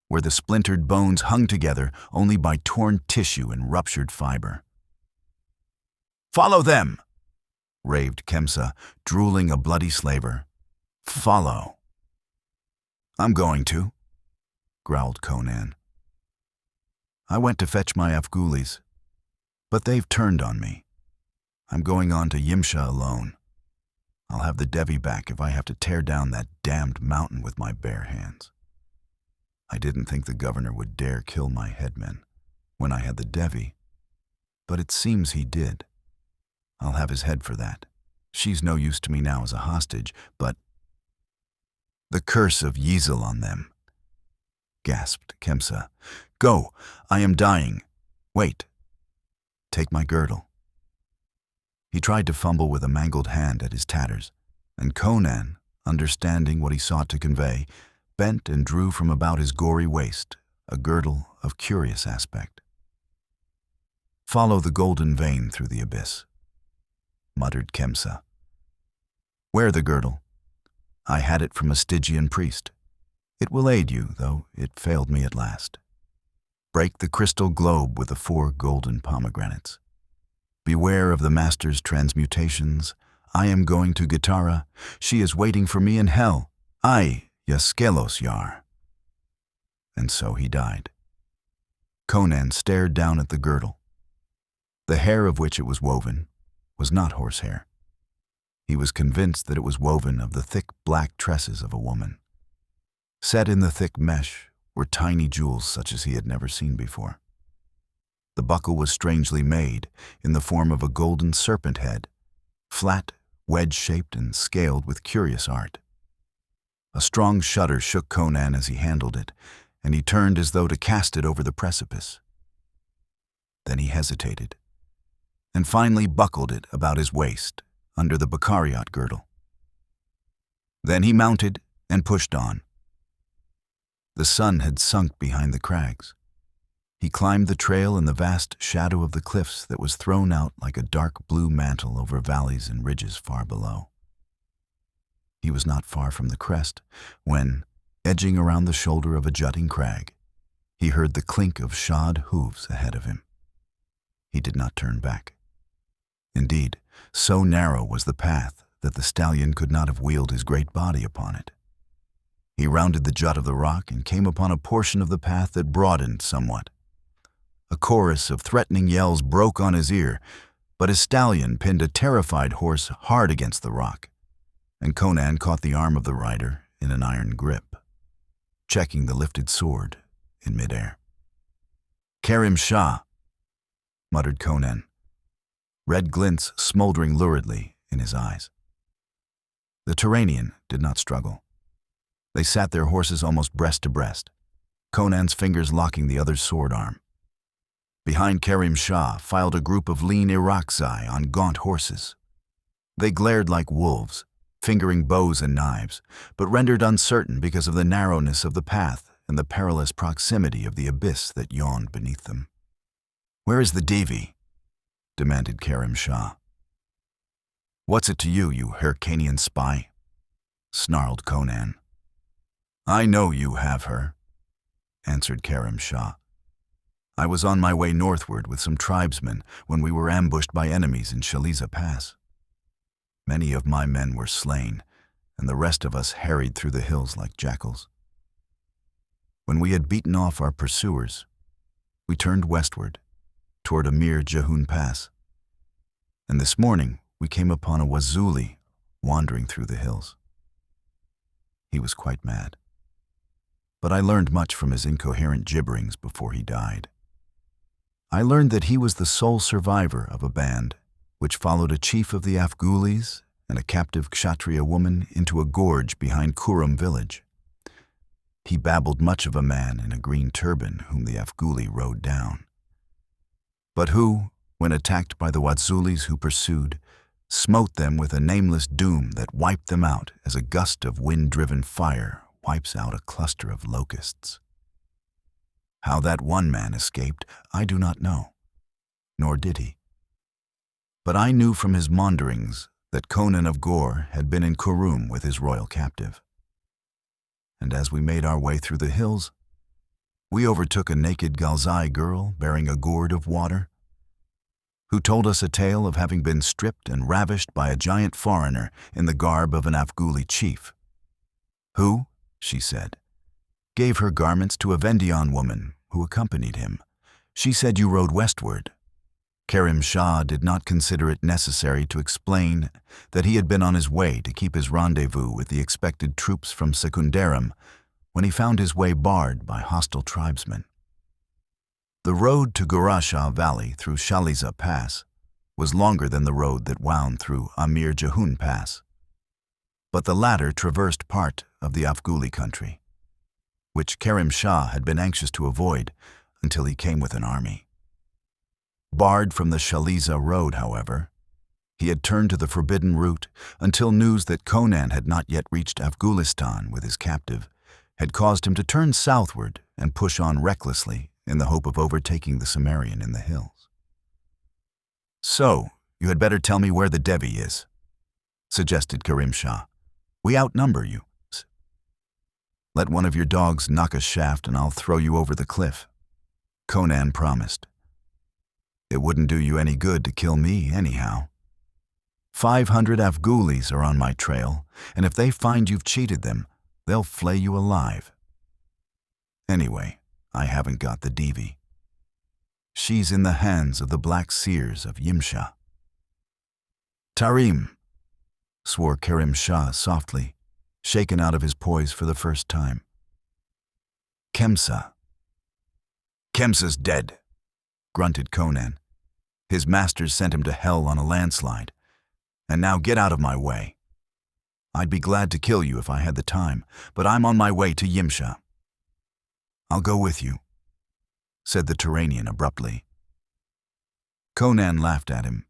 where the splintered bones hung together only by torn tissue and ruptured fiber. "Follow them!" raved Khemsa, drooling a bloody slaver. "Follow." "I'm going to," growled Conan. "I went to fetch my Afghulis, but they've turned on me. I'm going on to Yimsha alone. I'll have the Devi back if I have to tear down that damned mountain with my bare hands. I didn't think the governor would dare kill my headmen when I had the Devi, but it seems he did. I'll have his head for that. She's no use to me now as a hostage, but—" "The curse of Yizel on them," gasped Khemsa. "Go, I am dying. Wait. Take my girdle." He tried to fumble with a mangled hand at his tatters, and Conan, understanding what he sought to convey, bent and drew from about his gory waist a girdle of curious aspect. "Follow the golden vein through the abyss," muttered Khemsa. "Wear the girdle. I had it from a Stygian priest. It will aid you, though it failed me at last. Break the crystal globe with the 4 golden pomegranates. Beware of the master's transmutations. I am going to Gitara. She is waiting for me in hell. I, Yaskelos Yar." And so he died. Conan stared down at the girdle. The hair of which it was woven was not horsehair. He was convinced that it was woven of the thick black tresses of a woman. Set in the thick mesh were tiny jewels such as he had never seen before. The buckle was strangely made in the form of a golden serpent head, flat, wedge-shaped and scaled with curious art. A strong shudder shook Conan as he handled it, and he turned as though to cast it over the precipice. Then he hesitated, and finally buckled it about his waist, under the Bakariot girdle. Then he mounted and pushed on. The sun had sunk behind the crags. He climbed the trail in the vast shadow of the cliffs that was thrown out like a dark blue mantle over valleys and ridges far below. He was not far from the crest when, edging around the shoulder of a jutting crag, he heard the clink of shod hooves ahead of him. He did not turn back. Indeed, so narrow was the path that the stallion could not have wheeled his great body upon it. He rounded the jut of the rock and came upon a portion of the path that broadened somewhat. A chorus of threatening yells broke on his ear, but his stallion pinned a terrified horse hard against the rock, and Conan caught the arm of the rider in an iron grip, checking the lifted sword in midair. "Khemsa," muttered Conan, red glints smoldering luridly in his eyes. The Turanian did not struggle. They sat their horses almost breast to breast, Conan's fingers locking the other's sword arm. Behind Khemsa filed a group of lean Irakzai on gaunt horses. They glared like wolves, fingering bows and knives, but rendered uncertain because of the narrowness of the path and the perilous proximity of the abyss that yawned beneath them. "Where is the Devi?" demanded Khemsa. "What's it to you, you Hyrcanian spy?" snarled Conan. "I know you have her," answered Khemsa. "I was on my way northward with some tribesmen when we were ambushed by enemies in Shaliza Pass. Many of my men were slain, and the rest of us harried through the hills like jackals. When we had beaten off our pursuers, we turned westward, toward Amir Jahun Pass, and this morning we came upon a Wazuli wandering through the hills. He was quite mad, but I learned much from his incoherent gibberings before he died. I learned that he was the sole survivor of a band which followed a chief of the Afghulis and a captive Kshatriya woman into a gorge behind Kurum village. He babbled much of a man in a green turban whom the Afghuli rode down, but who, when attacked by the Wazulis who pursued, smote them with a nameless doom that wiped them out as a gust of wind-driven fire wipes out a cluster of locusts. How that one man escaped, I do not know, nor did he. But I knew from his maunderings that Conan of Gore had been in Kurum with his royal captive. And as we made our way through the hills, we overtook a naked Galzai girl bearing a gourd of water, who told us a tale of having been stripped and ravished by a giant foreigner in the garb of an Afghuli chief, who, she said, gave her garments to a Vendian woman who accompanied him. She said you rode westward. Khemsa did not consider it necessary to explain that he had been on his way to keep his rendezvous with the expected troops from Secundarum when he found his way barred by hostile tribesmen. The road to Gurashah Valley through Shaliza Pass was longer than the road that wound through Amir Jahun Pass, but the latter traversed part of the Afghuli country, which Khemsa had been anxious to avoid until he came with an army. Barred from the Shaliza road, however, he had turned to the forbidden route until news that Conan had not yet reached Afghulistan with his captive had caused him to turn southward and push on recklessly in the hope of overtaking the Cimmerian in the hills. "So, you had better tell me where the Devi is," suggested Khemsa. "We outnumber you. Let one of your dogs knock a shaft and I'll throw you over the cliff," Conan promised. "It wouldn't do you any good to kill me anyhow. 500 Afghulis are on my trail, and if they find you've cheated them, they'll flay you alive. Anyway, I haven't got the Devi. She's in the hands of the black Seers of Yimsha." "Tarim," swore Khemsa softly, shaken out of his poise for the first time. "Khemsa." "Khemsa's dead," grunted Conan. "His masters sent him to hell on a landslide. And now get out of my way. I'd be glad to kill you if I had the time, but I'm on my way to Yimsha." "I'll go with you," said the Turanian abruptly. Conan laughed at him.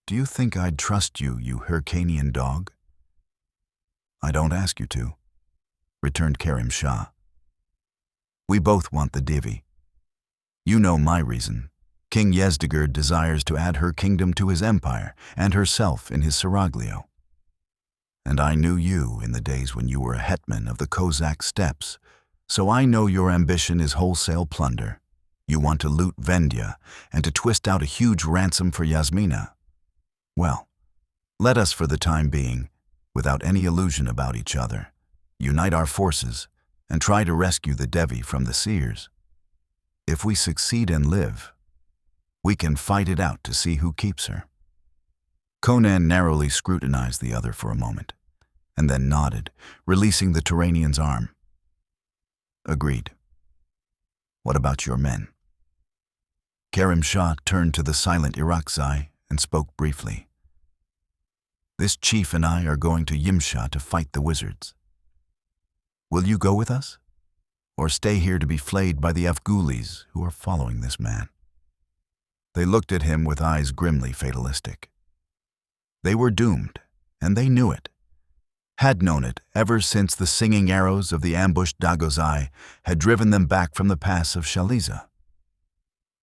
"Do you think I'd trust you, you Hyrcanian dog?" "I don't ask you to," returned Khemsa. "We both want the Divi. You know my reason. King Yezdegerd desires to add her kingdom to his empire and herself in his seraglio. And I knew you in the days when you were a hetman of the Kozak steppes, so I know your ambition is wholesale plunder. You want to loot Vendia and to twist out a huge ransom for Yasmina. Well, let us for the time being, without any illusion about each other, unite our forces and try to rescue the Devi from the Seers. If we succeed and live, we can fight it out to see who keeps her." Conan narrowly scrutinized the other for a moment, and then nodded, releasing the Turanian's arm. "Agreed. What about your men?" Khemsa turned to the silent Irakzai and spoke briefly. "This chief and I are going to Yimsha to fight the wizards. Will you go with us, or stay here to be flayed by the Afghulis who are following this man?" They looked at him with eyes grimly fatalistic. They were doomed, and they knew it. Had known it ever since the singing arrows of the ambushed Dagozai had driven them back from the pass of Shaliza.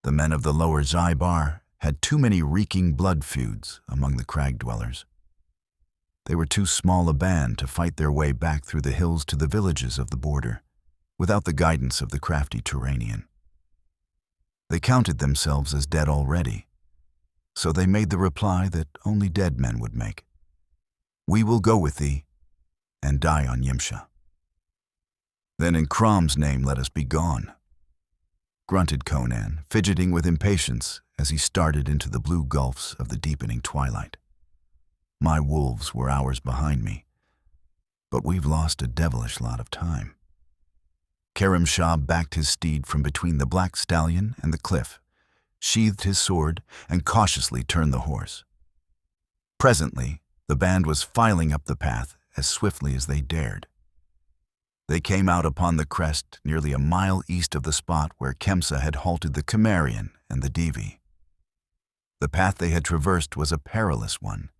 The men of the lower Zaibar had too many reeking blood feuds among the crag dwellers. They were too small a band to fight their way back through the hills to the villages of the border, without the guidance of the crafty Turanian. They counted themselves as dead already, so they made the reply that only dead men would make. "We will go with thee, and die on Yimsha." "Then in Crom's name let us be gone," grunted Conan, fidgeting with impatience as he started into the blue gulfs of the deepening twilight. "My wolves were hours behind me, but we've lost a devilish lot of time." Khemsa backed his steed from between the black stallion and the cliff, sheathed his sword, and cautiously turned the horse. Presently, the band was filing up the path as swiftly as they dared. They came out upon the crest nearly a mile east of the spot where Khemsa had halted the Cimmerian and the Divi. The path they had traversed was a perilous one,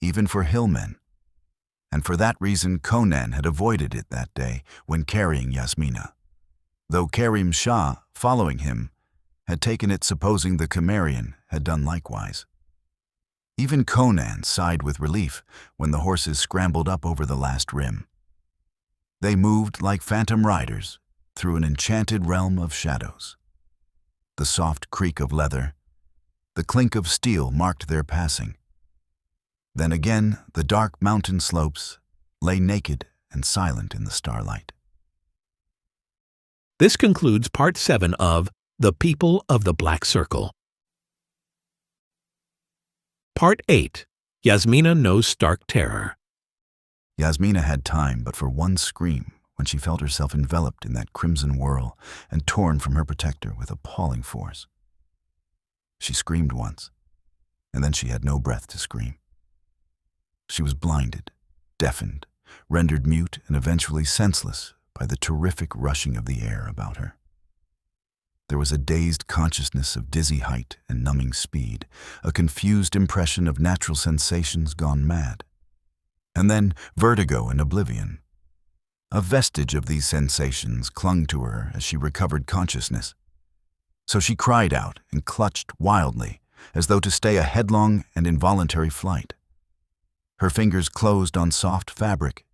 even for hillmen, and for that reason Conan had avoided it that day when carrying Yasmina, though Khemsa, following him, had taken it supposing the Cimmerian had done likewise. Even Conan sighed with relief when the horses scrambled up over the last rim. They moved like phantom riders through an enchanted realm of shadows. The soft creak of leather, the clink of steel marked their passing. Then again, the dark mountain slopes lay naked and silent in the starlight. This concludes Part 7 of The People of the Black Circle. Part 8. Yasmina Knows Stark Terror. Yasmina had time but for one scream when she felt herself enveloped in that crimson whirl and torn from her protector with appalling force. She screamed once, and then she had no breath to scream. She was blinded, deafened, rendered mute, and eventually senseless by the terrific rushing of the air about her. There was a dazed consciousness of dizzy height and numbing speed, a confused impression of natural sensations gone mad. And then vertigo and oblivion. A vestige of these sensations clung to her as she recovered consciousness. So she cried out and clutched wildly, as though to stay a headlong and involuntary flight. Her fingers closed on soft fabric,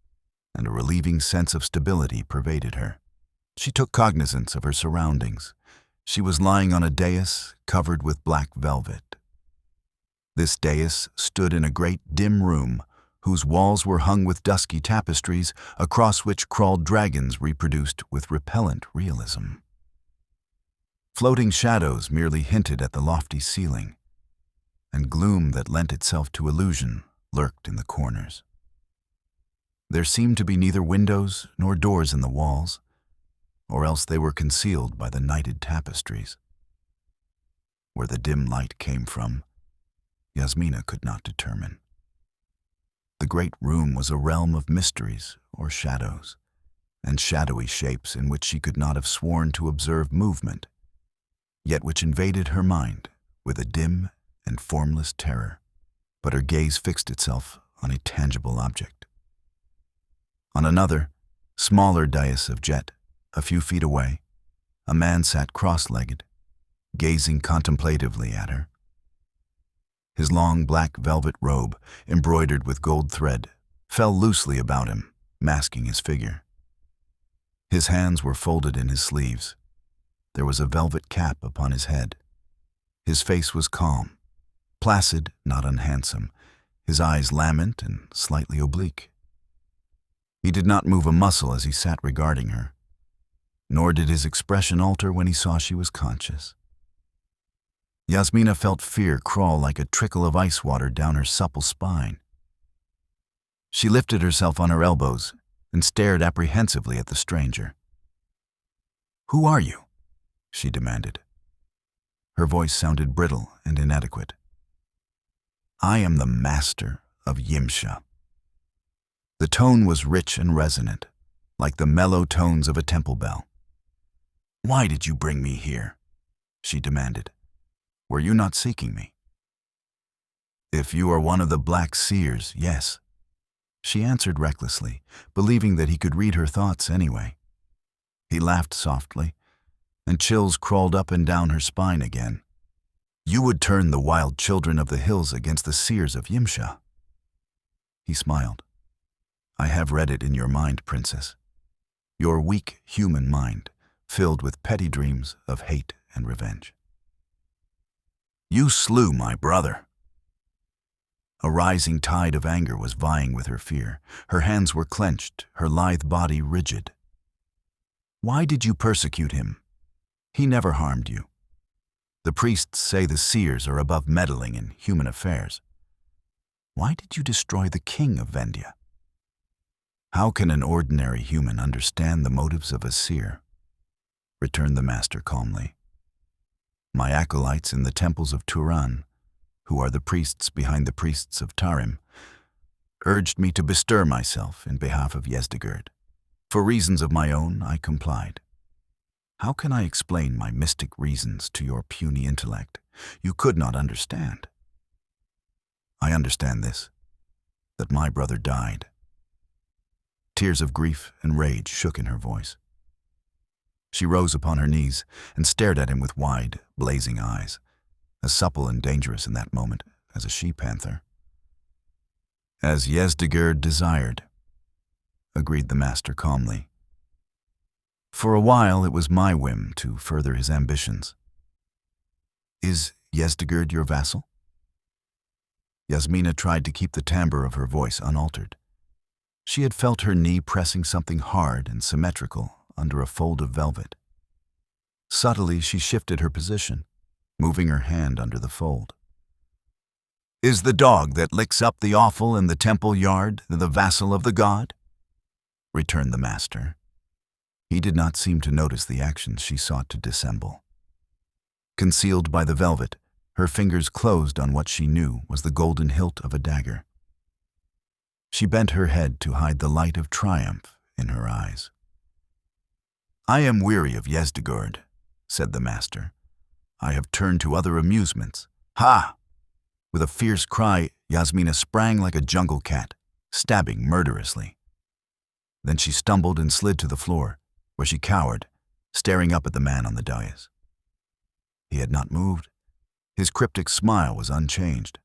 and a relieving sense of stability pervaded her. She took cognizance of her surroundings. She was lying on a dais covered with black velvet. This dais stood in a great dim room whose walls were hung with dusky tapestries across which crawled dragons reproduced with repellent realism. Floating shadows merely hinted at the lofty ceiling, and gloom that lent itself to illusion lurked in the corners. There seemed to be neither windows nor doors in the walls, or else they were concealed by the nighted tapestries. Where the dim light came from, Yasmina could not determine. The great room was a realm of mysteries or shadows, and shadowy shapes in which she could not have sworn to observe movement, yet which invaded her mind with a dim and formless terror, but her gaze fixed itself on a tangible object. On another, smaller dais of jet, a few feet away, a man sat cross-legged, gazing contemplatively at her. His long black velvet robe, embroidered with gold thread, fell loosely about him, masking his figure. His hands were folded in his sleeves. There was a velvet cap upon his head. His face was calm, placid, not unhandsome, his eyes lament and slightly oblique. He did not move a muscle as he sat regarding her, nor did his expression alter when he saw she was conscious. Yasmina felt fear crawl like a trickle of ice water down her supple spine. She lifted herself on her elbows and stared apprehensively at the stranger. "Who are you?" she demanded. Her voice sounded brittle and inadequate. "I am the master of Yimsha." The tone was rich and resonant, like the mellow tones of a temple bell. "Why did you bring me here?" she demanded. "Were you not seeking me?" "If you are one of the black seers, yes," she answered recklessly, believing that he could read her thoughts anyway. He laughed softly, and chills crawled up and down her spine again. "You would turn the wild children of the hills against the seers of Yimsha." He smiled. "I have read it in your mind, princess. Your weak human mind, filled with petty dreams of hate and revenge." "You slew my brother." A rising tide of anger was vying with her fear. Her hands were clenched, her lithe body rigid. "Why did you persecute him? He never harmed you. The priests say the seers are above meddling in human affairs. Why did you destroy the king of Vendia?" "How can an ordinary human understand the motives of a seer?" returned the master calmly. "My acolytes in the temples of Turan, who are the priests behind the priests of Tarim, urged me to bestir myself in behalf of Yezdigerd. For reasons of my own, I complied. How can I explain my mystic reasons to your puny intellect? You could not understand." "I understand this, that my brother died." Tears of grief and rage shook in her voice. She rose upon her knees and stared at him with wide, blazing eyes, as supple and dangerous in that moment as a she-panther. "As Yezdigerd desired," agreed the master calmly. "For a while it was my whim to further his ambitions." "Is Yezdigerd your vassal?" Yasmina tried to keep the timbre of her voice unaltered. She had felt her knee pressing something hard and symmetrical under a fold of velvet. Subtly she shifted her position, moving her hand under the fold. "Is the dog that licks up the offal in the temple yard the vassal of the god?" returned the master. He did not seem to notice the actions she sought to dissemble. Concealed by the velvet, her fingers closed on what she knew was the golden hilt of a dagger. She bent her head to hide the light of triumph in her eyes. "I am weary of Yezdigerd," said the master. "I have turned to other amusements. Ha!" With a fierce cry, Yasmina sprang like a jungle cat, stabbing murderously. Then she stumbled and slid to the floor, where she cowered, staring up at the man on the dais. He had not moved. His cryptic smile was unchanged.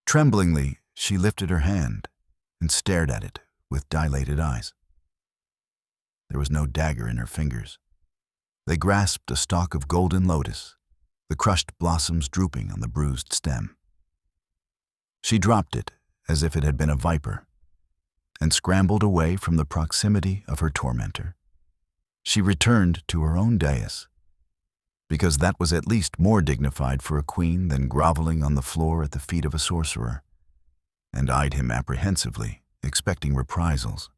Tremblingly, she lifted her hand and stared at it with dilated eyes. There was no dagger in her fingers. They grasped a stalk of golden lotus, the crushed blossoms drooping on the bruised stem. She dropped it as if it had been a viper, and scrambled away from the proximity of her tormentor. She returned to her own dais, because that was at least more dignified for a queen than groveling on the floor at the feet of a sorcerer, and eyed him apprehensively, expecting reprisals.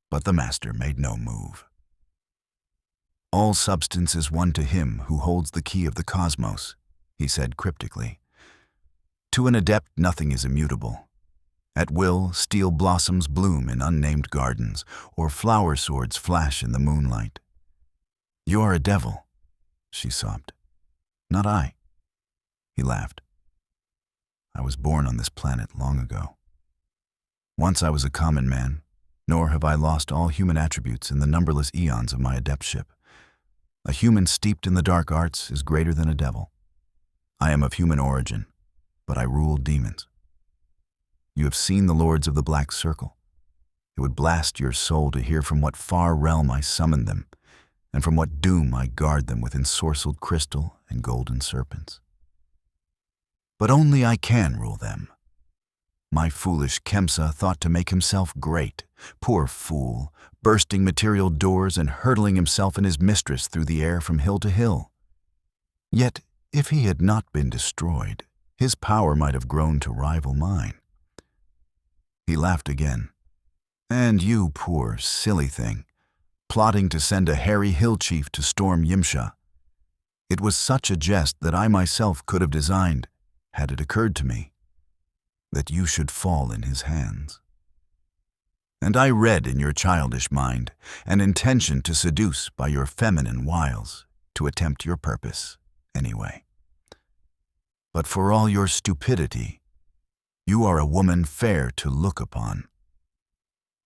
But the master made no move. "All substance is one to him who holds the key of the cosmos," he said cryptically. "To an adept nothing is immutable. At will, steel blossoms bloom in unnamed gardens, or flower swords flash in the moonlight." "You are a devil," she sobbed. "Not I." He laughed. I was born on this planet long ago. Once I was a common man, nor have I lost all human attributes in the numberless eons of my adeptship. A human steeped in the dark arts is greater than a devil. I am of human origin, but I rule demons. You have seen the lords of the Black Circle. It would blast your soul to hear from what far realm I summoned them, and from what doom I guard them with ensorcelled crystal and golden serpents. But only I can rule them. My foolish Khemsa thought to make himself great, poor fool, bursting material doors and hurtling himself and his mistress through the air from hill to hill. Yet, if he had not been destroyed, his power might have grown to rival mine. He laughed again. And you, poor, silly thing, plotting to send a hairy hill chief to storm Yimsha. It was such a jest that I myself could have designed, had it occurred to me, that you should fall in his hands. And I read in your childish mind an intention to seduce by your feminine wiles, to attempt your purpose, anyway. But for all your stupidity, you are a woman fair to look upon.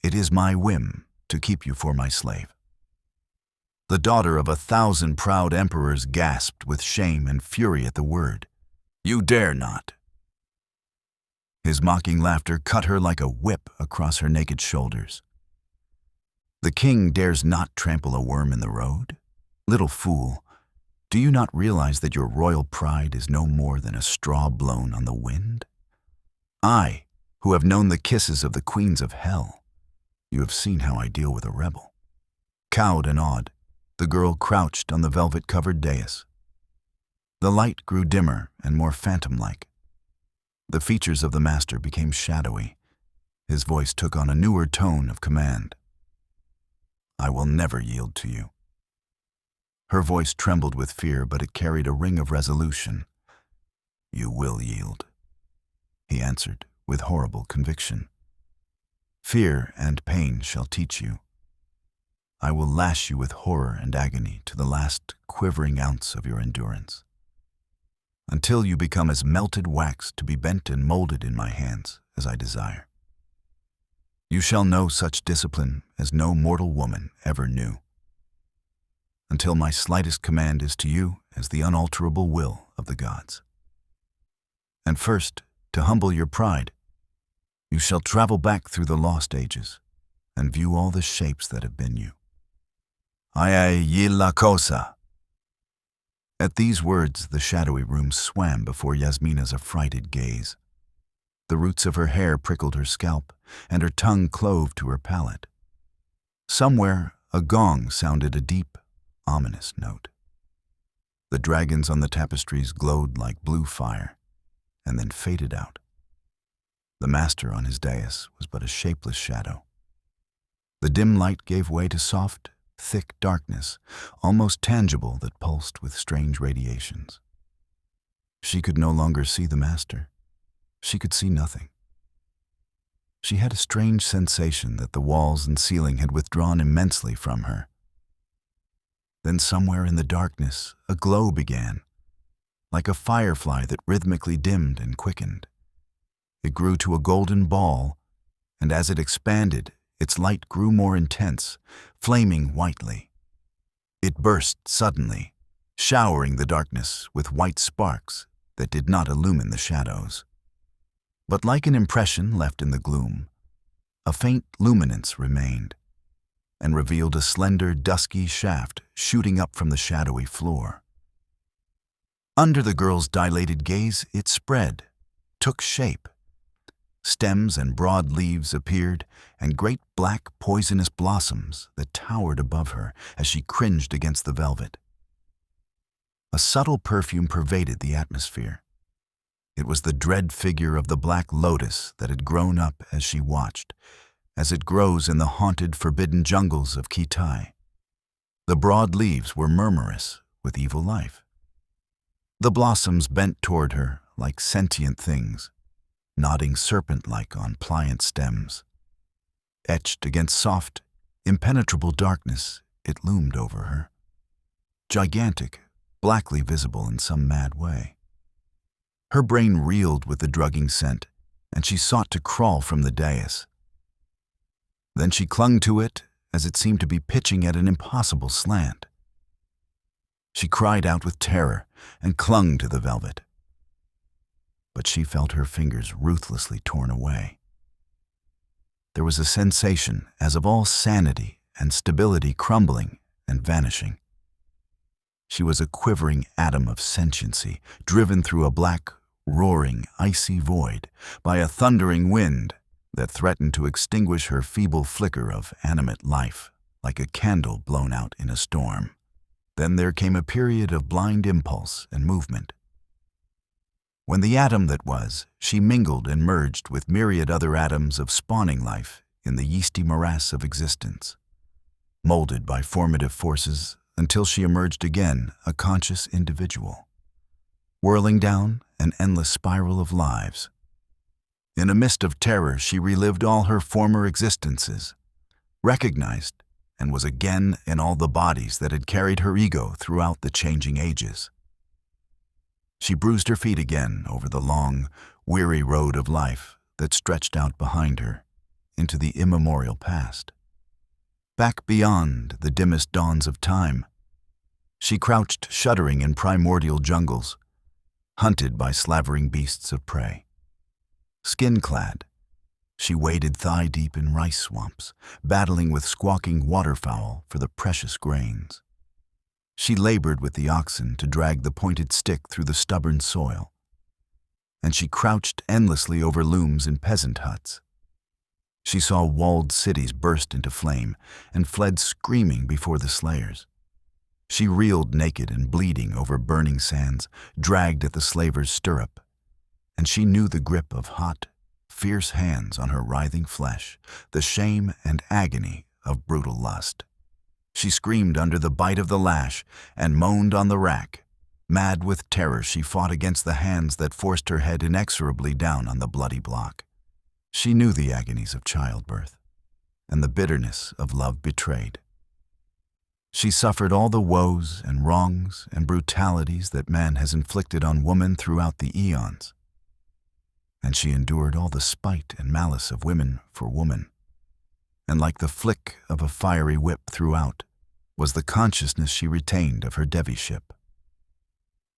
It is my whim to keep you for my slave. The daughter of 1,000 proud emperors gasped with shame and fury at the word. You dare not. His mocking laughter cut her like a whip across her naked shoulders. The king dares not trample a worm in the road? Little fool, do you not realize that your royal pride is no more than a straw blown on the wind? I, who have known the kisses of the queens of hell, you have seen how I deal with a rebel. Cowed and awed, the girl crouched on the velvet-covered dais. The light grew dimmer and more phantom-like. The features of the master became shadowy. His voice took on a newer tone of command. I will never yield to you. Her voice trembled with fear, but it carried a ring of resolution. You will yield, he answered with horrible conviction. Fear and pain shall teach you. I will lash you with horror and agony to the last quivering ounce of your endurance, until you become as melted wax to be bent and molded in my hands as I desire. You shall know such discipline as no mortal woman ever knew, until my slightest command is to you as the unalterable will of the gods. And first, to humble your pride, you shall travel back through the lost ages and view all the shapes that have been you. Ay la cosa. At these words, the shadowy room swam before Yasmina's affrighted gaze. The roots of her hair prickled her scalp, and her tongue clove to her palate. Somewhere, a gong sounded a deep, ominous note. The dragons on the tapestries glowed like blue fire, and then faded out. The master on his dais was but a shapeless shadow. The dim light gave way to soft, thick darkness, almost tangible, that pulsed with strange radiations. She could no longer see the master. She could see nothing. She had a strange sensation that the walls and ceiling had withdrawn immensely from her. Then somewhere in the darkness, a glow began, like a firefly that rhythmically dimmed and quickened. It grew to a golden ball, and as it expanded, its light grew more intense, flaming whitely. It burst suddenly, showering the darkness with white sparks that did not illumine the shadows. But like an impression left in the gloom, a faint luminance remained, and revealed a slender, dusky shaft shooting up from the shadowy floor. Under the girl's dilated gaze, it spread, took shape. Stems and broad leaves appeared, and great black poisonous blossoms that towered above her as she cringed against the velvet. A subtle perfume pervaded the atmosphere. It was the dread figure of the black lotus that had grown up as she watched, as it grows in the haunted, forbidden jungles of Kitai. The broad leaves were murmurous with evil life. The blossoms bent toward her like sentient things, nodding serpent-like on pliant stems. Etched against soft, impenetrable darkness, it loomed over her, gigantic, blackly visible in some mad way. Her brain reeled with the drugging scent, and she sought to crawl from the dais. Then she clung to it as it seemed to be pitching at an impossible slant. She cried out with terror and clung to the velvet. But she felt her fingers ruthlessly torn away. There was a sensation as of all sanity and stability crumbling and vanishing. She was a quivering atom of sentiency, driven through a black, roaring, icy void by a thundering wind that threatened to extinguish her feeble flicker of animate life like a candle blown out in a storm. Then there came a period of blind impulse and movement. When the atom that was, she mingled and merged with myriad other atoms of spawning life in the yeasty morass of existence, molded by formative forces until she emerged again a conscious individual, whirling down an endless spiral of lives. In a mist of terror, she relived all her former existences, recognized and was again in all the bodies that had carried her ego throughout the changing ages. She bruised her feet again over the long, weary road of life that stretched out behind her into the immemorial past. Back beyond the dimmest dawns of time, she crouched shuddering in primordial jungles, hunted by slavering beasts of prey. Skin-clad, she waded thigh-deep in rice swamps, battling with squawking waterfowl for the precious grains. She labored with the oxen to drag the pointed stick through the stubborn soil, and she crouched endlessly over looms in peasant huts. She saw walled cities burst into flame and fled screaming before the slayers. She reeled naked and bleeding over burning sands, dragged at the slaver's stirrup, and she knew the grip of hot, fierce hands on her writhing flesh, the shame and agony of brutal lust. She screamed under the bite of the lash and moaned on the rack. Mad with terror, she fought against the hands that forced her head inexorably down on the bloody block. She knew the agonies of childbirth and the bitterness of love betrayed. She suffered all the woes and wrongs and brutalities that man has inflicted on woman throughout the eons. And she endured all the spite and malice of women for woman. And like the flick of a fiery whip throughout was the consciousness she retained of her deviship.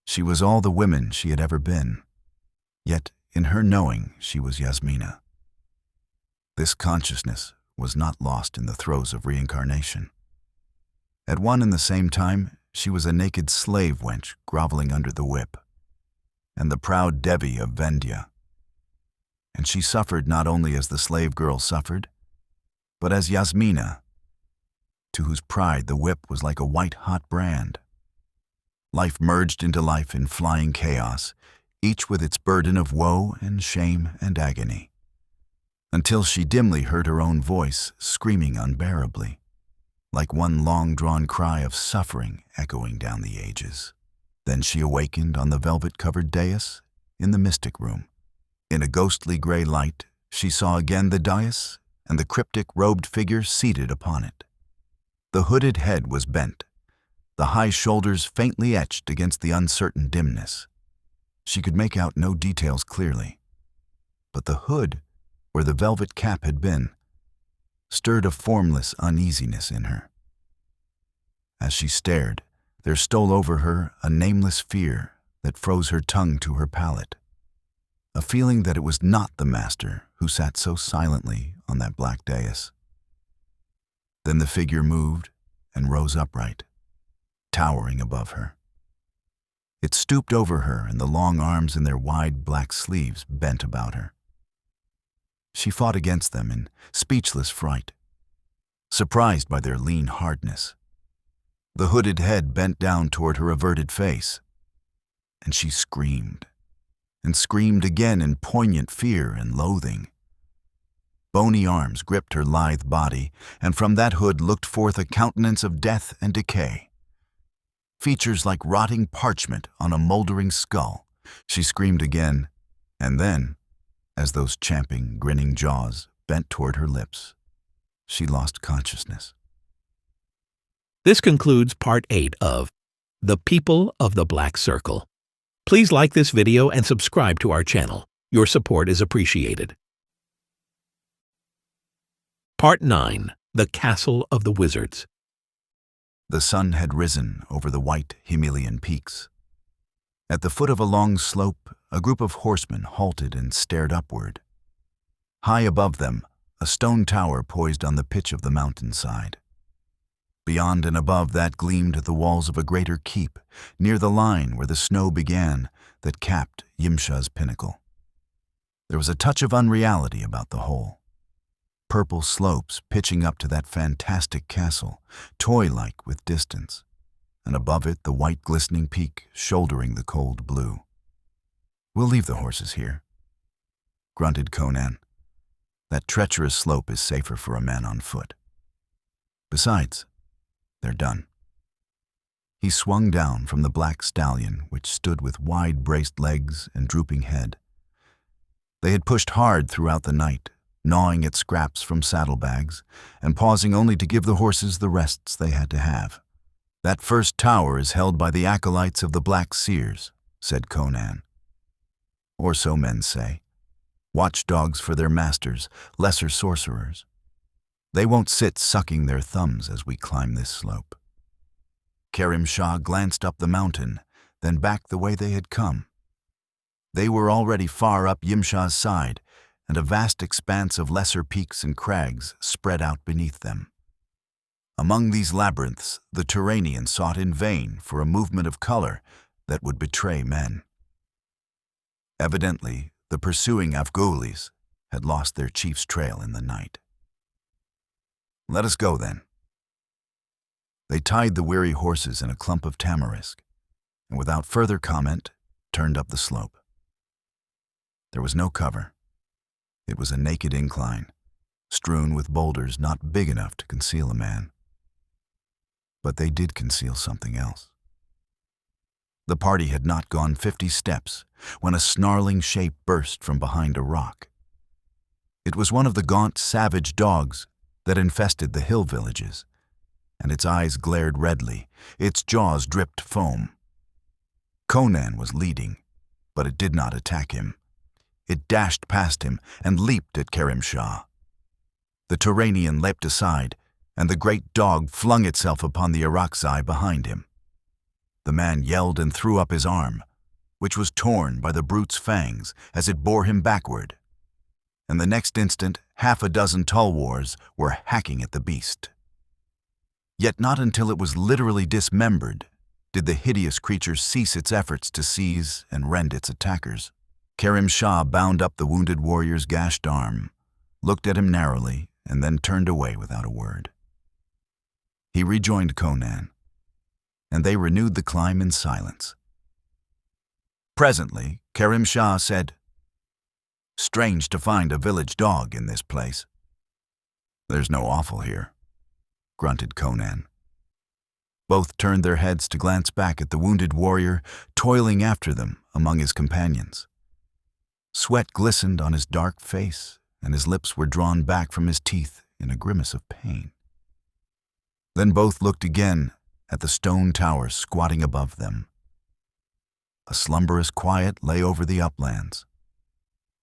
She was all the women she had ever been, yet in her knowing she was Yasmina. This consciousness was not lost in the throes of reincarnation. At one and the same time, she was a naked slave wench groveling under the whip, and the proud Devi of Vendya. And she suffered not only as the slave girl suffered, but as Yasmina, to whose pride the whip was like a white-hot brand. Life merged into life in flying chaos, each with its burden of woe and shame and agony, until she dimly heard her own voice screaming unbearably, like one long-drawn cry of suffering echoing down the ages. Then she awakened on the velvet-covered dais in the mystic room. In a ghostly gray light, she saw again the dais and the cryptic robed figure seated upon it. The hooded head was bent, the high shoulders faintly etched against the uncertain dimness. She could make out no details clearly, but the hood, where the velvet cap had been, stirred a formless uneasiness in her. As she stared, there stole over her a nameless fear that froze her tongue to her palate, a feeling that it was not the master who sat so silently on that black dais. Then the figure moved and rose upright, towering above her. It stooped over her, and the long arms in their wide black sleeves bent about her. She fought against them in speechless fright, surprised by their lean hardness. The hooded head bent down toward her averted face, and she screamed, and screamed again in poignant fear and loathing. Bony arms gripped her lithe body, and from that hood looked forth a countenance of death and decay. Features like rotting parchment on a moldering skull. She screamed again, and then, as those champing, grinning jaws bent toward her lips, she lost consciousness. This concludes Part 8 of The People of the Black Circle. Please like this video and subscribe to our channel. Your support is appreciated. Part 9. The Castle of the Wizards. The sun had risen over the white Himelian peaks. At the foot of a long slope, a group of horsemen halted and stared upward. High above them, a stone tower poised on the pitch of the mountainside. Beyond and above that gleamed the walls of a greater keep, near the line where the snow began that capped Yimsha's pinnacle. There was a touch of unreality about the whole. Purple slopes pitching up to that fantastic castle, toy-like with distance, and above it the white glistening peak shouldering the cold blue. "We'll leave the horses here," grunted Conan. "That treacherous slope is safer for a man on foot. Besides, they're done." He swung down from the black stallion, which stood with wide-braced legs and drooping head. They had pushed hard throughout the night, gnawing at scraps from saddlebags and pausing only to give the horses the rests they had to have. "That first tower is held by the acolytes of the Black Seers," said Conan. "Or so men say. Watchdogs for their masters, lesser sorcerers. They won't sit sucking their thumbs as we climb this slope." Khemsa glanced up the mountain, then back the way they had come. They were already far up Yimsha's side, and a vast expanse of lesser peaks and crags spread out beneath them. Among these labyrinths, the Turanian sought in vain for a movement of color that would betray men. Evidently, the pursuing Afgholis had lost their chief's trail in the night. "Let us go, then." They tied the weary horses in a clump of tamarisk, and without further comment, turned up the slope. There was no cover. It was a naked incline, strewn with boulders not big enough to conceal a man. But they did conceal something else. The party had not gone 50 steps when a snarling shape burst from behind a rock. It was one of the gaunt, savage dogs that infested the hill villages, and its eyes glared redly, its jaws dripped foam. Conan was leading, but it did not attack him. It dashed past him and leaped at Khemsa. The Turanian leapt aside, and the great dog flung itself upon the Irakzai behind him. The man yelled and threw up his arm, which was torn by the brute's fangs as it bore him backward. And the next instant, half a dozen tulwars were hacking at the beast. Yet not until it was literally dismembered did the hideous creature cease its efforts to seize and rend its attackers. Khemsa bound up the wounded warrior's gashed arm, looked at him narrowly, and then turned away without a word. He rejoined Conan, and they renewed the climb in silence. Presently, Khemsa said, "Strange to find a village dog in this place." "There's no offal here," grunted Conan. Both turned their heads to glance back at the wounded warrior toiling after them among his companions. Sweat glistened on his dark face, and his lips were drawn back from his teeth in a grimace of pain. Then both looked again at the stone tower squatting above them. A slumberous quiet lay over the uplands.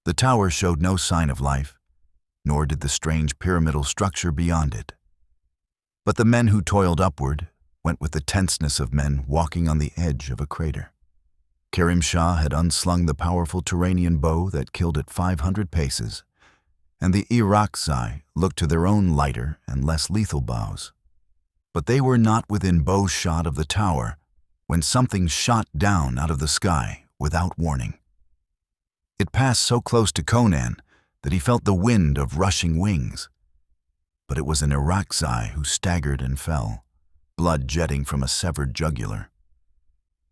The tower showed no sign of life, nor did the strange pyramidal structure beyond it. But the men who toiled upward went with the tenseness of men walking on the edge of a crater. Khemsa had unslung the powerful Turanian bow that killed at 500 paces, and the Irakzai looked to their own lighter and less lethal bows. But they were not within bow shot of the tower when something shot down out of the sky without warning. It passed so close to Conan that he felt the wind of rushing wings. But it was an Irakzai who staggered and fell, blood jetting from a severed jugular.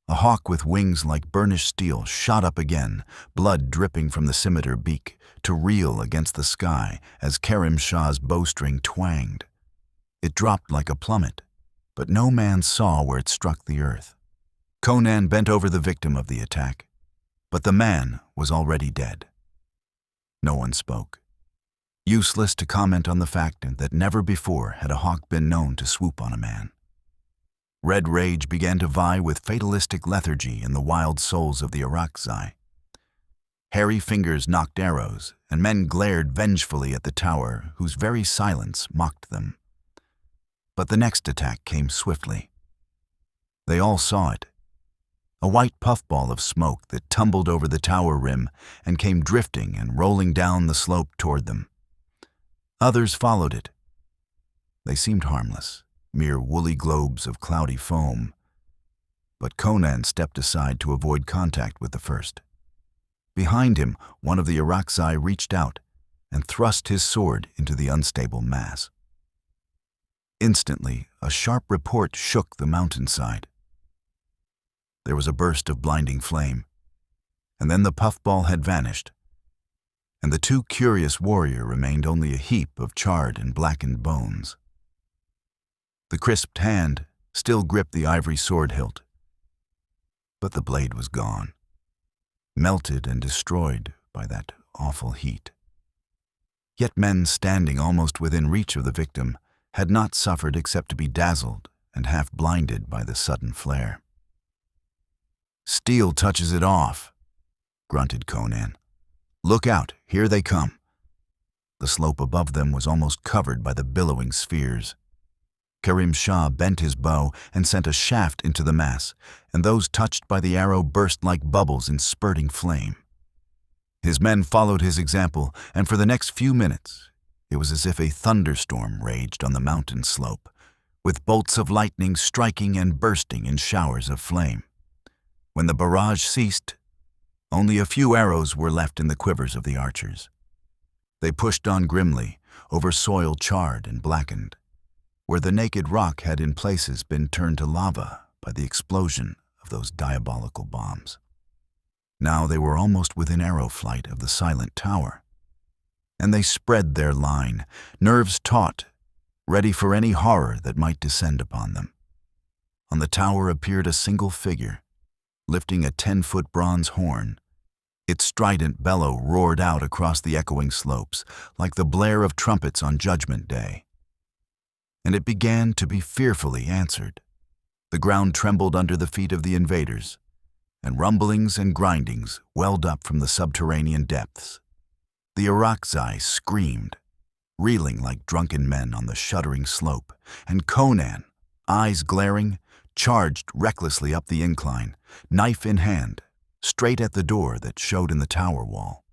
A hawk with wings like burnished steel shot up again, blood dripping from the scimitar beak, to reel against the sky as Khemsa's bowstring twanged. It dropped like a plummet, but no man saw where it struck the earth. Conan bent over the victim of the attack, but the man was already dead. No one spoke. Useless to comment on the fact that never before had a hawk been known to swoop on a man. Red rage began to vie with fatalistic lethargy in the wild souls of the Araxai. Hairy fingers knocked arrows, and men glared vengefully at the tower, whose very silence mocked them. But the next attack came swiftly. They all saw it. A white puffball of smoke that tumbled over the tower rim and came drifting and rolling down the slope toward them. Others followed it. They seemed harmless, mere woolly globes of cloudy foam. But Conan stepped aside to avoid contact with the first. Behind him, one of the Araxai reached out and thrust his sword into the unstable mass. Instantly, a sharp report shook the mountainside. There was a burst of blinding flame, and then the puffball had vanished, and the too curious warrior remained only a heap of charred and blackened bones. The crisped hand still gripped the ivory sword hilt, but the blade was gone, melted and destroyed by that awful heat. Yet men standing almost within reach of the victim had not suffered except to be dazzled and half blinded by the sudden flare. "Steel touches it off," grunted Conan. "Look out, here they come." The slope above them was almost covered by the billowing spheres. Khemsa bent his bow and sent a shaft into the mass, and those touched by the arrow burst like bubbles in spurting flame. His men followed his example, and for the next few minutes it was as if a thunderstorm raged on the mountain slope, with bolts of lightning striking and bursting in showers of flame. When the barrage ceased, only a few arrows were left in the quivers of the archers. They pushed on grimly, over soil charred and blackened, where the naked rock had in places been turned to lava by the explosion of those diabolical bombs. Now they were almost within arrow flight of the silent tower, and they spread their line, nerves taut, ready for any horror that might descend upon them. On the tower appeared a single figure, lifting a 10-foot bronze horn. Its strident bellow roared out across the echoing slopes, like the blare of trumpets on Judgment Day. And it began to be fearfully answered. The ground trembled under the feet of the invaders, and rumblings and grindings welled up from the subterranean depths. The Araxai screamed, reeling like drunken men on the shuddering slope, and Conan, eyes glaring, charged recklessly up the incline, knife in hand, straight at the door that showed in the tower wall.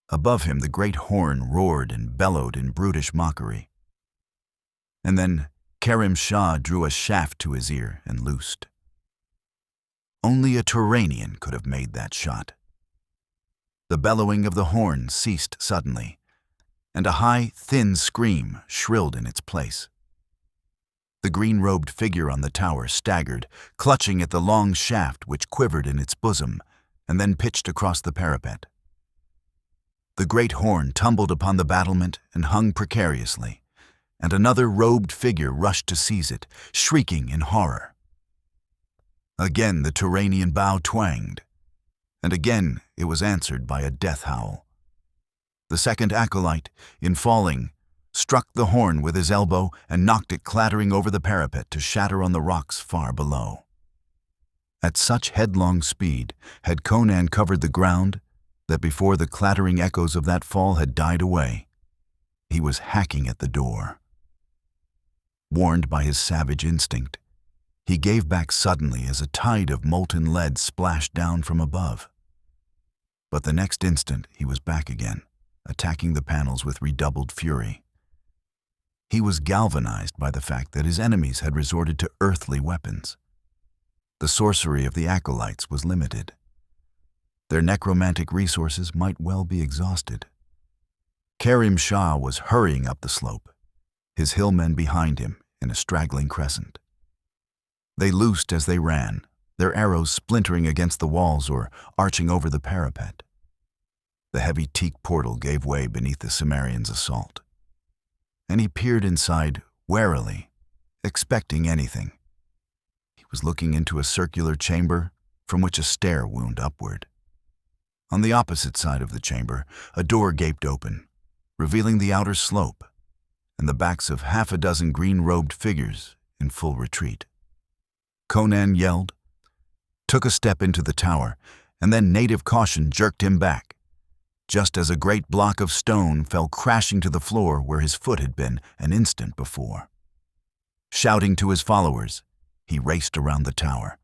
Above him the great horn roared and bellowed in brutish mockery. And then Khemsa drew a shaft to his ear and loosed. Only a Turanian could have made that shot. The bellowing of the horn ceased suddenly, and a high, thin scream shrilled in its place. The green-robed figure on the tower staggered, clutching at the long shaft which quivered in its bosom, and then pitched across the parapet. The great horn tumbled upon the battlement and hung precariously, and another robed figure rushed to seize it, shrieking in horror. Again the Turanian bow twanged, and again it was answered by a death howl. The second acolyte, in falling, struck the horn with his elbow and knocked it clattering over the parapet to shatter on the rocks far below. At such headlong speed had Conan covered the ground that before the clattering echoes of that fall had died away, he was hacking at the door. Warned by his savage instinct, he gave back suddenly as a tide of molten lead splashed down from above. But the next instant he was back again, attacking the panels with redoubled fury. He was galvanized by the fact that his enemies had resorted to earthly weapons. The sorcery of the acolytes was limited. Their necromantic resources might well be exhausted. Khemsa was hurrying up the slope, his hillmen behind him in a straggling crescent. They loosed as they ran, their arrows splintering against the walls or arching over the parapet. The heavy teak portal gave way beneath the Cimmerian's assault, and he peered inside warily, expecting anything. He was looking into a circular chamber from which a stair wound upward. On the opposite side of the chamber, a door gaped open, revealing the outer slope and the backs of half a dozen green-robed figures in full retreat. Conan yelled, took a step into the tower, and then native caution jerked him back, just as a great block of stone fell crashing to the floor where his foot had been an instant before. Shouting to his followers, he raced around the tower.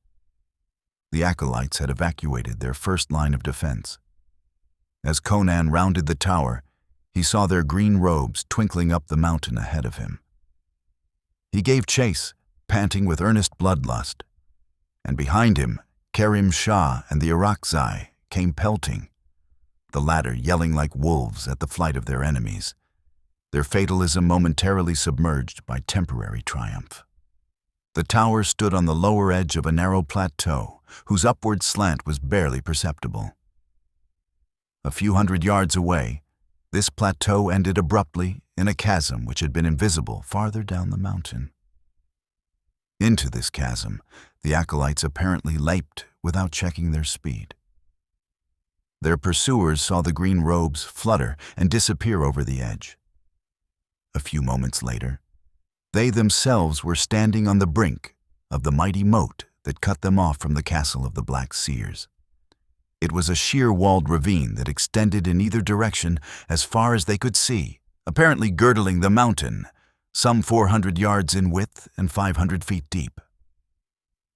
The acolytes had evacuated their first line of defense. As Conan rounded the tower, he saw their green robes twinkling up the mountain ahead of him. He gave chase, panting with earnest bloodlust, and behind him, Khemsa and the Irakzai came pelting, the latter yelling like wolves at the flight of their enemies, their fatalism momentarily submerged by temporary triumph. The tower stood on the lower edge of a narrow plateau whose upward slant was barely perceptible. A few hundred yards away, this plateau ended abruptly in a chasm which had been invisible farther down the mountain. Into this chasm, the acolytes apparently leaped without checking their speed. Their pursuers saw the green robes flutter and disappear over the edge. A few moments later, they themselves were standing on the brink of the mighty moat that cut them off from the castle of the Black Seers. It was a sheer-walled ravine that extended in either direction as far as they could see, apparently girdling the mountain, some 400 yards in width and 500 feet deep.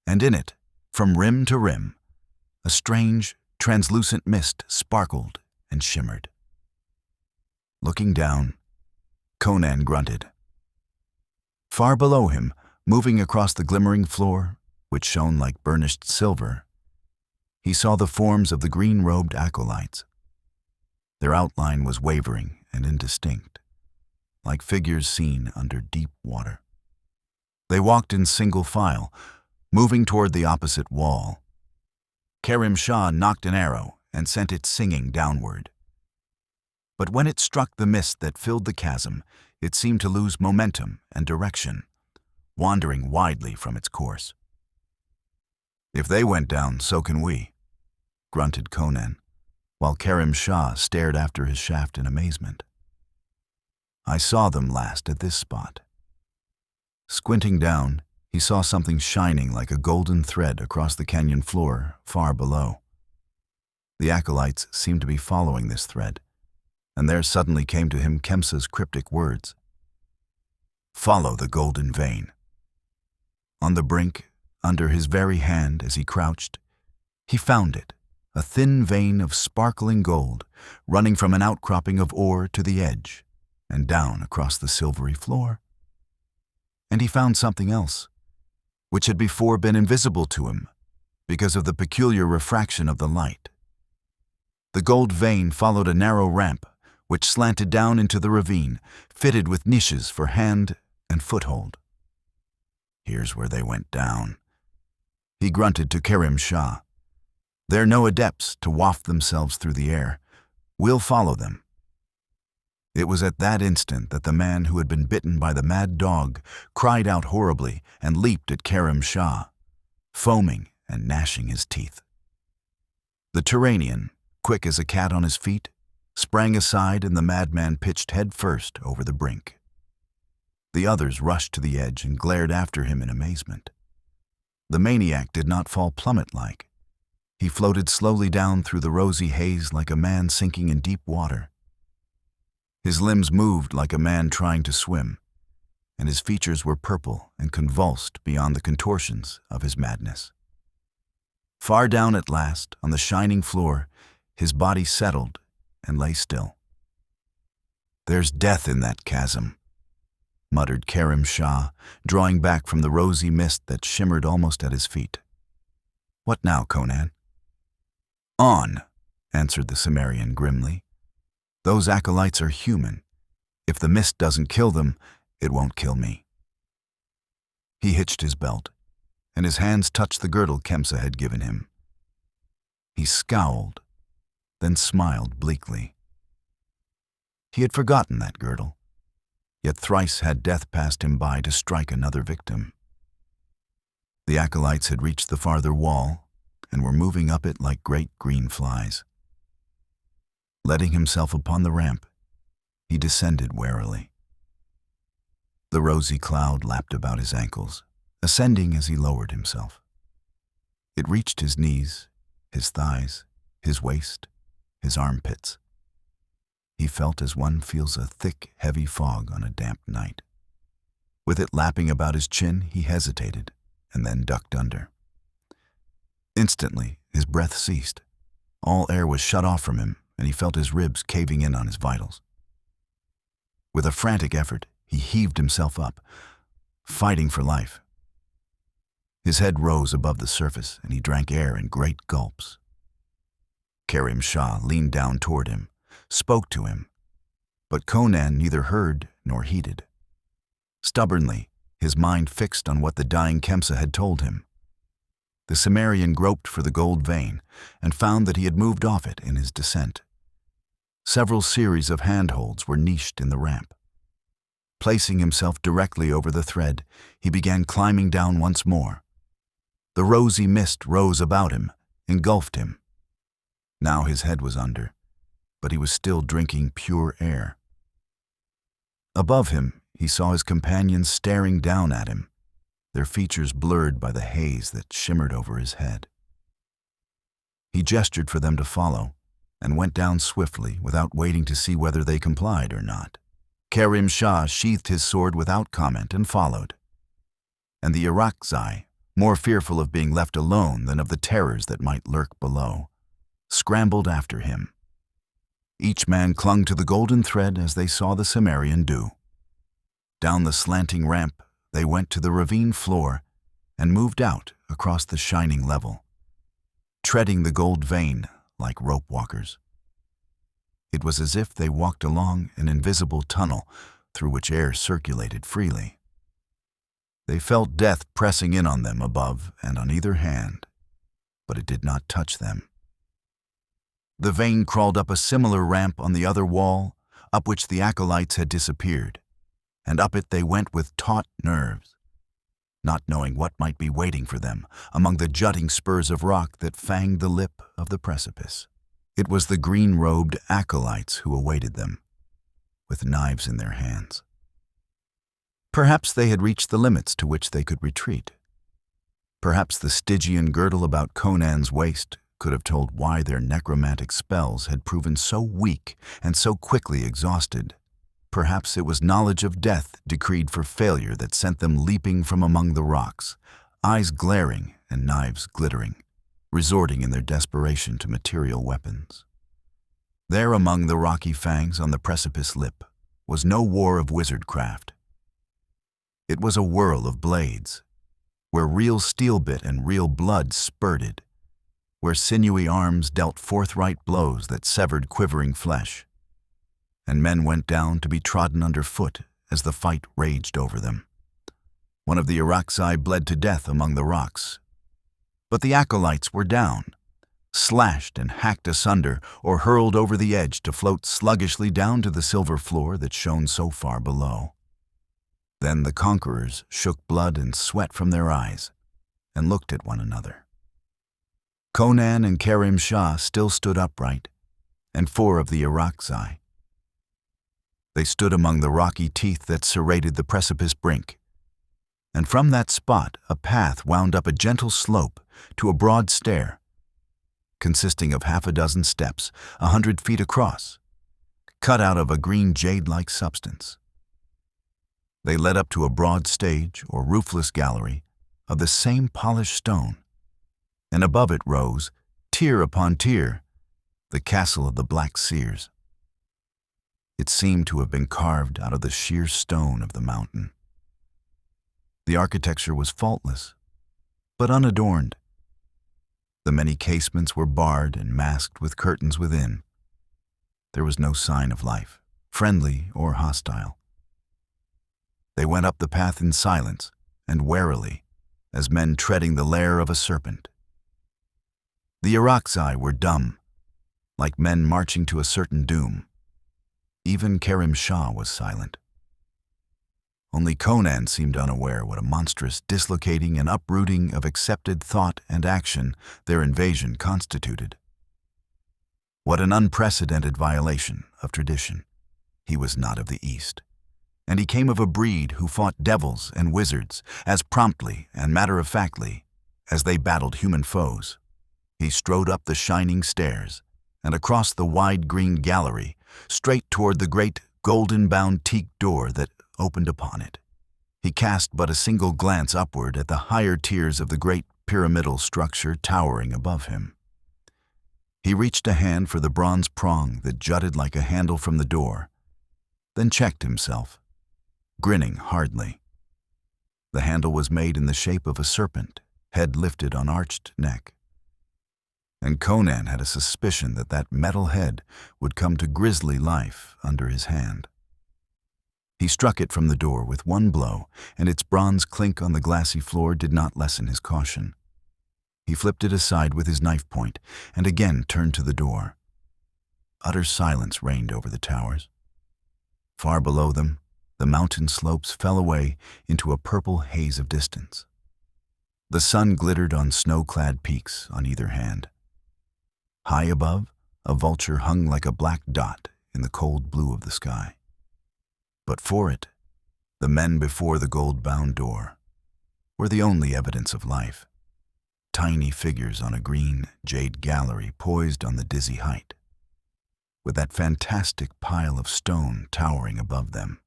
And in it, from rim to rim, a strange, translucent mist sparkled and shimmered. Looking down, Conan grunted. Far below him, moving across the glimmering floor, which shone like burnished silver, he saw the forms of the green-robed acolytes. Their outline was wavering and indistinct, like figures seen under deep water. They walked in single file, moving toward the opposite wall. Khemsa knocked an arrow and sent it singing downward. But when it struck the mist that filled the chasm, it seemed to lose momentum and direction, wandering widely from its course. "If they went down, so can we," grunted Conan, while Khemsa stared after his shaft in amazement. "I saw them last at this spot." Squinting down, he saw something shining like a golden thread across the canyon floor far below. The acolytes seemed to be following this thread, and there suddenly came to him Khemsa's cryptic words. "Follow the golden vein." On the brink, under his very hand as he crouched, he found it, a thin vein of sparkling gold running from an outcropping of ore to the edge and down across the silvery floor. And he found something else, which had before been invisible to him because of the peculiar refraction of the light. The gold vein followed a narrow ramp which slanted down into the ravine, fitted with niches for hand and foothold. "Here's where they went down," he grunted to Khemsa. "They're no adepts to waft themselves through the air. We'll follow them." It was at that instant that the man who had been bitten by the mad dog cried out horribly and leaped at Khemsa, foaming and gnashing his teeth. The Turanian, quick as a cat on his feet, sprang aside and the madman pitched head first over the brink. The others rushed to the edge and glared after him in amazement. The maniac did not fall plummet-like. He floated slowly down through the rosy haze like a man sinking in deep water. His limbs moved like a man trying to swim, and his features were purple and convulsed beyond the contortions of his madness. Far down at last, on the shining floor, his body settled and lay still. "There's death in that chasm," muttered Khemsa, drawing back from the rosy mist that shimmered almost at his feet. "What now, Conan?" "On," answered the Cimmerian grimly. "Those acolytes are human. If the mist doesn't kill them, it won't kill me." He hitched his belt, and his hands touched the girdle Khemsa had given him. He scowled, then smiled bleakly. He had forgotten that girdle, yet thrice had death passed him by to strike another victim. The acolytes had reached the farther wall and were moving up it like great green flies. Letting himself upon the ramp, he descended warily. The rosy cloud lapped about his ankles ascending as he lowered himself. It reached his knees, his thighs, his waist, his armpits. He felt as one feels a thick, heavy fog on a damp night. With it lapping about his chin, he hesitated and then ducked under. Instantly, his breath ceased. All air was shut off from him, and he felt his ribs caving in on his vitals. With a frantic effort, he heaved himself up, fighting for life. His head rose above the surface, and he drank air in great gulps. Khemsa leaned down toward him, spoke to him, but Conan neither heard nor heeded. Stubbornly, his mind fixed on what the dying Khemsa had told him. The Cimmerian groped for the gold vein and found that he had moved off it in his descent. Several series of handholds were niched in the ramp. Placing himself directly over the thread, he began climbing down once more. The rosy mist rose about him, engulfed him. Now his head was under, but he was still drinking pure air. Above him, he saw his companions staring down at him, their features blurred by the haze that shimmered over his head. He gestured for them to follow, and went down swiftly without waiting to see whether they complied or not. Khemsa sheathed his sword without comment and followed. And the Irakzai, more fearful of being left alone than of the terrors that might lurk below, scrambled after him. Each man clung to the golden thread as they saw the Cimmerian do. Down the slanting ramp, they went to the ravine floor and moved out across the shining level, treading the gold vein like rope walkers. It was as if they walked along an invisible tunnel through which air circulated freely. They felt death pressing in on them above and on either hand, but it did not touch them. The vein crawled up a similar ramp on the other wall, up which the acolytes had disappeared, and up it they went with taut nerves, not knowing what might be waiting for them among the jutting spurs of rock that fanged the lip of the precipice. It was the green-robed acolytes who awaited them, with knives in their hands. Perhaps they had reached the limits to which they could retreat. Perhaps the Stygian girdle about Conan's waist could have told why their necromantic spells had proven so weak and so quickly exhausted. Perhaps it was knowledge of death decreed for failure that sent them leaping from among the rocks, eyes glaring and knives glittering, resorting in their desperation to material weapons. There among the rocky fangs on the precipice lip was no war of wizardcraft. It was a whirl of blades, where real steel bit and real blood spurted, where sinewy arms dealt forthright blows that severed quivering flesh, and men went down to be trodden underfoot as the fight raged over them. One of the Irakzai bled to death among the rocks, but the acolytes were down, slashed and hacked asunder or hurled over the edge to float sluggishly down to the silver floor that shone so far below. Then the conquerors shook blood and sweat from their eyes and looked at one another. Conan and Khemsa still stood upright, and 4 of the Irakzai. They stood among the rocky teeth that serrated the precipice brink, and from that spot a path wound up a gentle slope to a broad stair, consisting of half a dozen steps, 100 feet across, cut out of a green jade-like substance. They led up to a broad stage or roofless gallery of the same polished stone, and above it rose, tier upon tier, the castle of the Black Seers. It seemed to have been carved out of the sheer stone of the mountain. The architecture was faultless, but unadorned. The many casements were barred and masked with curtains within. There was no sign of life, friendly or hostile. They went up the path in silence and warily, as men treading the lair of a serpent. The Irakzai were dumb, like men marching to a certain doom. Even Khemsa was silent. Only Conan seemed unaware what a monstrous dislocating and uprooting of accepted thought and action their invasion constituted. What an unprecedented violation of tradition. He was not of the East, and he came of a breed who fought devils and wizards as promptly and matter-of-factly as they battled human foes. He strode up the shining stairs and across the wide green gallery, straight toward the great golden-bound teak door that opened upon it. He cast but a single glance upward at the higher tiers of the great pyramidal structure towering above him. He reached a hand for the bronze prong that jutted like a handle from the door, then checked himself, grinning hardly. The handle was made in the shape of a serpent, head lifted on arched neck. And Conan had a suspicion that that metal head would come to grisly life under his hand. He struck it from the door with one blow, and its bronze clink on the glassy floor did not lessen his caution. He flipped it aside with his knife point and again turned to the door. Utter silence reigned over the towers. Far below them, the mountain slopes fell away into a purple haze of distance. The sun glittered on snow-clad peaks on either hand. High above, a vulture hung like a black dot in the cold blue of the sky. But for it, the men before the gold-bound door were the only evidence of life. Tiny figures on a green jade gallery poised on the dizzy height, with that fantastic pile of stone towering above them.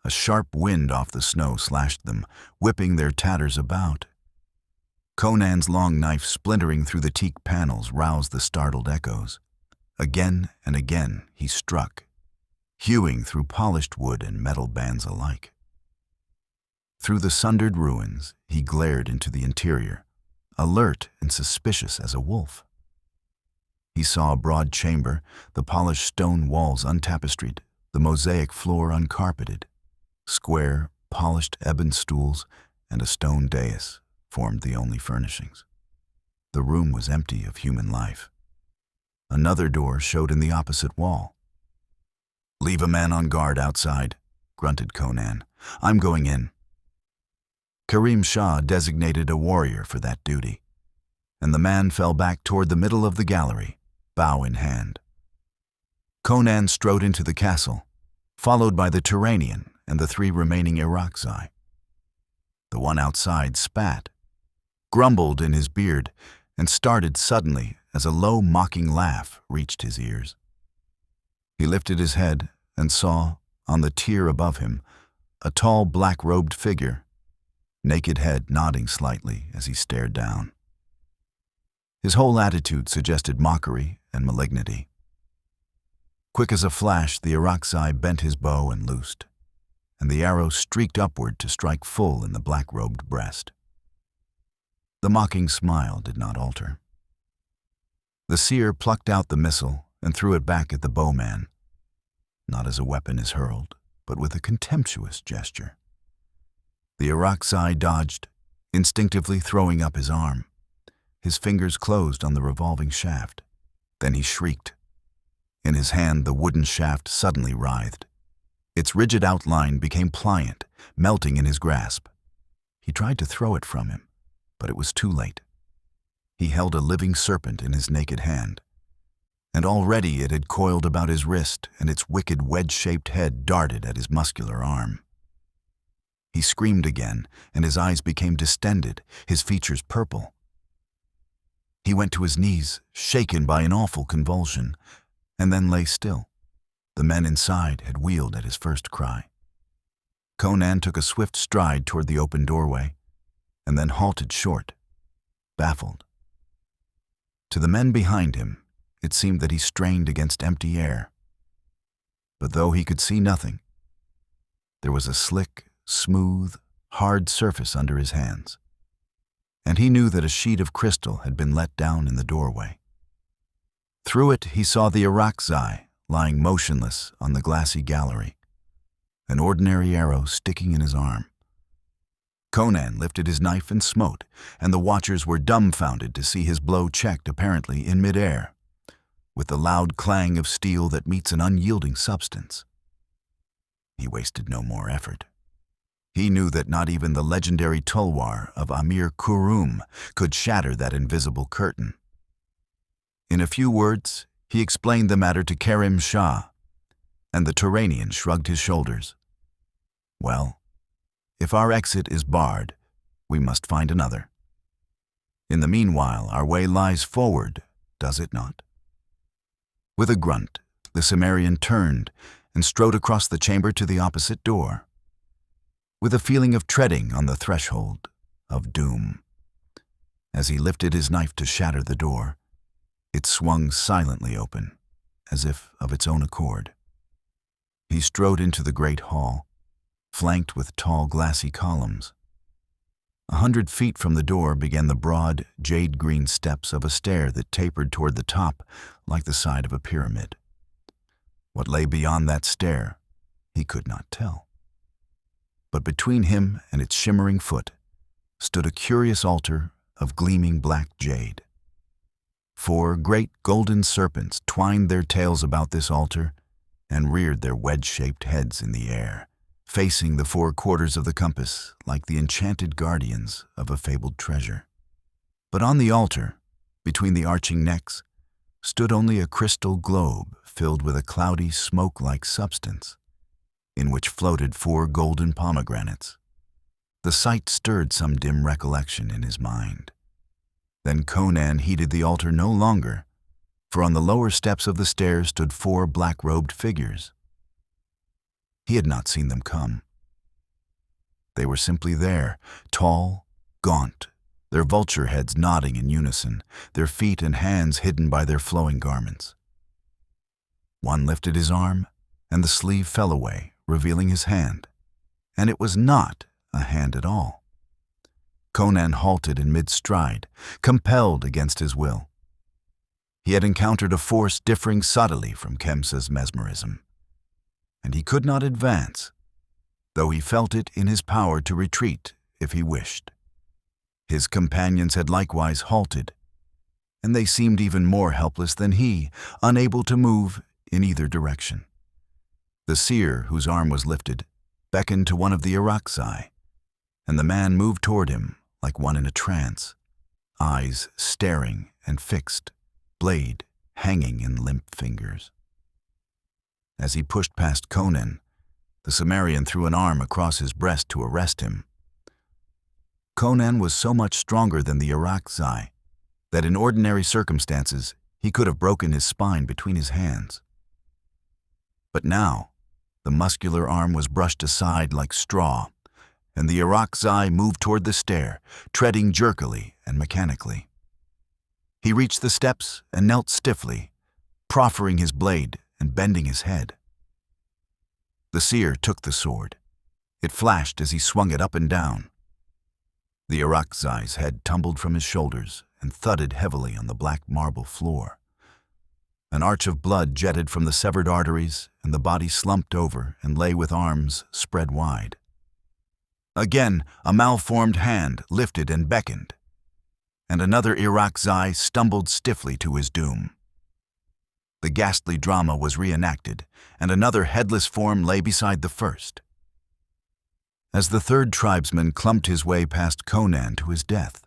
A sharp wind off the snow slashed them, whipping their tatters about. Conan's long knife splintering through the teak panels roused the startled echoes. Again and again he struck, hewing through polished wood and metal bands alike. Through the sundered ruins, he glared into the interior, alert and suspicious as a wolf. He saw a broad chamber, the polished stone walls untapestried, the mosaic floor uncarpeted. Square, polished ebon stools and a stone dais formed the only furnishings. The room was empty of human life. Another door showed in the opposite wall. "Leave a man on guard outside," grunted Conan. "I'm going in." Karim Shah designated a warrior for that duty, and the man fell back toward the middle of the gallery, bow in hand. Conan strode into the castle, followed by the Turanian and the 3 remaining Irakzai. The one outside spat, grumbled in his beard, and started suddenly as a low, mocking laugh reached his ears. He lifted his head and saw, on the tier above him, a tall, black-robed figure, naked head nodding slightly as he stared down. His whole attitude suggested mockery and malignity. Quick as a flash, the Irakzai bent his bow and loosed, and the arrow streaked upward to strike full in the black-robed breast. The mocking smile did not alter. The seer plucked out the missile and threw it back at the bowman, not as a weapon is hurled, but with a contemptuous gesture. The Irakzai dodged, instinctively throwing up his arm. His fingers closed on the revolving shaft. Then he shrieked. In his hand, the wooden shaft suddenly writhed. Its rigid outline became pliant, melting in his grasp. He tried to throw it from him, but it was too late. He held a living serpent in his naked hand, and already it had coiled about his wrist, and its wicked wedge-shaped head darted at his muscular arm. He screamed again, and his eyes became distended, his features purple. He went to his knees, shaken by an awful convulsion, and then lay still. The men inside had wheeled at his first cry. Conan took a swift stride toward the open doorway, and then halted short, baffled. To the men behind him, it seemed that he strained against empty air. But though he could see nothing, there was a slick, smooth, hard surface under his hands, and he knew that a sheet of crystal had been let down in the doorway. Through it he saw the Irakzai lying motionless on the glassy gallery, an ordinary arrow sticking in his arm. Conan lifted his knife and smote, and the watchers were dumbfounded to see his blow checked apparently in midair, with the loud clang of steel that meets an unyielding substance. He wasted no more effort. He knew that not even the legendary tulwar of Amir Kurum could shatter that invisible curtain. In a few words, he explained the matter to Karim Shah, and the Turanian shrugged his shoulders. Well, if our exit is barred, we must find another. In the meanwhile, our way lies forward, does it not? With a grunt, the Cimmerian turned and strode across the chamber to the opposite door, with a feeling of treading on the threshold of doom. As he lifted his knife to shatter the door, it swung silently open, as if of its own accord. He strode into the great hall, flanked with tall glassy columns. 100 feet from the door began the broad, jade-green steps of a stair that tapered toward the top like the side of a pyramid. What lay beyond that stair, he could not tell. But between him and its shimmering foot stood a curious altar of gleaming black jade. 4 great golden serpents twined their tails about this altar and reared their wedge-shaped heads in the air, facing the 4 quarters of the compass like the enchanted guardians of a fabled treasure. But on the altar, between the arching necks, stood only a crystal globe filled with a cloudy, smoke-like substance, in which floated 4 golden pomegranates. The sight stirred some dim recollection in his mind. Then Conan heeded the altar no longer, for on the lower steps of the stairs stood 4 black-robed figures. He had not seen them come. They were simply there, tall, gaunt, their vulture heads nodding in unison, their feet and hands hidden by their flowing garments. One lifted his arm, and the sleeve fell away, revealing his hand, and it was not a hand at all. Conan halted in mid-stride, compelled against his will. He had encountered a force differing subtly from Khemsa's mesmerism, and he could not advance, though he felt it in his power to retreat if he wished. His companions had likewise halted, and they seemed even more helpless than he, unable to move in either direction. The seer, whose arm was lifted, beckoned to one of the Irakzai, and the man moved toward him like one in a trance, eyes staring and fixed, blade hanging in limp fingers. As he pushed past Conan, the Cimmerian threw an arm across his breast to arrest him. Conan was so much stronger than the Irakzai that in ordinary circumstances he could have broken his spine between his hands. But now, the muscular arm was brushed aside like straw, and the Irakzai moved toward the stair, treading jerkily and mechanically. He reached the steps and knelt stiffly, proffering his blade and bending his head. The seer took the sword. It flashed as he swung it up and down. The Irakzai's head tumbled from his shoulders and thudded heavily on the black marble floor. An arch of blood jetted from the severed arteries, and the body slumped over and lay with arms spread wide. Again, a malformed hand lifted and beckoned, and another Irakzai stumbled stiffly to his doom. The ghastly drama was reenacted, and another headless form lay beside the first. As the third tribesman clumped his way past Conan to his death,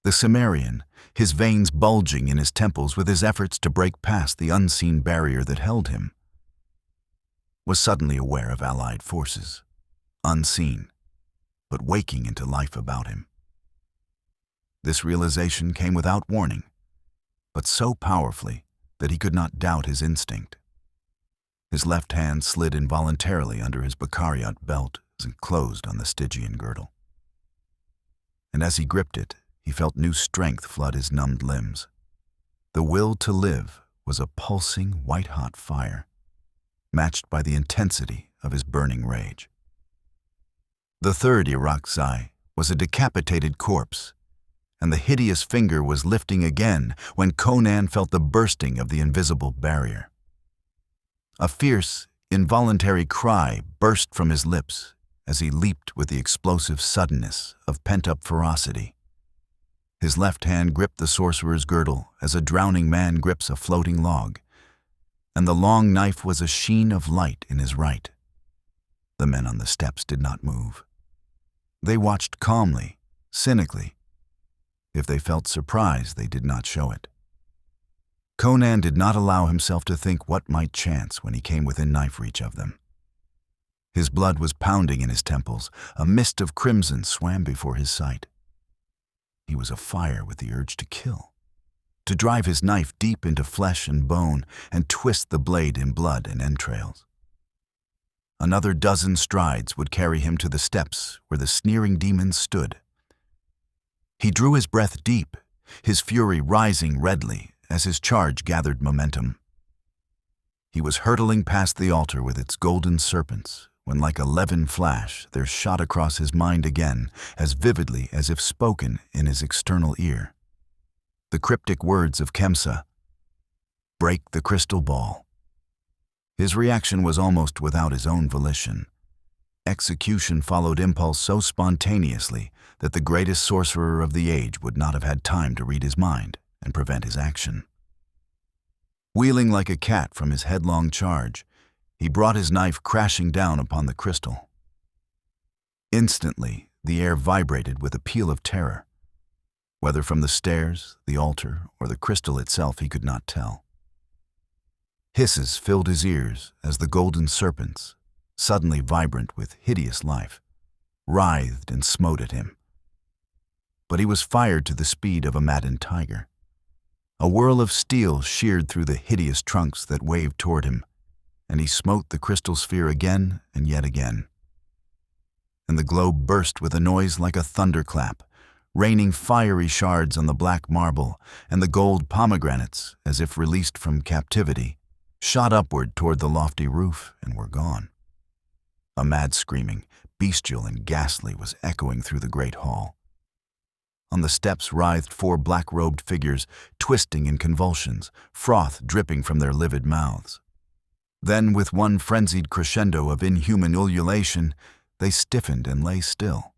the Cimmerian, his veins bulging in his temples with his efforts to break past the unseen barrier that held him, was suddenly aware of allied forces, unseen, but waking into life about him. This realization came without warning, but so powerfully that he could not doubt his instinct. His left hand slid involuntarily under his Bakariot belt and closed on the Stygian girdle. And as he gripped it, he felt new strength flood his numbed limbs. The will to live was a pulsing, white-hot fire, matched by the intensity of his burning rage. The third Irakzai was a decapitated corpse, and the hideous finger was lifting again when Conan felt the bursting of the invisible barrier. A fierce, involuntary cry burst from his lips as he leaped with the explosive suddenness of pent-up ferocity. His left hand gripped the sorcerer's girdle as a drowning man grips a floating log, and the long knife was a sheen of light in his right. The men on the steps did not move. They watched calmly, cynically. If they felt surprise, they did not show it. Conan did not allow himself to think what might chance when he came within knife reach of them. His blood was pounding in his temples. A mist of crimson swam before his sight. He was afire with the urge to kill, to drive his knife deep into flesh and bone and twist the blade in blood and entrails. Another dozen strides would carry him to the steps where the sneering demons stood. He drew his breath deep, his fury rising redly as his charge gathered momentum. He was hurtling past the altar with its golden serpents when, like a levin flash, there shot across his mind again, as vividly as if spoken in his external ear, the cryptic words of Khemsa, "Break the crystal ball." His reaction was almost without his own volition. Execution followed impulse so spontaneously that the greatest sorcerer of the age would not have had time to read his mind and prevent his action. Wheeling like a cat from his headlong charge, he brought his knife crashing down upon the crystal. Instantly, the air vibrated with a peal of terror. Whether from the stairs, the altar, or the crystal itself, he could not tell. Hisses filled his ears as the golden serpents, suddenly vibrant with hideous life, writhed and smote at him. But he was fired to the speed of a maddened tiger. A whirl of steel sheared through the hideous trunks that waved toward him, and he smote the crystal sphere again and yet again. And the globe burst with a noise like a thunderclap, raining fiery shards on the black marble, and the gold pomegranates, as if released from captivity, shot upward toward the lofty roof and were gone. A mad screaming, bestial and ghastly, was echoing through the great hall. On the steps writhed 4 black-robed figures, twisting in convulsions, froth dripping from their livid mouths. Then, with one frenzied crescendo of inhuman ululation, they stiffened and lay still.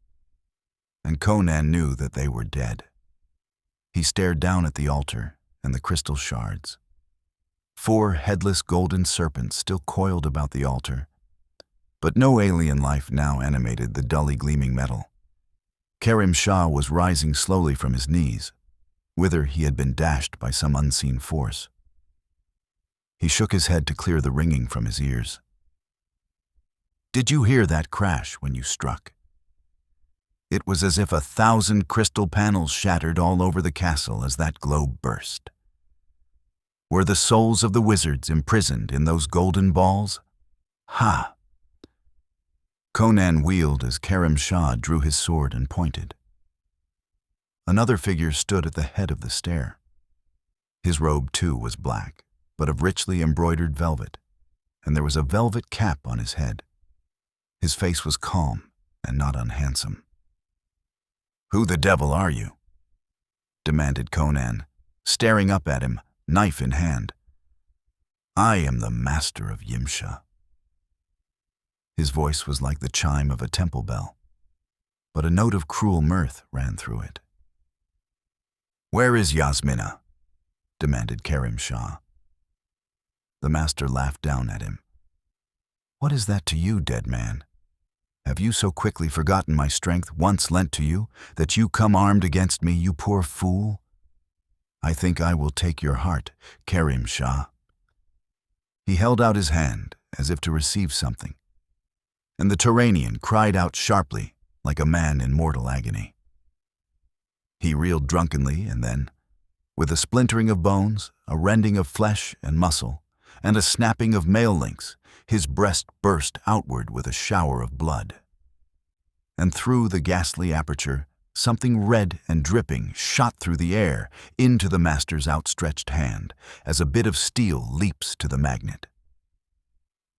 And Conan knew that they were dead. He stared down at the altar and the crystal shards. 4 headless golden serpents still coiled about the altar, but no alien life now animated the dully gleaming metal. Yimsha was rising slowly from his knees, whither he had been dashed by some unseen force. He shook his head to clear the ringing from his ears. "Did you hear that crash when you struck? It was as if 1,000 crystal panels shattered all over the castle as that globe burst. Were the souls of the wizards imprisoned in those golden balls? Ha!" Conan wheeled as Yimsha drew his sword and pointed. Another figure stood at the head of the stair. His robe, too, was black, but of richly embroidered velvet, and there was a velvet cap on his head. His face was calm and not unhandsome. "Who the devil are you?" demanded Conan, staring up at him, knife in hand. "I am the master of Yimsha." His voice was like the chime of a temple bell, but a note of cruel mirth ran through it. "Where is Yasmina?" demanded Yimsha. The master laughed down at him. "What is that to you, dead man? Have you so quickly forgotten my strength once lent to you, that you come armed against me, you poor fool? I think I will take your heart, Yimsha." He held out his hand as if to receive something, and the Turanian cried out sharply like a man in mortal agony. He reeled drunkenly, and then, with a splintering of bones, a rending of flesh and muscle, and a snapping of mail links, his breast burst outward with a shower of blood. And through the ghastly aperture, something red and dripping shot through the air into the master's outstretched hand, as a bit of steel leaps to the magnet.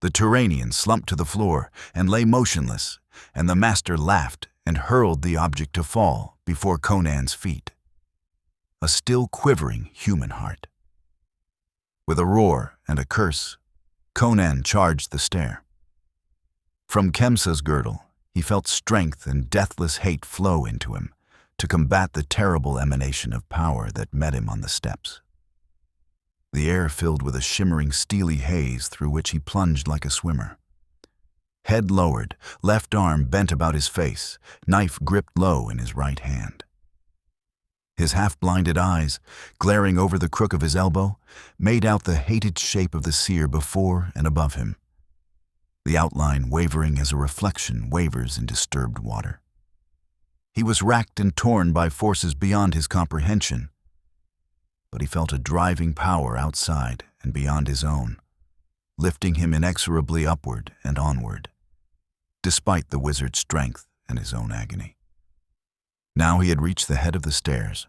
The Turanian slumped to the floor and lay motionless, and the master laughed and hurled the object to fall before Conan's feet. A still quivering human heart. With a roar and a curse, Conan charged the stair. From Khemsa's girdle, he felt strength and deathless hate flow into him to combat the terrible emanation of power that met him on the steps. The air filled with a shimmering steely haze through which he plunged like a swimmer. Head lowered, left arm bent about his face, knife gripped low in his right hand. His half-blinded eyes, glaring over the crook of his elbow, made out the hated shape of the seer before and above him. the outline wavering as a reflection wavers in disturbed water. He was racked and torn by forces beyond his comprehension, but he felt a driving power outside and beyond his own, lifting him inexorably upward and onward, despite the wizard's strength and his own agony. Now he had reached the head of the stairs,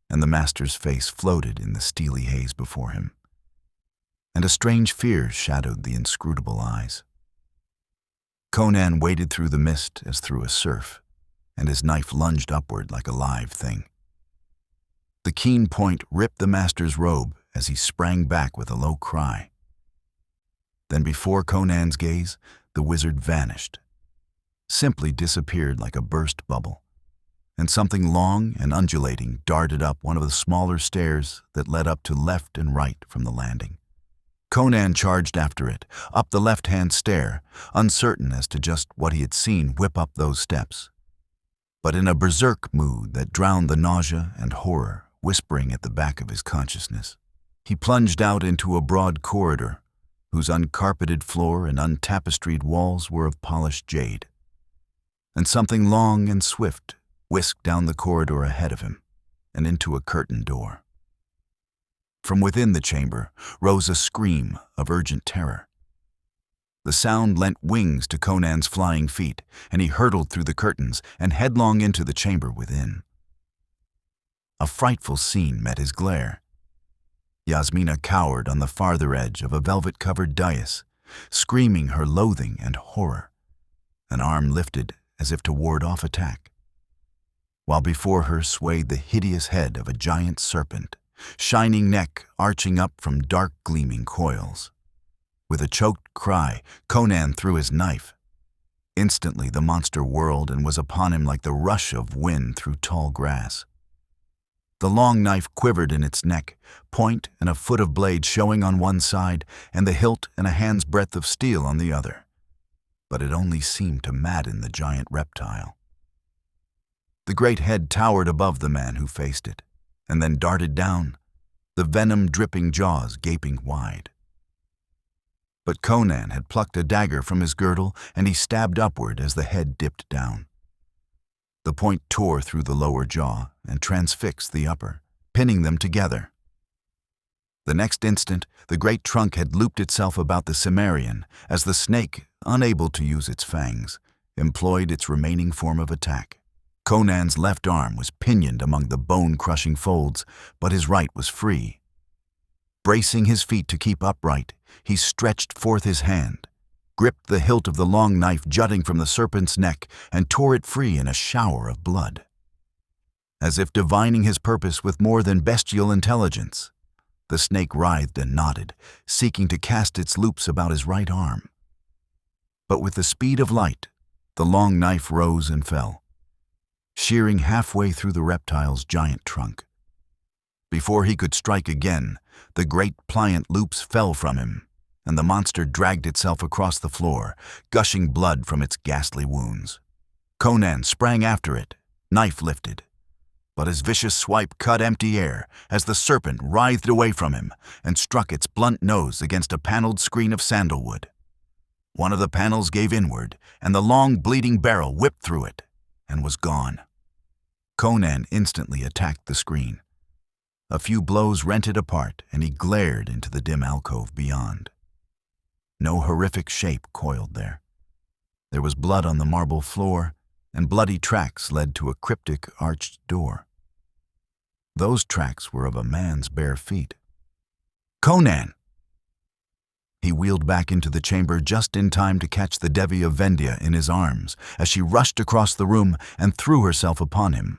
and the master's face floated in the steely haze before him, and a strange fear shadowed the inscrutable eyes. Conan waded through the mist as through a surf, and his knife lunged upward like a live thing. The keen point ripped the master's robe as he sprang back with a low cry. Then before Conan's gaze, the wizard vanished, simply disappeared like a burst bubble, and something long and undulating darted up one of the smaller stairs that led up to left and right from the landing. Conan charged after it, up the left-hand stair, uncertain as to just what he had seen whip up those steps, but in a berserk mood that drowned the nausea and horror whispering at the back of his consciousness. He plunged out into a broad corridor, whose uncarpeted floor and untapestried walls were of polished jade, and something long and swift whisked down the corridor ahead of him and into a curtained door. From within the chamber rose a scream of urgent terror. The sound lent wings to Conan's flying feet, and he hurtled through the curtains and headlong into the chamber within. A frightful scene met his glare. Yasmina cowered on the farther edge of a velvet-covered dais, screaming her loathing and horror, an arm lifted as if to ward off attack, while before her swayed the hideous head of a giant serpent, shining neck arching up from dark gleaming coils. With a choked cry, Conan threw his knife. Instantly the monster whirled and was upon him like the rush of wind through tall grass. The long knife quivered in its neck, point and a foot of blade showing on one side, and the hilt and a hand's breadth of steel on the other. But it only seemed to madden the giant reptile. The great head towered above the man who faced it, and then darted down, the venom-dripping jaws gaping wide. But Conan had plucked a dagger from his girdle, and he stabbed upward as the head dipped down. The point tore through the lower jaw and transfixed the upper, pinning them together. The next instant, the great trunk had looped itself about the Cimmerian as the snake, unable to use its fangs, employed its remaining form of attack. Conan's left arm was pinioned among the bone-crushing folds, but his right was free. Bracing his feet to keep upright, he stretched forth his hand, gripped the hilt of the long knife jutting from the serpent's neck, and tore it free in a shower of blood. As if divining his purpose with more than bestial intelligence, the snake writhed and knotted, seeking to cast its loops about his right arm. But with the speed of light, the long knife rose and fell, shearing halfway through the reptile's giant trunk. Before he could strike again, the great pliant loops fell from him, and the monster dragged itself across the floor, gushing blood from its ghastly wounds. Conan sprang after it, knife lifted, but his vicious swipe cut empty air as the serpent writhed away from him and struck its blunt nose against a paneled screen of sandalwood. One of the panels gave inward, and the long bleeding barrel whipped through it and was gone. Conan instantly attacked the screen. A few blows rent it apart, and he glared into the dim alcove beyond. No horrific shape coiled there. There was blood on the marble floor, and bloody tracks led to a cryptic arched door. Those tracks were of a man's bare feet. Conan! He wheeled back into the chamber just in time to catch the Devi of Vendia in his arms as she rushed across the room and threw herself upon him,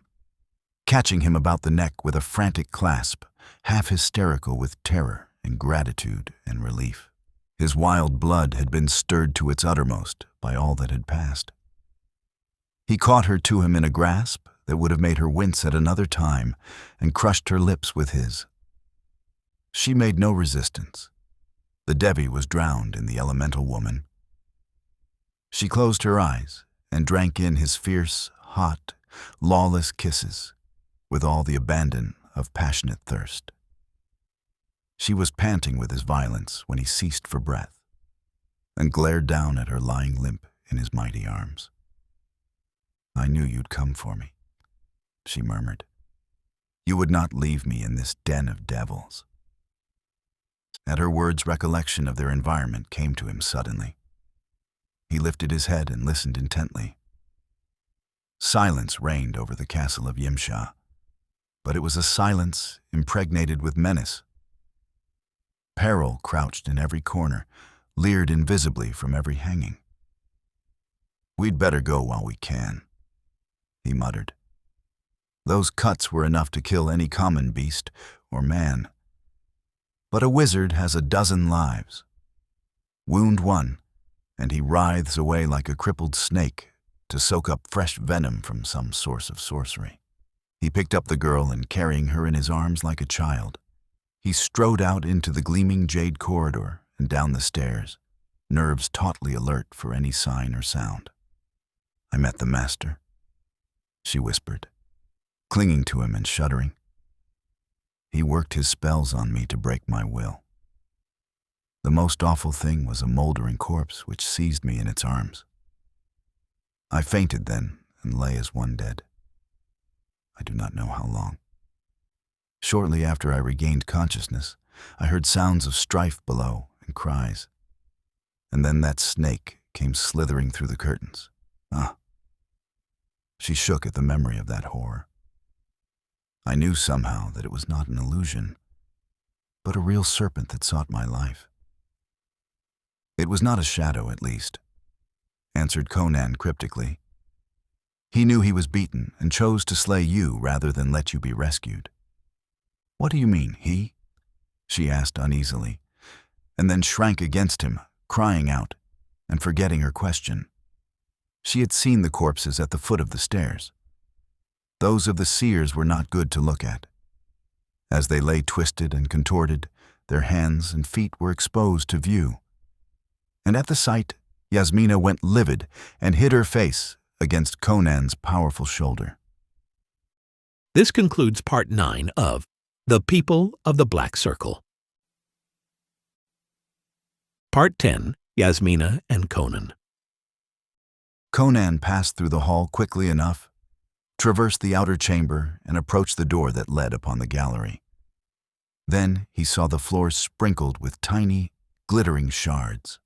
catching him about the neck with a frantic clasp, half hysterical with terror and gratitude and relief. His wild blood had been stirred to its uttermost by all that had passed. He caught her to him in a grasp that would have made her wince at another time and crushed her lips with his. She made no resistance. The Devi was drowned in the elemental woman. She closed her eyes and drank in his fierce, hot, lawless kisses with all the abandon of passionate thirst. She was panting with his violence when he ceased for breath. and glared down at her lying limp in his mighty arms. "I knew you'd come for me," she murmured. "You would not leave me in this den of devils." At her words, recollection of their environment came to him suddenly. He lifted his head and listened intently. Silence reigned over the castle of Yimsha, but it was a silence impregnated with menace. Peril crouched in every corner, leered invisibly from every hanging. "We'd better go while we can," he muttered. Those cuts were enough to kill any common beast or man. But a wizard has a dozen lives. Wound one, and he writhes away like a crippled snake to soak up fresh venom from some source of sorcery. He picked up the girl and, carrying her in his arms like a child, he strode out into the gleaming jade corridor and down the stairs, nerves tautly alert for any sign or sound. "I met the master," she whispered, clinging to him and shuddering. "He worked his spells on me to break my will. The most awful thing was a moldering corpse which seized me in its arms. I fainted then and lay as one dead. I do not know how long. Shortly after I regained consciousness, I heard sounds of strife below and cries. And then that snake came slithering through the curtains. Ah!" She shook at the memory of that horror. I knew somehow that it was not an illusion, but a real serpent that sought my life. "It was not a shadow, at least," answered Conan cryptically. "He knew he was beaten and chose to slay you rather than let you be rescued." "What do you mean, he?" she asked uneasily, and then shrank against him, crying out and forgetting her question. She had seen the corpses at the foot of the stairs. Those of the Seers were not good to look at. As they lay twisted and contorted, their hands and feet were exposed to view. And at the sight, Yasmina went livid and hid her face against Conan's powerful shoulder. This concludes Part 9 of The People of the Black Circle. Part 10, Yasmina and Conan. Conan passed through the hall quickly enough, traversed the outer chamber, and approached the door that led upon the gallery. Then he saw the floor sprinkled with tiny, glittering shards.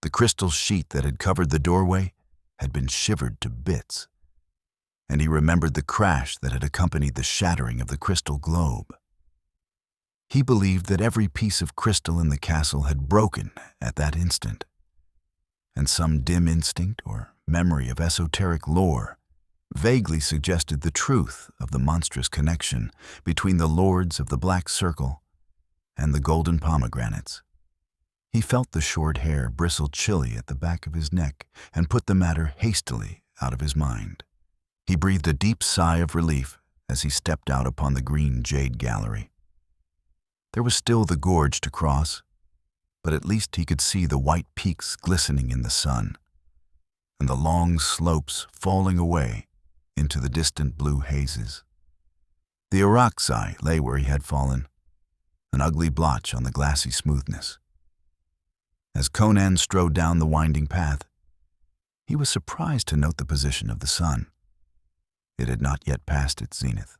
The crystal sheet that had covered the doorway had been shivered to bits, and he remembered the crash that had accompanied the shattering of the crystal globe. He believed that every piece of crystal in the castle had broken at that instant, and some dim instinct or memory of esoteric lore vaguely suggested the truth of the monstrous connection between the lords of the Black Circle and the golden pomegranates. He felt the short hair bristle chilly at the back of his neck and put the matter hastily out of his mind. He breathed a deep sigh of relief as he stepped out upon the green jade gallery. There was still the gorge to cross, but at least he could see the white peaks glistening in the sun, and the long slopes falling away into the distant blue hazes. The Araxi lay where he had fallen, an ugly blotch on the glassy smoothness. As Conan strode down the winding path, he was surprised to note the position of the sun. It had not yet passed its zenith.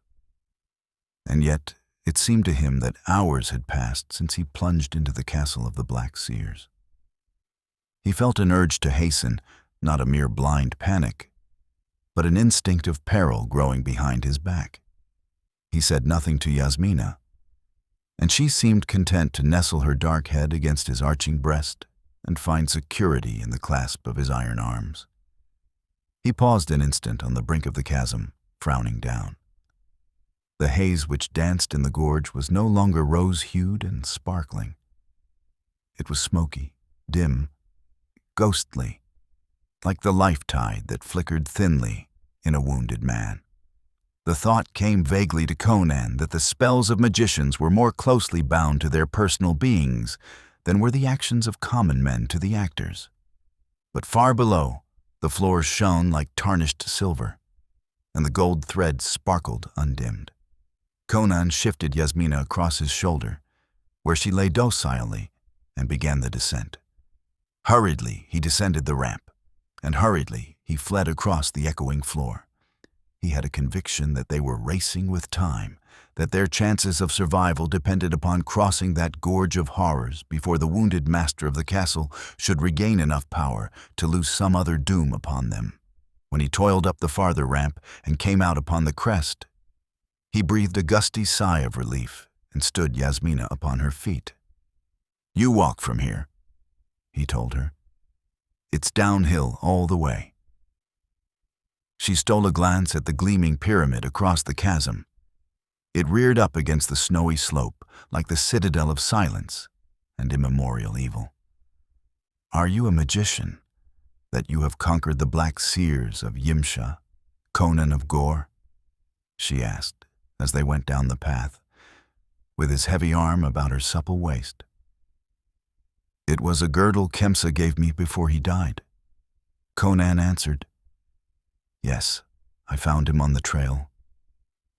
And yet it seemed to him that hours had passed since he plunged into the castle of the Black Seers. He felt an urge to hasten, not a mere blind panic, but an instinct of peril growing behind his back. He said nothing to Yasmina, and she seemed content to nestle her dark head against his arching breast and find security in the clasp of his iron arms. He paused an instant on the brink of the chasm, frowning down. The haze which danced in the gorge was no longer rose-hued and sparkling. It was smoky, dim, ghostly, like the life tide that flickered thinly in a wounded man. The thought came vaguely to Conan that the spells of magicians were more closely bound to their personal beings than were the actions of common men to the actors. But far below, the floor shone like tarnished silver, and the gold thread sparkled undimmed. Conan shifted Yasmina across his shoulder, where she lay docilely, and began the descent. Hurriedly, he descended the ramp, and hurriedly, he fled across the echoing floor. He had a conviction that they were racing with time, that their chances of survival depended upon crossing that gorge of horrors before the wounded master of the castle should regain enough power to loose some other doom upon them. When he toiled up the farther ramp and came out upon the crest, he breathed a gusty sigh of relief and stood Yasmina upon her feet. "You walk from here," he told her. "It's downhill all the way." She stole a glance at the gleaming pyramid across the chasm. It reared up against the snowy slope like the citadel of silence and immemorial evil. "Are you a magician, that you have conquered the black Seers of Yimsha, Conan of Gore?" she asked as they went down the path, with his heavy arm about her supple waist. "It was a girdle Khemsa gave me before he died," Conan answered. "Yes, I found him on the trail.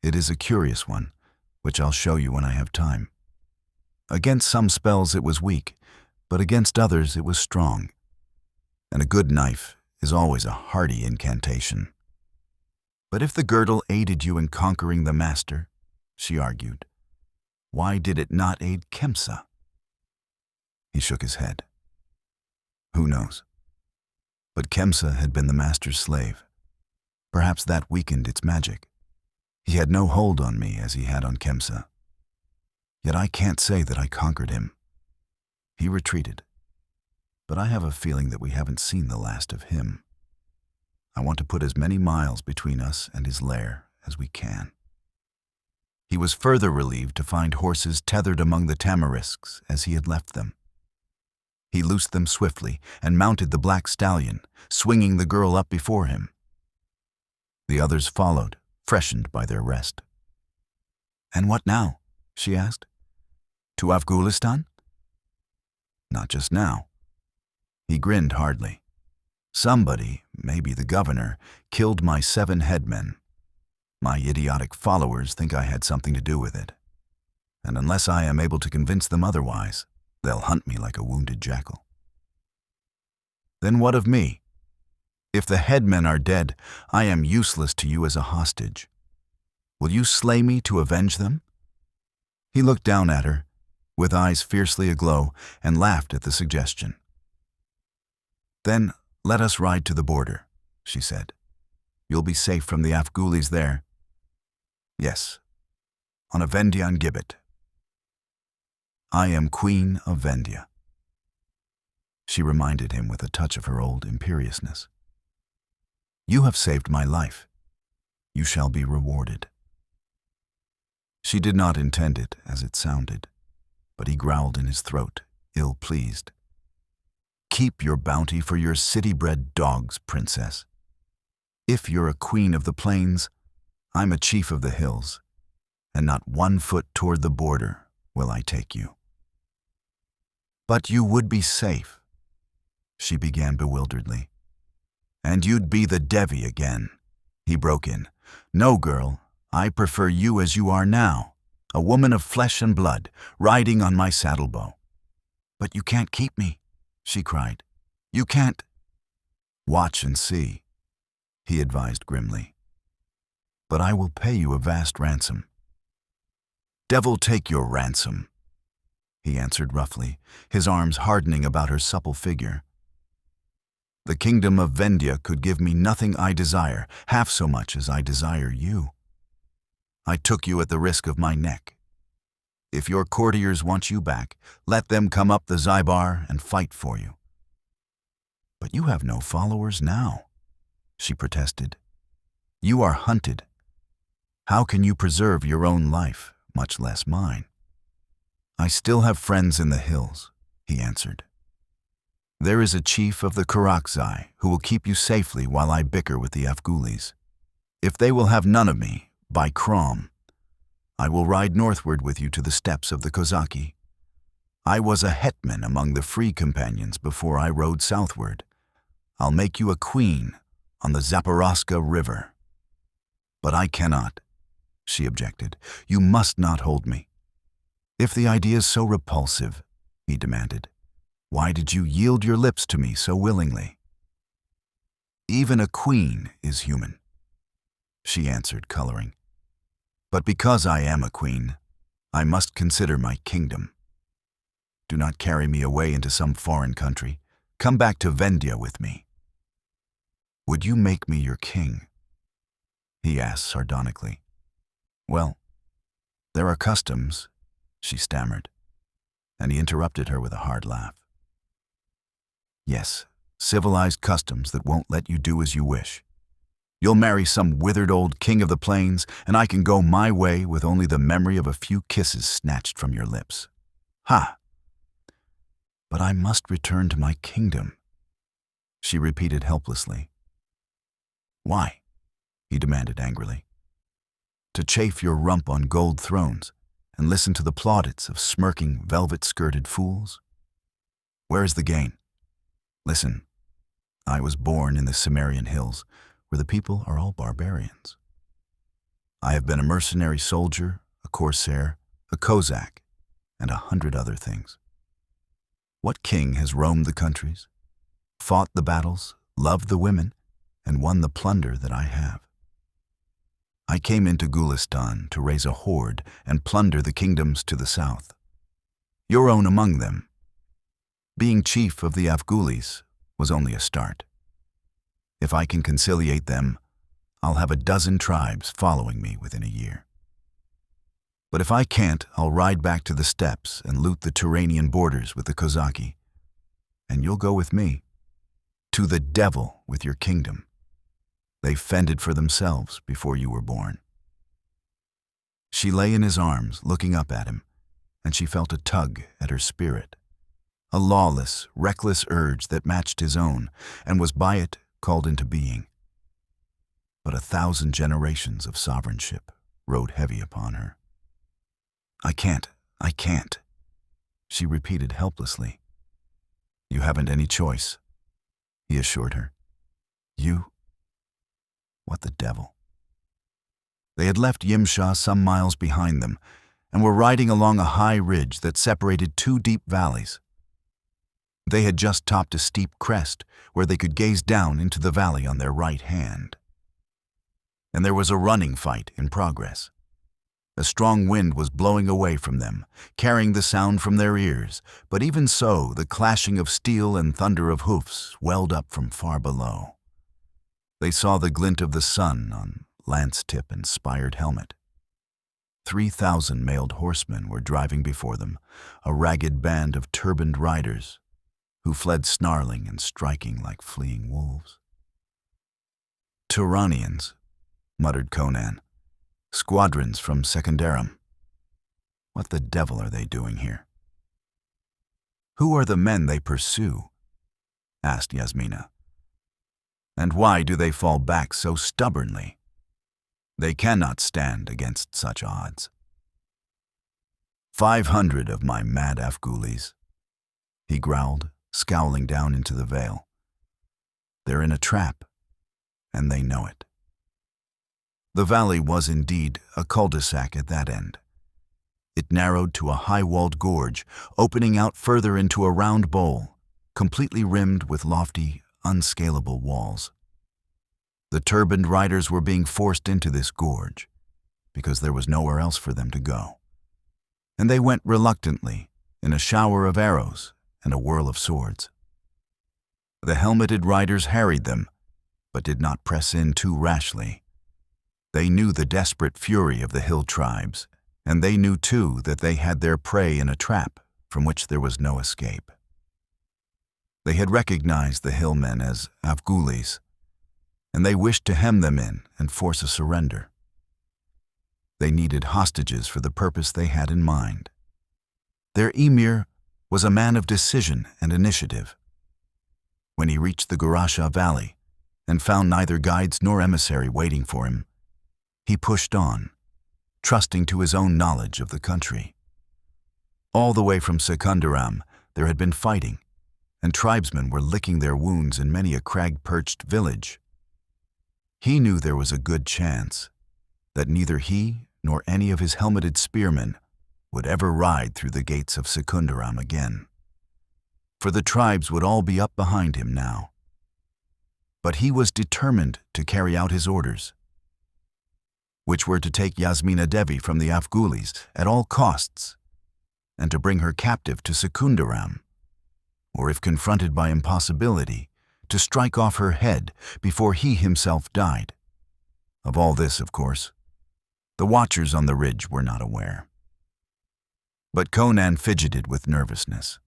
It is a curious one, which I'll show you when I have time. Against some spells it was weak, but against others it was strong. And a good knife is always a hardy incantation." "But if the girdle aided you in conquering the master," she argued, "why did it not aid Khemsa?" He shook his head. "Who knows? But Khemsa had been the master's slave. Perhaps that weakened its magic. He had no hold on me as he had on Khemsa. Yet I can't say that I conquered him. He retreated. But I have a feeling that we haven't seen the last of him. I want to put as many miles between us and his lair as we can." He was further relieved to find horses tethered among the tamarisks as he had left them. He loosed them swiftly and mounted the black stallion, swinging the girl up before him. The others followed, freshened by their rest. "And what now?" she asked. "To Afghanistan?" "Not just now." He grinned hardly. "Somebody, maybe the governor, killed my 7 headmen. My idiotic followers think I had something to do with it. And unless I am able to convince them otherwise, they'll hunt me like a wounded jackal." "Then what of me? If the headmen are dead, I am useless to you as a hostage. Will you slay me to avenge them?" He looked down at her, with eyes fiercely aglow, and laughed at the suggestion. "Then let us ride to the border," she said. "You'll be safe from the Afghulis there." "Yes, on a Vendian gibbet. I am Queen of Vendia." She reminded him with a touch of her old imperiousness. "You have saved my life. You shall be rewarded." She did not intend it as it sounded, but he growled in his throat, ill-pleased. "Keep your bounty for your city-bred dogs, princess. If you're a queen of the plains, I'm a chief of the hills, and not 1 foot toward the border will I take you." "But you would be safe," she began bewilderedly. "And you'd be the Devi again," he broke in. "No, girl, I prefer you as you are now, a woman of flesh and blood, riding on my saddlebow." "But you can't keep me," she cried. "You can't—" "Watch and see," he advised grimly. "But I will pay you a vast ransom." "Devil take your ransom," he answered roughly, his arms hardening about her supple figure. "The kingdom of Vendia could give me nothing I desire, half so much as I desire you. I took you at the risk of my neck. If your courtiers want you back, let them come up the Zybar and fight for you." "But you have no followers now," she protested. "You are hunted. How can you preserve your own life, much less mine?" "I still have friends in the hills," he answered. "There is a chief of the Karakzai who will keep you safely while I bicker with the Afghulis. If they will have none of me, by Krom, I will ride northward with you to the steppes of the Kozaki. I was a hetman among the free companions before I rode southward. I'll make you a queen on the Zaporozhka River." "But I cannot," she objected. "You must not hold me." "If the idea is so repulsive," he demanded, Why did you yield your lips to me so willingly?" "Even a queen is human," she answered, coloring. "But because I am a queen, I must consider my kingdom. Do not carry me away into some foreign country. Come back to Vendia with me." "Would you make me your king?" he asked sardonically. "Well, there are customs," she stammered, and he interrupted her with a hard laugh. "Yes, civilized customs that won't let you do as you wish. You'll marry some withered old king of the plains, and I can go my way with only the memory of a few kisses snatched from your lips. Ha! But I must return to my kingdom," she repeated helplessly. "Why?" he demanded angrily. "To chafe your rump on gold thrones and listen to the plaudits of smirking, velvet-skirted fools? Where is the gain? Listen, I was born in the Cimmerian hills, where the people are all barbarians. I have been a mercenary soldier, a corsair, a Kozak, and 100 other things. What king has roamed the countries, fought the battles, loved the women, and won the plunder that I have? I came into Gulistan to raise a horde and plunder the kingdoms to the south, your own among them. Being chief of the Afghulis was only a start. If I can conciliate them, I'll have a dozen tribes following me within a year. But if I can't, I'll ride back to the steppes and loot the Turanian borders with the Kozaki. And you'll go with me. To the devil with your kingdom. They fended for themselves before you were born." She lay in his arms, looking up at him, and she felt a tug at her spirit. A lawless, reckless urge that matched his own, and was by it called into being. But 1,000 generations of sovereignship rode heavy upon her. I can't," she repeated helplessly. "You haven't any choice," he assured her. "You? What the devil?" They had left Yimsha some miles behind them, and were riding along a high ridge that separated 2 deep valleys. They had just topped a steep crest where they could gaze down into the valley on their right hand. And there was a running fight in progress. A strong wind was blowing away from them, carrying the sound from their ears, but even so, the clashing of steel and thunder of hoofs welled up from far below. They saw the glint of the sun on lance tip and spired helmet. 3,000 mailed horsemen were driving before them, a ragged band of turbaned riders, who fled snarling and striking like fleeing wolves. "Turanians," muttered Conan. "Squadrons from Secundarum. What the devil are they doing here?" "Who are the men they pursue?" asked Yasmina. "And why do they fall back so stubbornly? They cannot stand against such odds." 500 of my mad Afghulis," he growled, scowling down into the vale. "They're in a trap, and they know it." The valley was indeed a cul-de-sac at that end. It narrowed to a high-walled gorge, opening out further into a round bowl, completely rimmed with lofty, unscalable walls. The turbaned riders were being forced into this gorge, because there was nowhere else for them to go. And they went reluctantly, in a shower of arrows and a whirl of swords. The helmeted riders harried them, but did not press in too rashly. They knew the desperate fury of the hill tribes, and they knew too that they had their prey in a trap from which there was no escape. They had recognized the hillmen as Afghulis, and they wished to hem them in and force a surrender. They needed hostages for the purpose they had in mind. Their emir was a man of decision and initiative. When he reached the Gurasha Valley and found neither guides nor emissary waiting for him, he pushed on, trusting to his own knowledge of the country. All the way from Secundaram, there had been fighting, and tribesmen were licking their wounds in many a crag-perched village. He knew there was a good chance that neither he nor any of his helmeted spearmen would ever ride through the gates of Secundaram again. for the tribes would all be up behind him now. But he was determined to carry out his orders, which were to take Yasmina Devi from the Afghulis at all costs and to bring her captive to Secundaram, or if confronted by impossibility, to strike off her head before he himself died. Of all this, of course, the watchers on the ridge were not aware. But Conan fidgeted with nervousness.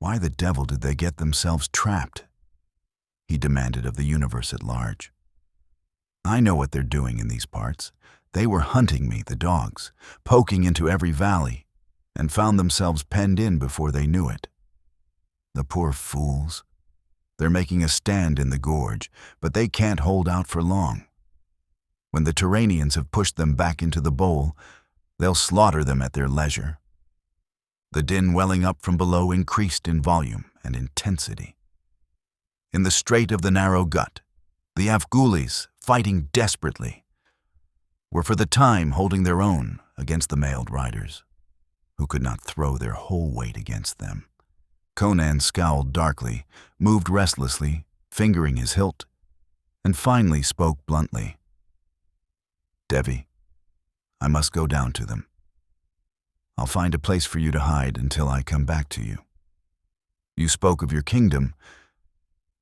Why the devil did they get themselves trapped? He demanded of the universe at large. I know what they're doing in these parts. They were hunting me, the dogs, poking into every valley, and found themselves penned in before they knew it. The poor fools. They're making a stand in the gorge, but they can't hold out for long. When the Turanians have pushed them back into the bowl, they'll slaughter them at their leisure. The din welling up from below increased in volume and intensity. In the strait of the narrow gut, the Afghulis, fighting desperately, were for the time holding their own against the mailed riders, who could not throw their whole weight against them. Conan scowled darkly, moved restlessly, fingering his hilt, and finally spoke bluntly. Devi, I must go down to them. I'll find a place for you to hide until I come back to you. You spoke of your kingdom.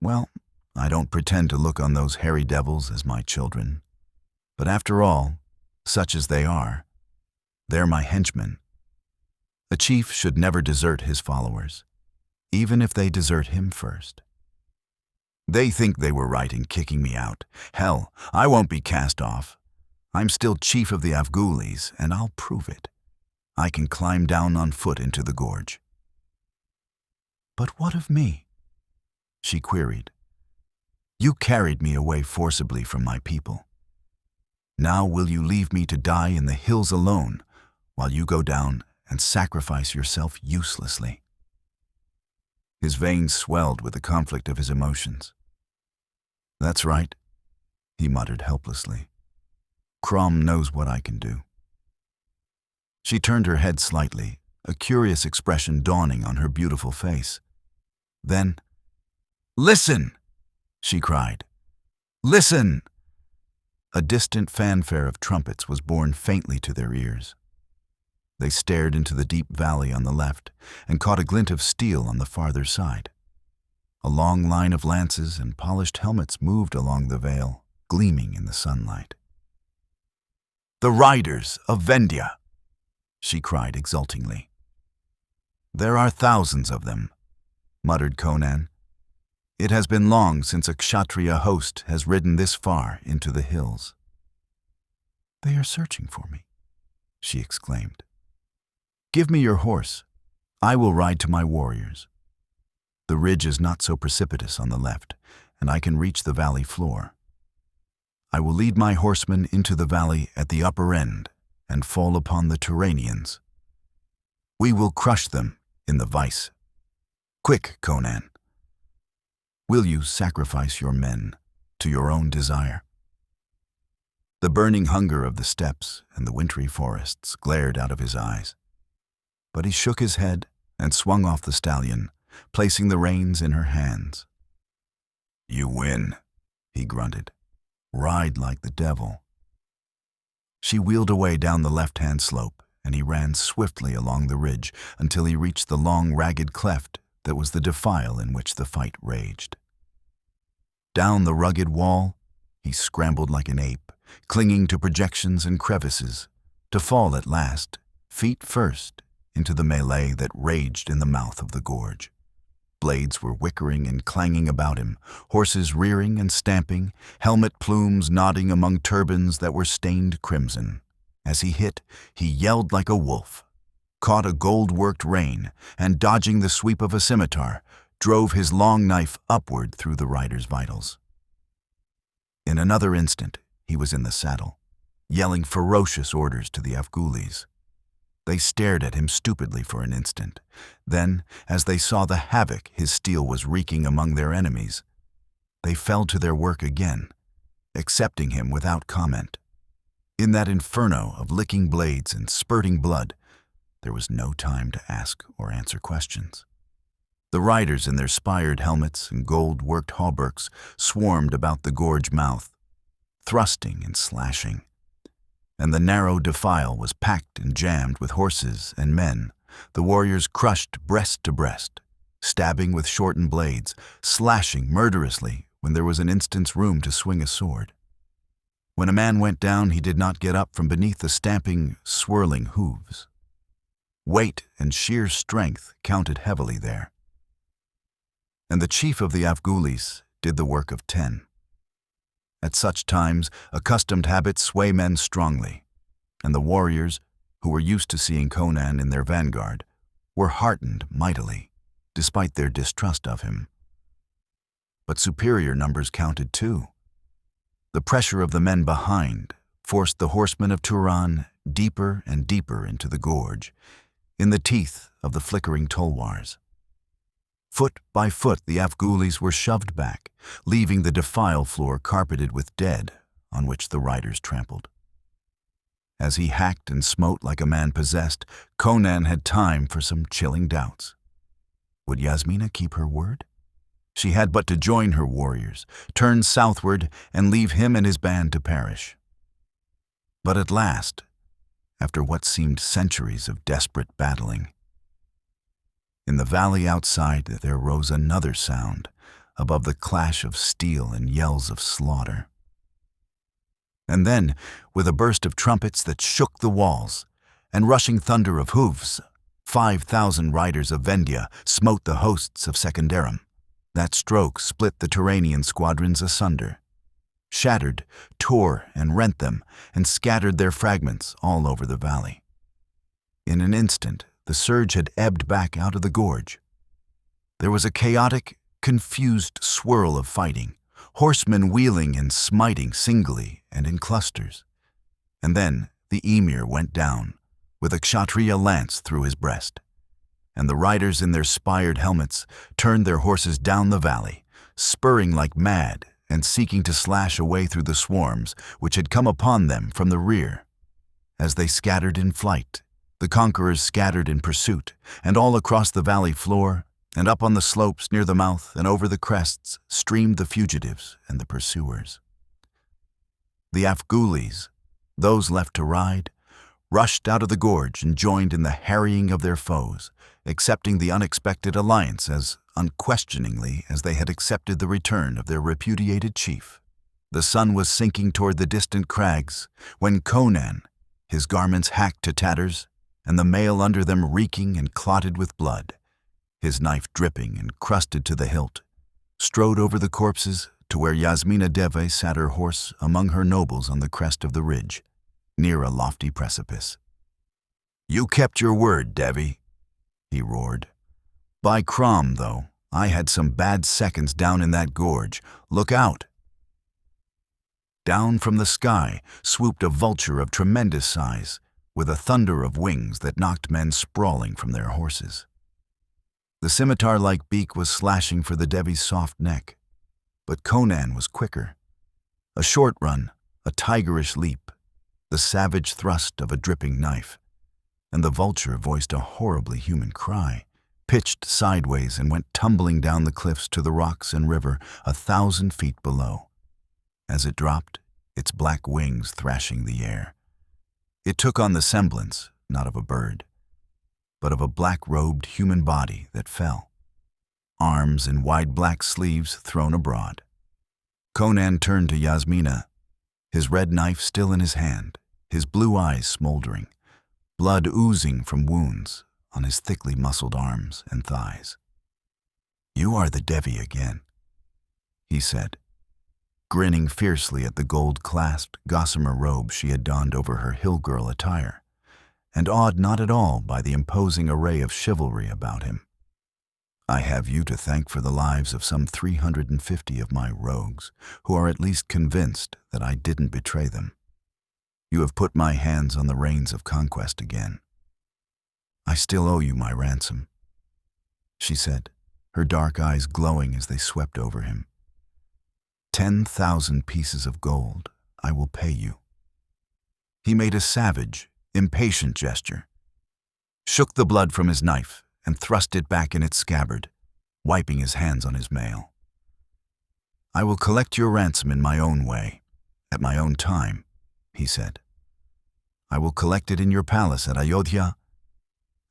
Well, I don't pretend to look on those hairy devils as my children. But after all, such as they are, they're my henchmen. A chief should never desert his followers, even if they desert him first. They think they were right in kicking me out. Hell, I won't be cast off. I'm still chief of the Afghulis, and I'll prove it. I can climb down on foot into the gorge. But what of me? She queried. You carried me away forcibly from my people. Now will you leave me to die in the hills alone, while you go down and sacrifice yourself uselessly? His veins swelled with the conflict of his emotions. That's right, he muttered helplessly. Crom knows what I can do. She turned her head slightly, a curious expression dawning on her beautiful face. Then, "Listen!" she cried. "Listen!" A distant fanfare of trumpets was borne faintly to their ears. They stared into the deep valley on the left and caught a glint of steel on the farther side. A long line of lances and polished helmets moved along the vale, gleaming in the sunlight. "The riders of Vendya!" she cried exultingly. "There are thousands of them," muttered Conan. "It has been long since a Kshatriya host has ridden this far into the hills." "They are searching for me," she exclaimed. "Give me your horse. I will ride to my warriors. The ridge is not so precipitous on the left, and I can reach the valley floor. I will lead my horsemen into the valley at the upper end and fall upon the Turanians. We will crush them in the vice. Quick, Conan. Will you sacrifice your men to your own desire?" The burning hunger of the steppes and the wintry forests glared out of his eyes. But he shook his head and swung off the stallion, placing the reins in her hands. "You win," he grunted. "Ride like the devil." She wheeled away down the left-hand slope, and he ran swiftly along the ridge until he reached the long, ragged cleft that was the defile in which the fight raged. Down the rugged wall, he scrambled like an ape, clinging to projections and crevices, to fall at last, feet first, into the melee that raged in the mouth of the gorge. Blades were whickering and clanging about him, horses rearing and stamping, helmet plumes nodding among turbans that were stained crimson. As he hit, he yelled like a wolf, caught a gold-worked rein, and dodging the sweep of a scimitar, drove his long knife upward through the rider's vitals. In another instant, he was in the saddle, yelling ferocious orders to the Afghulis. They stared at him stupidly for an instant. Then, as they saw the havoc his steel was wreaking among their enemies, they fell to their work again, accepting him without comment. In that inferno of licking blades and spurting blood, there was no time to ask or answer questions. The riders in their spired helmets and gold-worked hauberks swarmed about the gorge mouth, thrusting and slashing. And the narrow defile was packed and jammed with horses and men, the warriors crushed breast to breast, stabbing with shortened blades, slashing murderously when there was an instant's room to swing a sword. When a man went down, he did not get up from beneath the stamping, swirling hooves. Weight and sheer strength counted heavily there. And the chief of the Afghulis did the work of 10. At such times, accustomed habits sway men strongly, and the warriors, who were used to seeing Conan in their vanguard, were heartened mightily, despite their distrust of him. But superior numbers counted too. The pressure of the men behind forced the horsemen of Turan deeper and deeper into the gorge, in the teeth of the flickering tulwars. Foot by foot, the Afghulis were shoved back, leaving the defile floor carpeted with dead on which the riders trampled. As he hacked and smote like a man possessed, Conan had time for some chilling doubts. Would Yasmina keep her word? She had but to join her warriors, turn southward, and leave him and his band to perish. But at last, after what seemed centuries of desperate battling, in the valley outside there rose another sound, above the clash of steel and yells of slaughter. And then, with a burst of trumpets that shook the walls, and rushing thunder of hoofs, 5,000 riders of Vendia smote the hosts of Secundarum. That stroke split the Turanian squadrons asunder, shattered, tore, and rent them, and scattered their fragments all over the valley. In an instant, the surge had ebbed back out of the gorge. There was a chaotic, confused swirl of fighting, horsemen wheeling and smiting singly and in clusters. And then the emir went down, with a kshatriya lance through his breast, and the riders in their spired helmets turned their horses down the valley, spurring like mad and seeking to slash a way through the swarms which had come upon them from the rear. As they scattered in flight, the conquerors scattered in pursuit, and all across the valley floor, and up on the slopes near the mouth and over the crests streamed the fugitives and the pursuers. The Afghulis, those left to ride, rushed out of the gorge and joined in the harrying of their foes, accepting the unexpected alliance as unquestioningly as they had accepted the return of their repudiated chief. The sun was sinking toward the distant crags when Conan, his garments hacked to tatters, and the mail under them reeking and clotted with blood, his knife dripping and crusted to the hilt, strode over the corpses to where Yasmina Deve sat her horse among her nobles on the crest of the ridge, near a lofty precipice. "You kept your word, Devi," he roared. "By Crom, though, I had some bad seconds down in that gorge. Look out!" Down from the sky swooped a vulture of tremendous size, with a thunder of wings that knocked men sprawling from their horses. The scimitar-like beak was slashing for the Devi's soft neck, but Conan was quicker. A short run, a tigerish leap, the savage thrust of a dripping knife, and the vulture voiced a horribly human cry, pitched sideways and went tumbling down the cliffs to the rocks and river 1,000 feet below. As it dropped, its black wings thrashing the air, it took on the semblance, not of a bird, but of a black-robed human body that fell, arms in wide black sleeves thrown abroad. Conan turned to Yasmina, his red knife still in his hand, his blue eyes smoldering, blood oozing from wounds on his thickly muscled arms and thighs. "You are the Devi again," he said, grinning fiercely at the gold-clasped gossamer robe she had donned over her hill-girl attire, and awed not at all by the imposing array of chivalry about him. "I have you to thank for the lives of some 350 of my rogues, who are at least convinced that I didn't betray them. You have put my hands on the reins of conquest again. I still owe you my ransom," she said, her dark eyes glowing as they swept over him. 10,000 pieces of gold I will pay you." He made a savage, impatient gesture, shook the blood from his knife, and thrust it back in its scabbard, wiping his hands on his mail. "I will collect your ransom in my own way, at my own time," he said. "I will collect it in your palace at Ayodhya,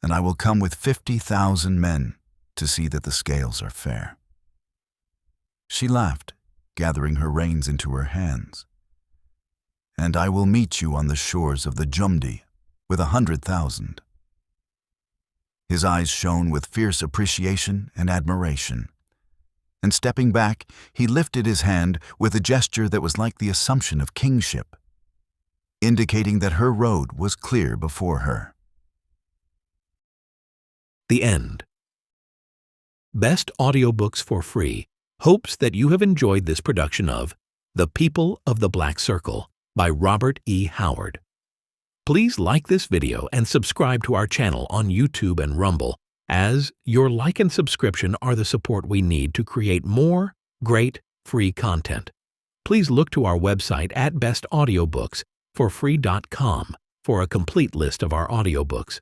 and I will come with 50,000 men to see that the scales are fair." She laughed, gathering her reins into her hands. "And I will meet you on the shores of the Jumdi with 100,000. His eyes shone with fierce appreciation and admiration, and stepping back, he lifted his hand with a gesture that was like the assumption of kingship, indicating that her road was clear before her. The end. Best Audiobooks for Free hopes that you have enjoyed this production of The People of the Black Circle by Robert E. Howard. Please like this video and subscribe to our channel on YouTube and Rumble, as your like and subscription are the support we need to create more great free content. Please look to our website at bestaudiobooksforfree.com for a complete list of our audiobooks.